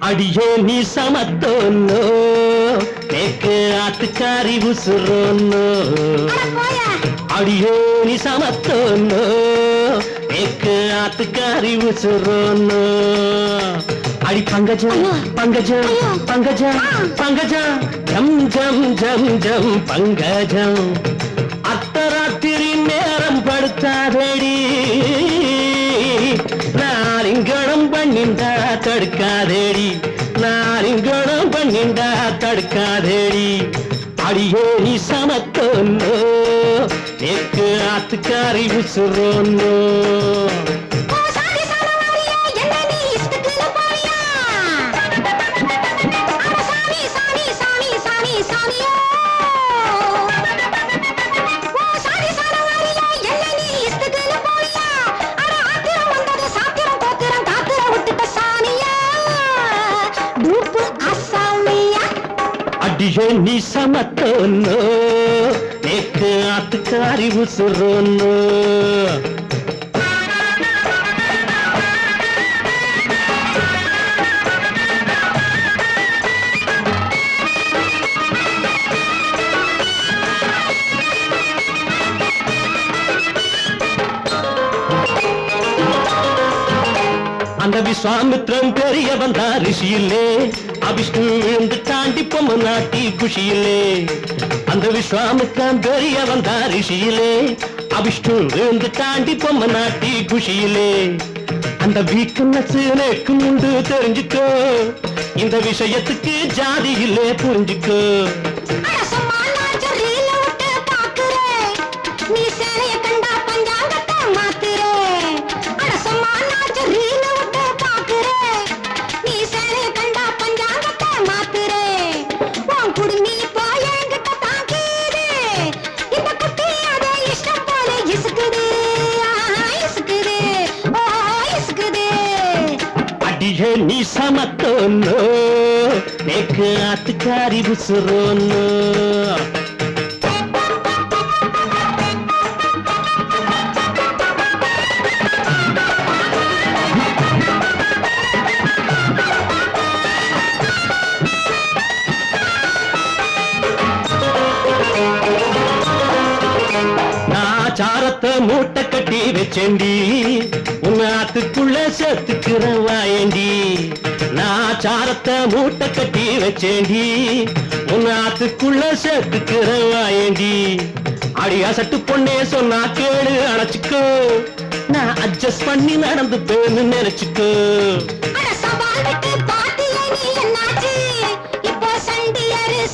S4: அடியே நீ சமத்தோன்னோ, தேக்கு ஆத்துக்காரி உசுரோன்னோ. அடியே நீ சமத்தோன்னோ, தேக்கு ஆத்துக்காரி உசுரோன்னோ. அடி பங்கஜம் பங்கஜம் பங்கஜம் பங்கஜம், ஜம் ஜம் ஜம் ஜம் பங்கஜம். அத்தராத்திரி நேரம் படுத்தாதடி, நாலிங்கடம் பண்ணிண்டா தடுக்காதேடி, நாலிங்கடம் பண்ணிண்டா தடுக்காதேடி. அடியே நீ சமத்தோன்னோ, தேக்கு ஆத்துக்காரி உசுரோன்னோ. அடியே நீ சமத்தோன்னோ, தேக்கு ஆத்துக்காரி உசுரோன்னோ. அந்த விஸ்வாமித்ரன் பெரியவன் தான் ரிஷியிலே, அபிஷ்ணு விழுந்து தாண்டி பொம்மை நாட்டி குஷியிலே. அந்த விஸ்வாமித்ரன் பெரியவன் தான் ரிஷியிலே, அபிஷ்ணு விழுந்து தாண்டி பொம்மை நாட்டி குஷியிலே. அந்த வீக்னஸ் எனக்கு உண்டு தெரிஞ்சுக்கோ, இந்த விஷயத்துக்கு ஜாதி இல்லே புரிஞ்சுக்கோ.
S3: நீ சேலைய கண்டா பஞ்சாங்கத்தை மாத்துறே, அடசம்மா நாச்ச ரீல விட்டு பாக்குறே. நீ சேலைய கண்டா பஞ்சாங்கத்தை மாத்துறே, உன் குடுமி போய் என்கிட்ட தாக்கிது. இந்த குட்டி அதை இஷ்டம் போல இசுக்குது, இசுக்குது, ஓ இசுக்குது.
S4: அடியே நீ சமத்தோன்னோ, தேக்கு ஆத்துக்காரி உசுரோன்னோ. சாரத்தை மூட்டை கட்டி வச்சேண்டி, உன்னாத்துக்குள்ள சேர்த்துக்கிற வாயண்டி. நான் சாரத்தை மூட்டை கட்டி வச்சேண்டி, உன்னாத்துக்குள்ள சேர்த்துக்கிற வாயண்டி. அடி அசட்டு பொண்ணே சொன்னா கேளு அணைச்சுக்கோ, நான் அட்ஜஸ்ட் பண்ணி நடந்து பேரு நினைச்சுக்கோ.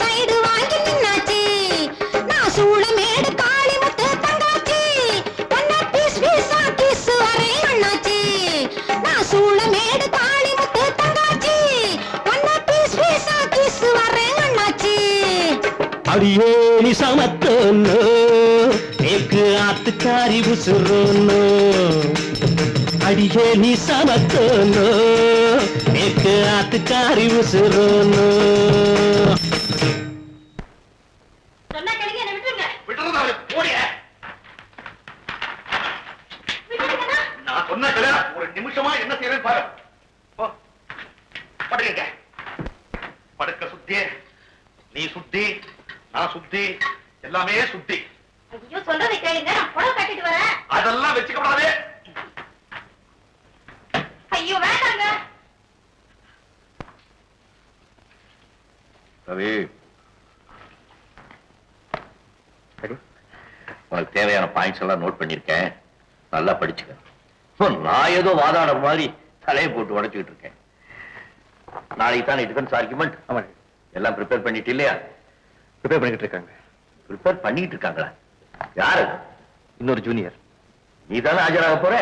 S3: சைடு வாங்கி நின்னாச்சு, நான் சூளமேடு காளி முத்து தங்காச்சு. ஒன்ன பீஸ் பீஸா கிஸ் வரே அண்ணாச்சு, நான் சூளமேடு காளி முத்து தங்காச்சு. ஒன்ன பீஸ் பீஸா கிஸ் வரே அண்ணாச்சு.
S4: அடியே நீ சமத்தோன்னோ, தேக்கு ஆத்துக்காரி உசுரோன்னோ. அடியே நீ சமத்தோன்னோ, தேக்கு ஆத்துக்காரி உசுரோன்னோ.
S5: யுக்தி எல்லாமே சுத்தி.
S2: ஐயோ சொல்றதை கேளுங்க, நான் புடவை கட்டிட்டு வரேன்.
S5: அதெல்லாம் வச்சுக்கப்படாதே.
S2: ஐயோ வேண்டாங்க.
S1: ரவி, உனக்கு தேவையான பாயிண்ட்ஸ் எல்லாம் நோட் பண்ணிருக்கேன், நல்லா படிச்சுக்க. நான் ஏதோ வாதாட மாதிரி தலையை போட்டு உடைச்சுக்கிட்டு இருக்கேன். நாளைக்கு தானே டிஃபென்ஸ் ஆர்குமெண்ட். எல்லாம் ப்ரிப்பேர் பண்ணிட்டு இல்லையா?
S7: ப்ரிப்பேர் பண்ணிட்டு இருக்காங்க.
S1: ப்ரிப்பேர் பண்ணிட்டு இருக்காங்களா? யாரு?
S7: இன்னொரு ஜூனியர்.
S1: நீ தானே ஆஜராக போற?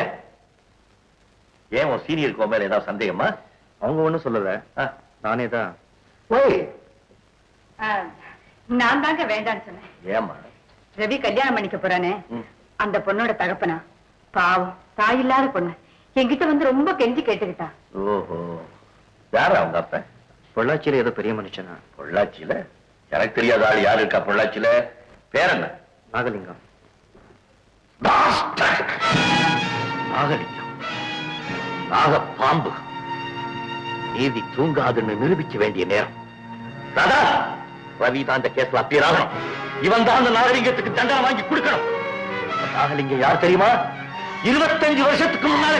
S1: ஏன் உன் சீனியருக்கு மேல ஏதாவது சந்தேகமா?
S7: அவங்க ஒண்ணும் சொல்லல, நானே தான்.
S1: ஓய்,
S10: நான் தாங்க வேண்டான்னு சொன்னேன்.
S1: ஏமா?
S10: ரவி கல்யாணம் பண்ணிக்க போறானே,
S1: ம்.
S10: அந்த பொண்ணோட தகப்பனா பாவம், தாய் இல்லாத பொண்ணு என்கிட்ட வந்து ரொம்ப கெஞ்சி கேட்டுக்கிட்டா.
S1: ஓஹோ, யாரு அவங்க அப்ப?
S7: பொள்ளாச்சியில ஏதோ பெரிய மனுஷனா.
S1: பொள்ளாச்சியில? எனக்கு தெரியாத ஆள் யாரு இருக்கா பொள்ளாச்சியில? பேர் என்ன?
S7: நாகலிங்கம்.
S1: நாகலிங்கம், நாக பாம்பு. நீதி தூங்காதுன்னு நிரூபிக்க வேண்டிய நேரம். ராதா, ரவி தான் இந்த கேஸ்ல அப்பீர் ஆகணும். இவன் தான் அந்த நாகலிங்கத்துக்கு தண்டனை வாங்கி கொடுக்கணும். நாகலிங்கம் யார் தெரியுமா? 25 வருஷத்துக்கு முன்னால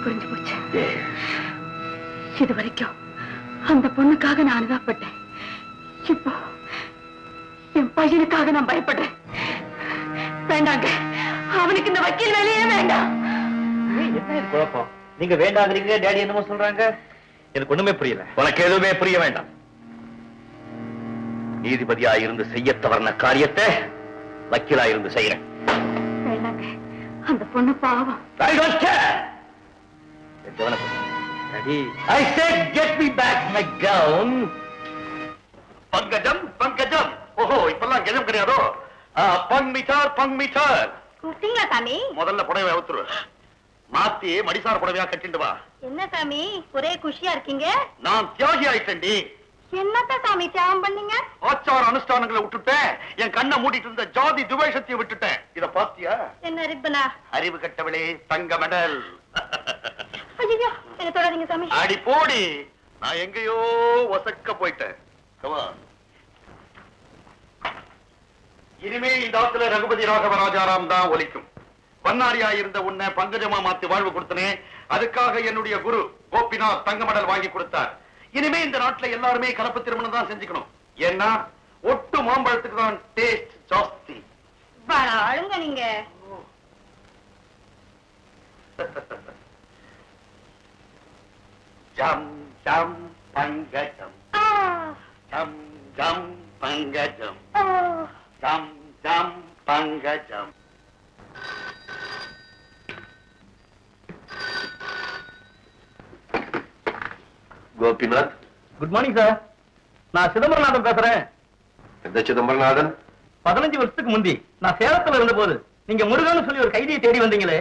S10: புரிஞ்சு போச்சு. இது வரைக்கும் அந்த பொண்ணுக்காக நான் அனுதாபப்பட்டேன். இப்போ என் பையனுக்காக நான் பயப்படுறேன். வேண்டாங்க, அவனுக்கு இந்த வக்கீல் வேலையே வேண்டாம்.
S8: என்ன இது குழப்பம்? நீங்க வேண்டாங்கிறீங்க, டேடி என்னமோ சொல்றாங்க.
S7: எனக்கு ஒண்ணுமே புரியல.
S1: உனக்கு எதுவுமே புரிய வேண்டாம். நீதிபதியா இருந்து செய்ய தவறின காரியத்தை வக்கீலா இருந்து செய்யறேன்.
S10: வேண்டாங்க, அந்த பொண்ணு பாவம்.
S1: I don't care.
S7: Daddy,
S1: I said get me back my gown. Pankajam, Pankajam. ஓஹோ, இப்பெல்லாம் கஜம் கிடையாதோ? பங் மீட்டர்.
S2: கூப்பிட்டீங்களா சாமி?
S1: முதல்ல புடவை அவுத்துரு. மாத்தி மடிசார் புடவையா கட்டிண்டு வா.
S2: என்ன சாமி ஒரே குஷியா இருக்கீங்க?
S1: நான் தியாகி ஆயிட்டேன்டி.
S2: என்னத்த சாமி தியாகம் பண்ணீங்க?
S1: ஆச்சார அனுஷ்டானங்களை விட்டுட்டேன். என் கண்ணை மூடிட்டு இருந்த ஜாதி துவேஷத்தையும் விட்டுட்டேன். இத பாத்தியா?
S2: என்ன ரிப்பனா?
S1: அறிவு கட்டவளே, தங்க மெடல்.
S2: ஐயோ, என்ன தொடாதீங்க சாமி.
S1: அடி போடி, நான் எங்கேயோ ஒசக்க போயிட்டேன். Come on. இனிமே இந்த ஆத்துல ரகுபதி ராகவராஜாராம் தான் ஒலிக்கும். பன்னாரியா இருந்த உன்னை பங்கஜமா மாத்தி வாழ்வு கொடுத்தனே, அதுக்காக என்னுடைய குரு கோபிநாத் தங்க மெடல் வாங்கி கொடுத்தார். இனிமே இந்த நாட்டுல எல்லாருமே கலப்பு திருமணம் தான் செஞ்சுக்கணும். ஏன்னா ஒட்டு மாம்பழத்துக்கு தான் டேஸ்ட் ஜாஸ்தி.
S2: ஆளுங்க நீங்க.
S1: ஜம் ஜம் பங்கஜம், ஜம் ஜம் பங்கஜம், ஜம் ஜம் Pankajam. Gopinath.
S8: Good morning sir. நான் சிதம்பரநாதன் பேசுறேன்.
S5: எந்த சிதம்பரநாதன்?
S8: 15 வருஷத்துக்கு முந்தி நான் சேலத்துல இருந்த போது நீங்க முருகன் சொல்லி ஒரு கைதியை தேடி வந்தீங்களே,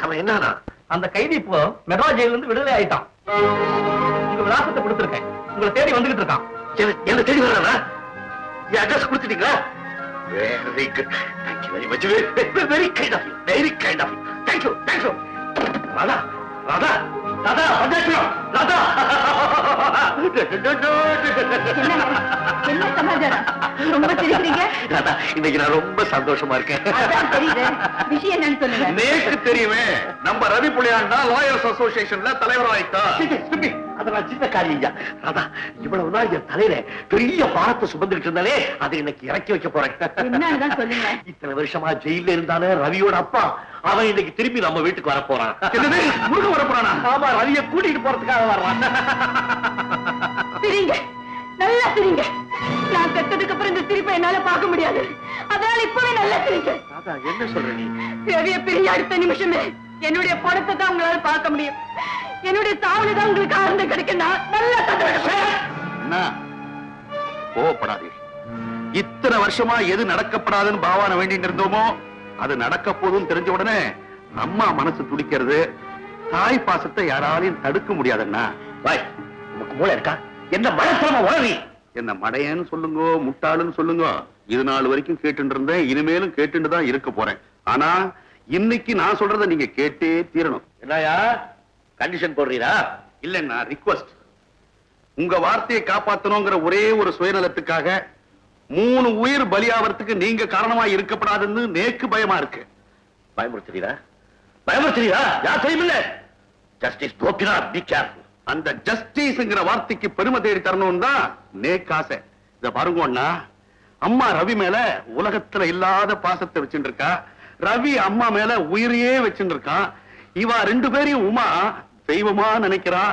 S1: அவன் என்னன்னா?
S8: அந்த கைதி இப்போ மெட்ராஸ் ஜெயில இருந்து விடுதலை ஆயிட்டான். உங்க விலாசத்தை கொடுத்திருக்கேன், உங்களை தேடி வந்துகிட்டு இருக்கான்.
S1: என்ன தேடி வர்றானா? என் அட்ரஸ் கொடுத்துட்டீங்களா? Very good, thank you very much. Very kind of you, very kind of you. Thank you, thank you. Radha, Radha, Radha, panchayat Radha.
S10: என்ன சமாச்சாரம்? ரொம்ப சிரிக்கிறீங்க.
S1: ராதா, இன்னைக்கு நான் ரொம்ப சந்தோஷமா இருக்கேன்.
S10: அதான் தெரியுது. விஷயம் என்னன்னு சொல்லுங்க.
S5: நேக்கு தெரியுமே, நம்ம ரவி புலியாண்டா லாயர்ஸ் அசோசியேஷன்ல தலைவர் ஆயிட்டா.
S1: அதெல்லாம் சின்ன காரியம். ராதா, இவ்வளவு நாள் என் தலையில பெரிய பாரத்தை சுமந்துட்டு இருந்தாலே, அதை இன்னைக்கு இறக்கி வைக்க போறேன்.
S10: என்னன்னு சொல்லுங்க.
S1: இத்தனை வருஷமா ஜெயில இருந்தானே ரவியோட அப்பா, அவன் இன்னைக்கு திரும்பி நம்ம வீட்டுக்கு வர போறான்.
S5: முருகன் வர போறானா?
S1: ஆமா, ரவியை கூட்டிட்டு போறதுக்காக வர்றான்.
S10: சிரிங்க, நல்லா சிரிங்க. நான் செத்ததுக்கு அப்புறம் இந்த சிரிப்பை என்னால பார்க்க முடியாது. அதனால இப்பவே நல்லா சிரிங்க.
S1: ராதா, என்ன சொல்ற நீ?
S10: ரவிய பிரிய அடுத்த நிமிஷமே என்னுடைய படத்தை தான் உங்களால பார்க்க முடியும். என்னுடைய தாவணி தான் உங்களுக்கு ஆனந்தம் கிடைக்கும். நல்லா
S5: என்ன? கோவப்படாதே. இத்தனை வருஷமா எது நடக்கப்படாதுன்னு பாவான வேண்டிட்டு இருந்தோமோ, அது நடக்க போதும் தெரிஞ்ச உடனே அம்மா மனசு துடிக்கிறது. தாய் பாசத்தை யாராலையும் தடுக்க முடியாதுன்னா.
S1: பாய், உனக்கு மூளை இருக்கா? என்ன மனசுலமா உளறி?
S5: என்ன மடையன்னு சொல்லுங்க, முட்டாளுன்னு சொல்லுங்க. இது நாள் வரைக்கும் கேட்டு இருந்தேன், இனிமேலும் கேட்டுட்டு தான் இருக்க போறேன். ஆனா இன்னைக்கு நான் சொல்றதை நீங்க கேட்டே தீரணும்.
S1: என்னயா கண்டிஷன் போடுறீரா?
S5: இல்லன்னா ரிக்வெஸ்ட். உங்க வார்த்தையை காப்பாத்தணுங்கிற ஒரே ஒரு சுயநலத்துக்காக 3 உயிர் பலியாவறதுக்கு நீங்க காரணமா இருக்கப்படாதுன்னு நேக்கு பயமா இருக்கு.
S1: பயமுறுத்துறீரா? பயமுறுத்துறீரா? யார் தெரியுமில்ல? Justice Gopinath, be careful.
S5: அந்த ஜஸ்டிஸ்ங்கிற வார்த்தைக்கு பெருமை தேடி தரணும் தான் நேக்கு ஆசை. இத பாருங்க அண்ணா, அம்மா ரவி மேல உலகத்துல இல்லாத பாசத்தை வச்சுட்டு இருக்கா. ரவி அம்மா மேல உயிரையே வச்சுட்டு இருக்கான். இவ 2 பேரையும் உமா தெய்வமா நினைக்கிறா.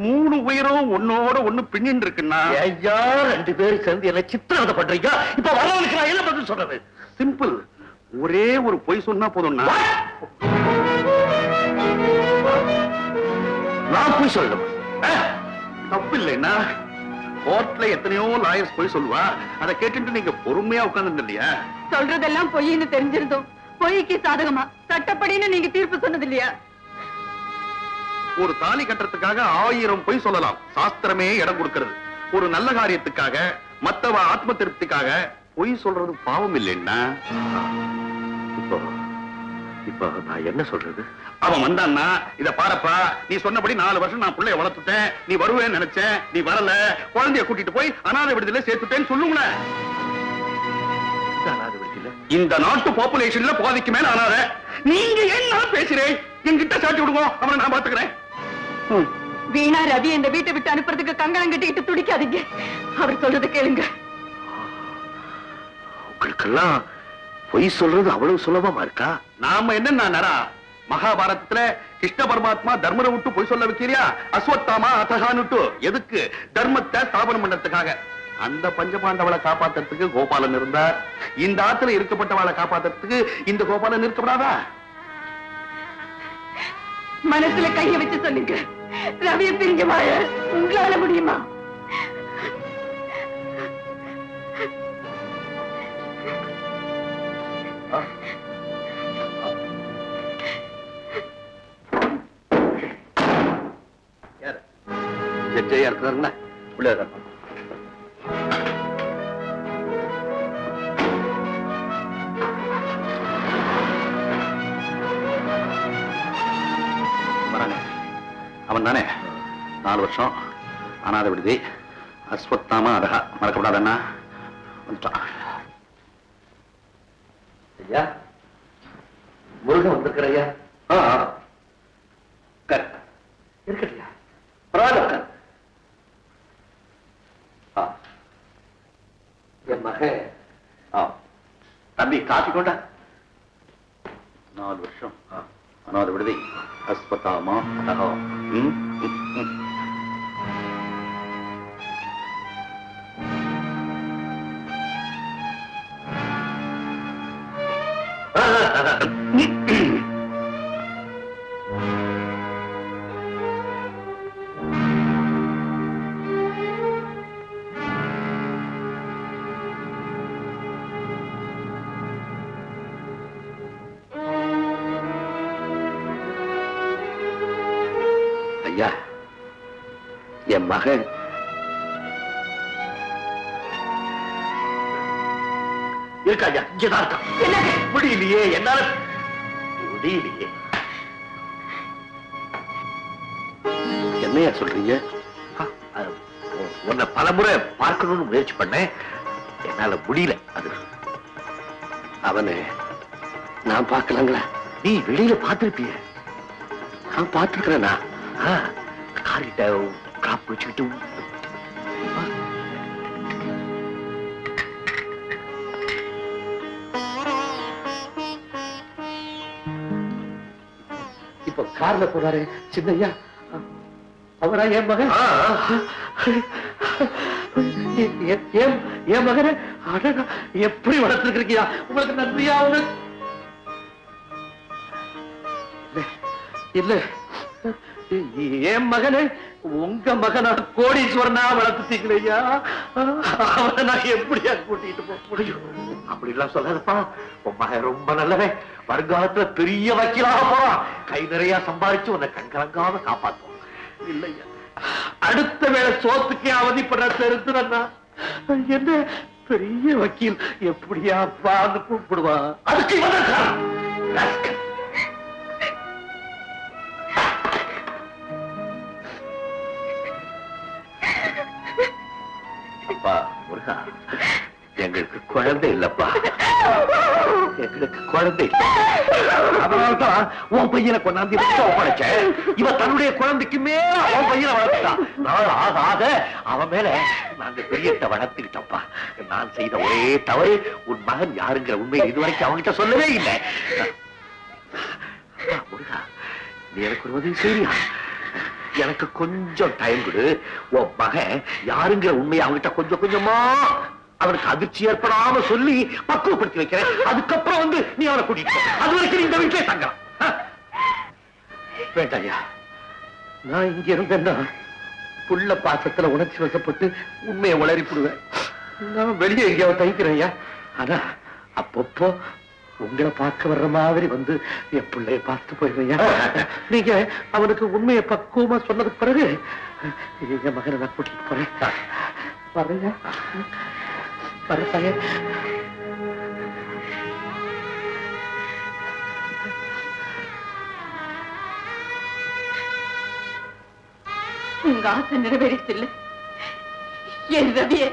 S5: 3 உயிரும் ஒன்னோட ஒண்ணு பின்னிட்டு இருக்குன்னா
S1: ஐயா, 2 பேரும் சேர்ந்து என்ன சித்திரவதை பண்றீங்க. இப்ப வரவனுக்கு நான் என்ன பதில் சொல்றது?
S5: சிம்பிள். ஒரே ஒரு பொய் சொன்னா போதும்னா.
S1: நான் போய் சொல்லணும்.
S5: தப்பு இல்லைன்னா கோர்ட்ல எத்தனையோ லாயர்ஸ் பொய் சொல்லுவா. அதை கேட்டுட்டு நீங்க பொறுமையா உட்கார்ந்து இல்லையா?
S10: சொல்றதெல்லாம் பொய்ன்னு தெரிஞ்சிருந்தோம். பொய்க்கு சாதகமா சட்டப்படின்னு நீங்க தீர்ப்பு சொன்னது இல்லையா?
S5: ஒரு தாலி கட்டுறதுக்காக 1000 பொய் சொல்லலாம். சாஸ்திரமே இடம் கொடுக்கிறது. ஒரு நல்ல காரியத்துக்காக, மத்தவ ஆத்ம திருப்திக்காக பொய் சொல்றது பாவம் இல்லைன்னா.
S1: இப்போ நான் என்ன சொல்றது?
S5: அவன் வந்தான்னா, இத பாரப்பா, நீ சொன்னபடி 4 வருஷம் நான் பிள்ளைய வளர்த்துட்டேன், நீ வருவேன்னு நினைச்சேன், நீ வரல, குழந்தைய கூட்டிட்டு போய் அனாதை விடுதலை சேர்த்துட்டேன்னு சொல்லுங்களேன். இந்த நாட்டு பாப்புலேஷன்ல பாதிக்கு மேல அனாதை. நீங்க என்ன பேசுறேன்? என்கிட்ட சாட்டி விடுங்க, அவனை நான் பாத்துக்கிறேன்.
S10: வீணா ரவி இந்த வீட்டை விட்டு அனுப்புறதுக்கு கங்கணம் கட்டிக்கிட்டு துடிக்காதீங்க. அவர் சொல்றது கேளுங்க.
S1: உங்களுக்கெல்லாம் பொய் சொல்றது அவ்வளவு சுலபமா இருக்கா?
S5: நாம என்ன மகாபாரதத்துல கிருஷ்ண பரமாத்மா தர்மரை விட்டு பொய் சொல்ல வைக்கிறியா? அஸ்வத்தாமா அத்தகானுட்டு எதுக்கு? தர்மத்தை ஸ்தாபனம் பண்றதுக்காக. அந்த பஞ்சபாண்டவளை காப்பாத்துறதுக்கு கோபாலன் இருந்தார். இந்த ஆத்துல இருக்கப்பட்டவளை காப்பாத்துறதுக்கு இந்த கோபாலன் இருக்கப்படாதா?
S10: மனசுல கைய வச்சு சொல்லுங்க. ரவியை பிரிஞ்சு வாழ உங்களால முடியுமா?
S5: ஜட்ஜையா இருக்கிறாருங்களா? உள்ள இருக்காரு. அவன் தானே 4 வருஷம் அனாதை விடுதி, அஸ்வத்தாமா அதகா, மறக்கப்படாதண்ணா. வந்துட்டான்.
S1: ஐயா, முருகன் வந்திருக்கிற ஐயா. இருக்கட்டையா, பரவாயில்ல. என் மகன் தம்பி காப்பி கொண்டா.
S5: 4 வருஷம் அனாதை விடுதி, அஸ்வத்தாமா அதகா.
S1: ஐயா, என் மகன் இருக்கா ஐயா, இங்கதான் இருக்கான். முடியலையே, என்னால முடியலையே. என்னையா சொல்றீங்க? உன்னை பலமுறை பார்க்கணும்னு முயற்சி பண்ணேன், என்னால முடியல. அது அவனை நான் பார்க்கலாங்களா? நீ வெளியில பார்த்திருப்பிய. நான் பார்த்திருக்கிறேன்னா காரிட்ட காப்பு வச்சுக்கிட்டு. இப்ப கார்ல போறாரு சின்னையா, அவரா என் மகன்? என் மகனை எப்படி வளர்த்துருக்கீங்க? உங்களுக்கு நன்றியா? இல்ல, என் மகனை உங்க மகனா கோடீஸ்வரனா வளர்த்துட்டீங்களா? அவனை நான் எப்படியா கூட்டிட்டு போக முடியும்? அப்படி எல்லாம் சொல்லாதப்பா. உன் மகன் ரொம்ப நல்லவன். வருங்காலத்துல பெரிய வக்கீலாக போறான். கை நிறைய சம்பாதிச்சு உன்னை கண்கலங்காம காப்பாத்துவோம். இல்லையா, அடுத்த வேளை சோத்துக்கே அவதிப்படுற தெரிஞ்சுனா என்ன பெரிய வக்கீல் எப்படியா பாந்து கூப்பிடுவான்? அதுக்கு எங்களுக்கு குழந்தை இல்லப்பா, எங்களுக்கு குழந்தை இல்லை. அதனால்தான் உன் பையனை கொண்டாந்து ஒப்படைச்சேன். இவன் தன்னுடைய குழந்தைக்கு மேல உன் பையனை வளர்த்துட்டான். நாள் ஆக ஆக அவன் மேல நாங்க பெரியத்தை வளர்த்துக்கிட்டோம்ப்பா. நான் செய்த ஒரே தவறு உன் மகன் யாருங்கிற உண்மையை இதுவரைக்கும் அவன்கிட்ட சொல்லவே இல்லை. முருகா, நீ எனக்கு ஒரு உதவி செய்யா? எனக்கு கொஞ்சம் டைம் கொடு. உன் மகன் யாருங்கிற உண்மையை அவன்கிட்ட கொஞ்சம் கொஞ்சமா அவனுக்கு அதிர்ச்சி ஏற்படாம சொல்லி பக்குவப்படுத்தி வைக்கிறேன். அதுக்கப்புறம் வந்து நீ அவனை கூட்டிட்டு போ. அது வரைக்கும் இந்த வீட்டிலே தங்கலாம். வேண்டாயா, நான் இங்க இருந்தேன்னா புள்ள பாசத்துல உணர்ச்சி வசப்பட்டு உண்மையை உளறிப்புடுவேன். நான் வெளியே எங்கேயாவது தங்கிக்கிறேன்யா. ஆனா அப்பப்போ உங்களை பார்க்க வர்ற மாதிரி வந்து என் பிள்ளைய பார்த்து போயிருவையா. நீங்க அவனுக்கு உண்மையை பக்குவமா சொன்னதுக்கு பிறகு என் மகனை நான் கூட்டிட்டு போறேன். வர்றேங்க, வர்றேன்.
S2: உங்க ஆசை நிறைவேறிச்சு இல்ல? என் ரவிய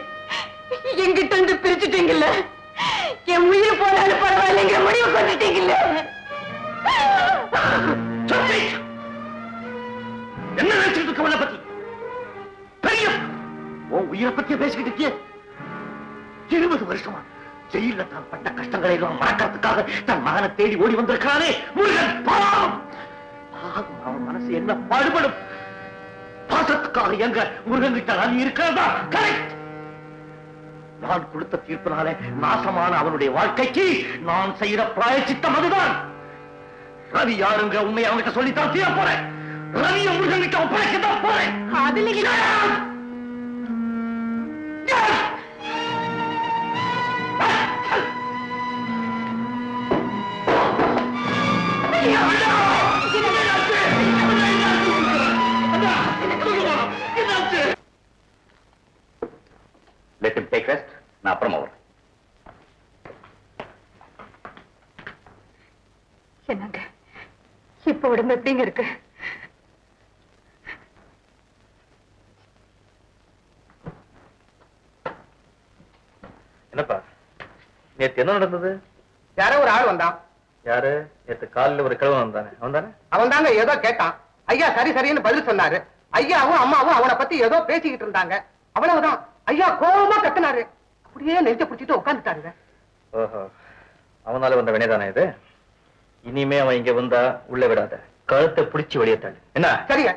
S2: எங்கிட்ட இருந்து பிரிச்சுட்டீங்கல்ல? என் உயிர் போனாலும் பரவாயில்லைங்கிற முடிவு கொண்டுட்டீங்கல்ல?
S1: என்ன நினைச்சிட்டு இருக்க உன்னை பத்தி? பெரிய உன் உயிரை பத்திய பேசிக்கிட்டு இருக்கிய? 20 வருஷமா ஜெயில தான் பட்ட கஷ்டங்களை எல்லாம் மறக்கிறதுக்காக தன் மகனை தேடி ஓடி வந்திருக்கானே முருகன். பாவம், அவன் மனசு என்ன பாடுபடும். பாசத்துக்காக எங்க முருகன் கிட்ட நான் இருக்கிறதா? கரெக்ட். நான் கொடுத்த தீர்ப்பினாலே நாசமான அவனுடைய வாழ்க்கைக்கு நான் செய்யற பிராயச்சித்தம் அதுதான். ரவி யாருங்க உண்மையை அவன்கிட்ட சொல்லித்தான் தீர போறேன். ரவியை முருகன் கிட்ட ஒப்படைக்கத்தான் போறேன். Let him take rest. நான் அப்புறமா வரேன்.
S2: என்னங்க இப்ப உடம்பு எப்படிங்க இருக்கு?
S8: என்னப்பா, நேத்து என்ன நடந்தது?
S6: யாரோ ஒரு ஆள் வந்தான்.
S8: யாரு? நேத்து காலையில ஒரு கிழவன் வந்தானே, அவன் தானே?
S6: அவன் தாங்க ஏதோ கேட்டான். ஐயா சரி சரின்னு பதில் சொன்னாரு. ஐயாவும் அம்மாவும் அவனை பத்தி ஏதோ பேசிக்கிட்டு இருந்தாங்க. அவ்வளவுதான். ஐயா கோபமா கத்துனாரு. அப்படியே நெஞ்ச பிடிச்சிட்டு உட்காந்துட்டாருங்க.
S8: ஓஹோ, அவனால வந்த வினைதானே இது? இனிமே அவன் இங்க வந்தா உள்ள விடாத, கழுத்தை பிடிச்சு வெளியே தள்ளு. என்ன?
S6: சரிங்க.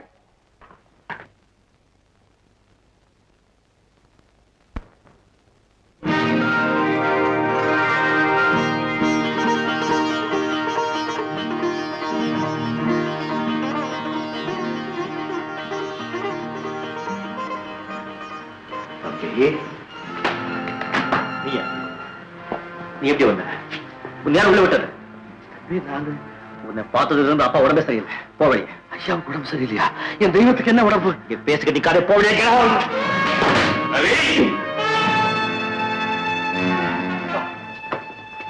S1: நீ எப்படி வந்த? உன் நேரம் உள்ள விட்டது. உன்னை பார்த்ததுல இருந்து அப்பா உடம்பே சரியில்லை. போவழிய. ஐயா உடம்பு சரியில்லையா? என் தெய்வத்துக்கு என்ன உடம்பு? பேச கட்டிக்காதே, போவழிய.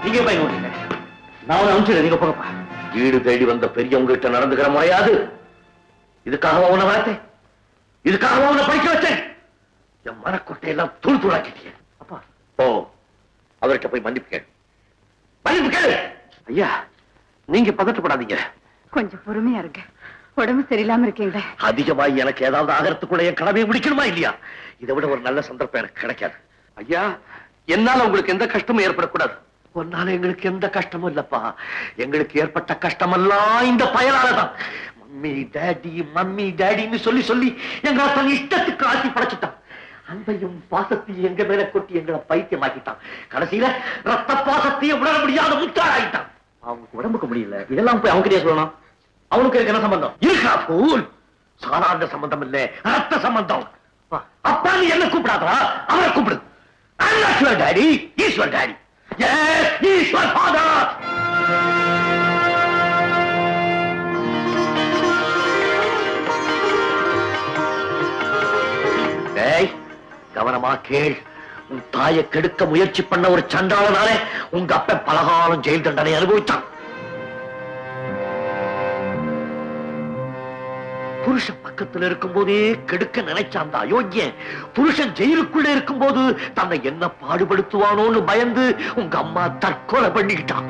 S1: நீங்க போய் நான் உன்னை அனுப்பிச்சு நீங்க போகப்பா. வீடு தேடி வந்த பெரியவங்க கிட்ட நடந்துக்கிற முறையாது. இதுக்காக உன்னை வளர்த்தேன், இதுக்காக உன்னை படிக்க வச்சேன். என் மனக்கொட்டையெல்லாம் தூள் தூளாக்கிட்டீங்க. அப்பா ஓ, அவர்கிட்ட போய் மன்னிப்பு கேளு, மன்னிப்பு கேளு. ஐயா நீங்க பதட்டப்படாதீங்க,
S2: கொஞ்சம் பொறுமையா இருங்க. உடம்பு சரியில்லாம இருக்கீங்களே.
S1: அதிகமாய் எனக்கு ஏதாவது ஆகிறதுக்குள்ள என் கடமையை முடிக்கணுமா இல்லையா? இதை விட ஒரு நல்ல சந்தர்ப்பம் எனக்கு கிடைக்காது. ஐயா என்னால உங்களுக்கு எந்த கஷ்டமும் ஏற்படக்கூடாது. ஒன்னால எங்களுக்கு எந்த கஷ்டமும் இல்லப்பா. எங்களுக்கு ஏற்பட்ட கஷ்டமெல்லாம் இந்த பயனாலதான். மம்மி டேடின்னு சொல்லி சொல்லி எங்களை தன் இஷ்டத்துக்கு ஆட்டி படைச்சிட்டான். அன்பையும் பாசத்தையும் எங்க மேல கொட்டி எங்களை பைத்தியமாக்கிட்டான். கடைசியில ரத்த பாசத்தையும் விட முடியாத முட்டாளாயிட்டான். அவனுக்கு உடம்புக்கு முடியல, இதெல்லாம் போய் அவங்க சொல்லணும். அவனுக்கு என்ன சம்பந்தம் இருக்கா? போல் சாதாரண சம்பந்தம் இல்ல, ரத்த சம்பந்தம். அப்பா நீ என்ன கூப்பிடாதா, அவரை கூப்பிடு. I'm not your daddy, he's your daddy. Yes, he's your father. ஏய் கவனமா கேள். உன் தாயை கெடுக்க முயற்சி பண்ண ஒரு சண்டாளனாலே உங்க அப்ப பலகாலம் ஜெயில் தண்டனை அனுபவித்தான். புருஷ பக்கத்துல இருக்கும் போதே கெடுக்க நினைச்சான் அந்த அயோக்கியன் புருஷன் ஜெயிலுக்குள்ள இருக்கும் போது தன்னை என்ன பாடுபடுத்துவானோன்னு பயந்து உங்க அம்மா தற்கொலை பண்ணிக்கிட்டான்.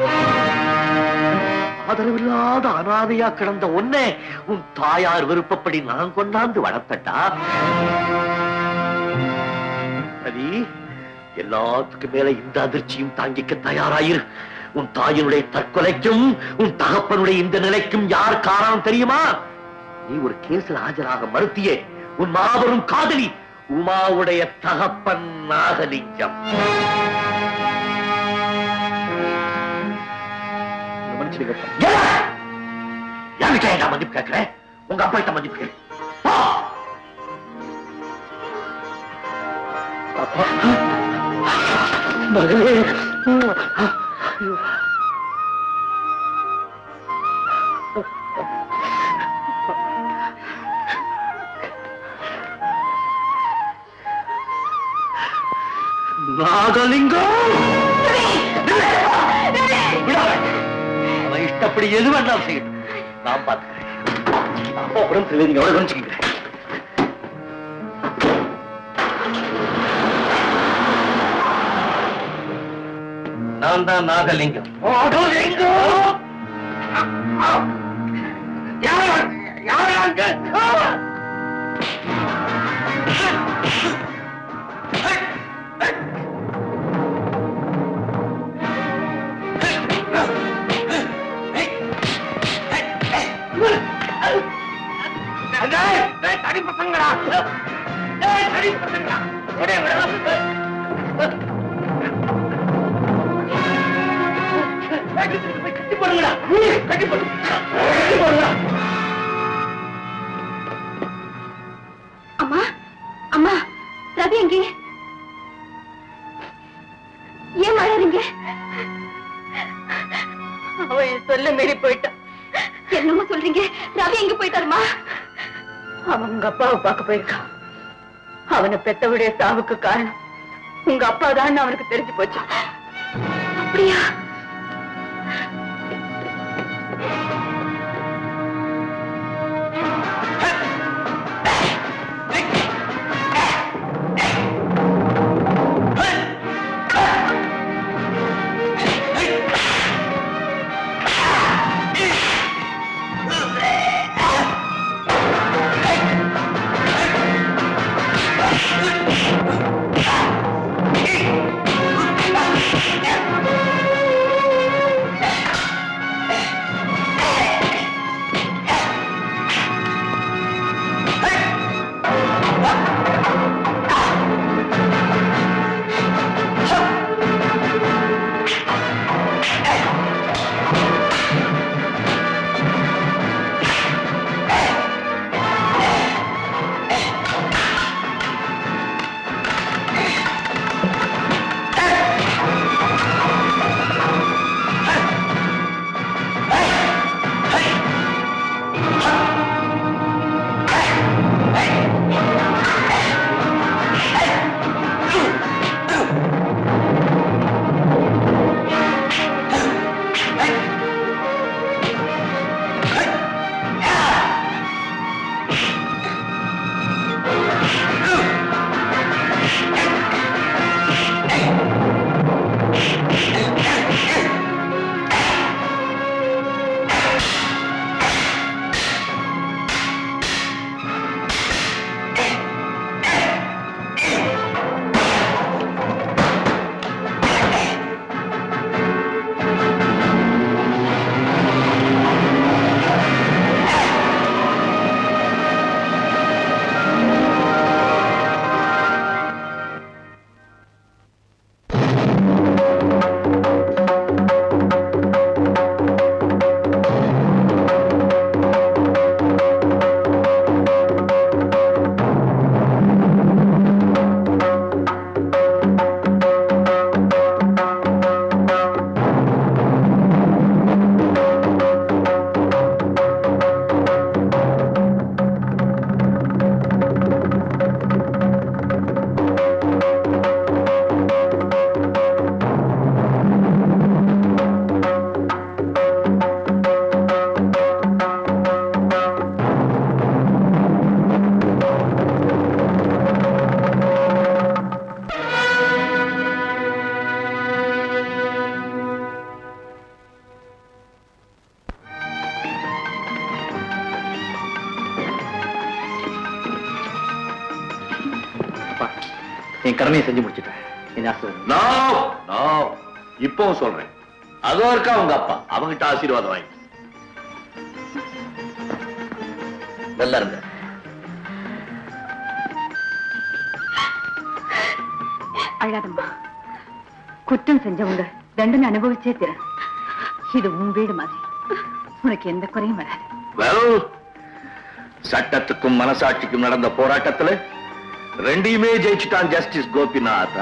S1: ஆதரவில்லாத அனாதையா கிடந்த ஒன்னே உன் தாயார் விருப்பப்படி நான் கொண்டாந்து வளர்த்தட்டா. ரவி, எல்லாத்துக்கும் மேல இந்த அதிர்ச்சியும் தாங்கிக்க தயாராயிரு. உன் தாயினுடைய தற்கொலைக்கும் உன் தகப்பனுடைய இந்த நிலைக்கும் யார் காரணம் தெரியுமா? நீ ஒரு கேஸ்ல ஆஜராக மறுத்தியே உன் மாபெரும் காதலி உமாவுடைய தகப்பன் நாகலிங்கம். யாருக்கிட்ட மன்னிப்பு கேட்கிறேன்? உங்க அப்பா கிட்ட மன்னிப்பு கேட்கிறேன். நாகலிங்கம், அவன் இஷ்டப்படி எது வேண்டாம் செய்யட்டும், நான் பார்த்துக்கிறேன். அப்பா உடம்பு தெரியுங்க, எவ்வளவு கவனிச்சுக்கிறேன். நான் தான் நாகலிங்கம். தடி பசங்களா, தடி பசங்களா, கட்டி போடுங்களா, கட்டி போடுங்களா.
S2: அம்மா, அம்மா, ரவி எங்கே? ஏன் அழறீங்க? அவன் சொல்ல மீறி போயிட்டான். என்னமா சொல்றீங்க? ரவி எங்க போயிட்டாருமா? அவன் உங்க அப்பாவை பார்க்க போயிருக்கான். அவனை பெத்தவுடைய சாவுக்கு காரணம் உங்க அப்பா தான் அவனுக்கு தெரிஞ்சு போச்சு. அப்படியா?
S8: என் கடமையை செஞ்சு முடிச்சிட்டேன். என் ஆசீர்வாதம்.
S1: நோ நோ, இப்பவும் சொல்றேன், அதோ இருக்கா உங்க அப்பா, அவங்கிட்ட ஆசீர்வாதம் வாங்கி. நல்லா இருங்க.
S10: அழாதம்மா. குற்றம் செஞ்சவங்க தண்டனை அனுபவிச்சே தீர. இது உன் வீடு மாதிரி, உனக்கு எந்த குறையும் வராது.
S1: Well, சட்டத்துக்கும் மனசாட்சிக்கும் நடந்த போராட்டத்துல ரெண்டையுமே ஜெயிச்சுட்டான் ஜஸ்டிஸ் கோபிநாத்.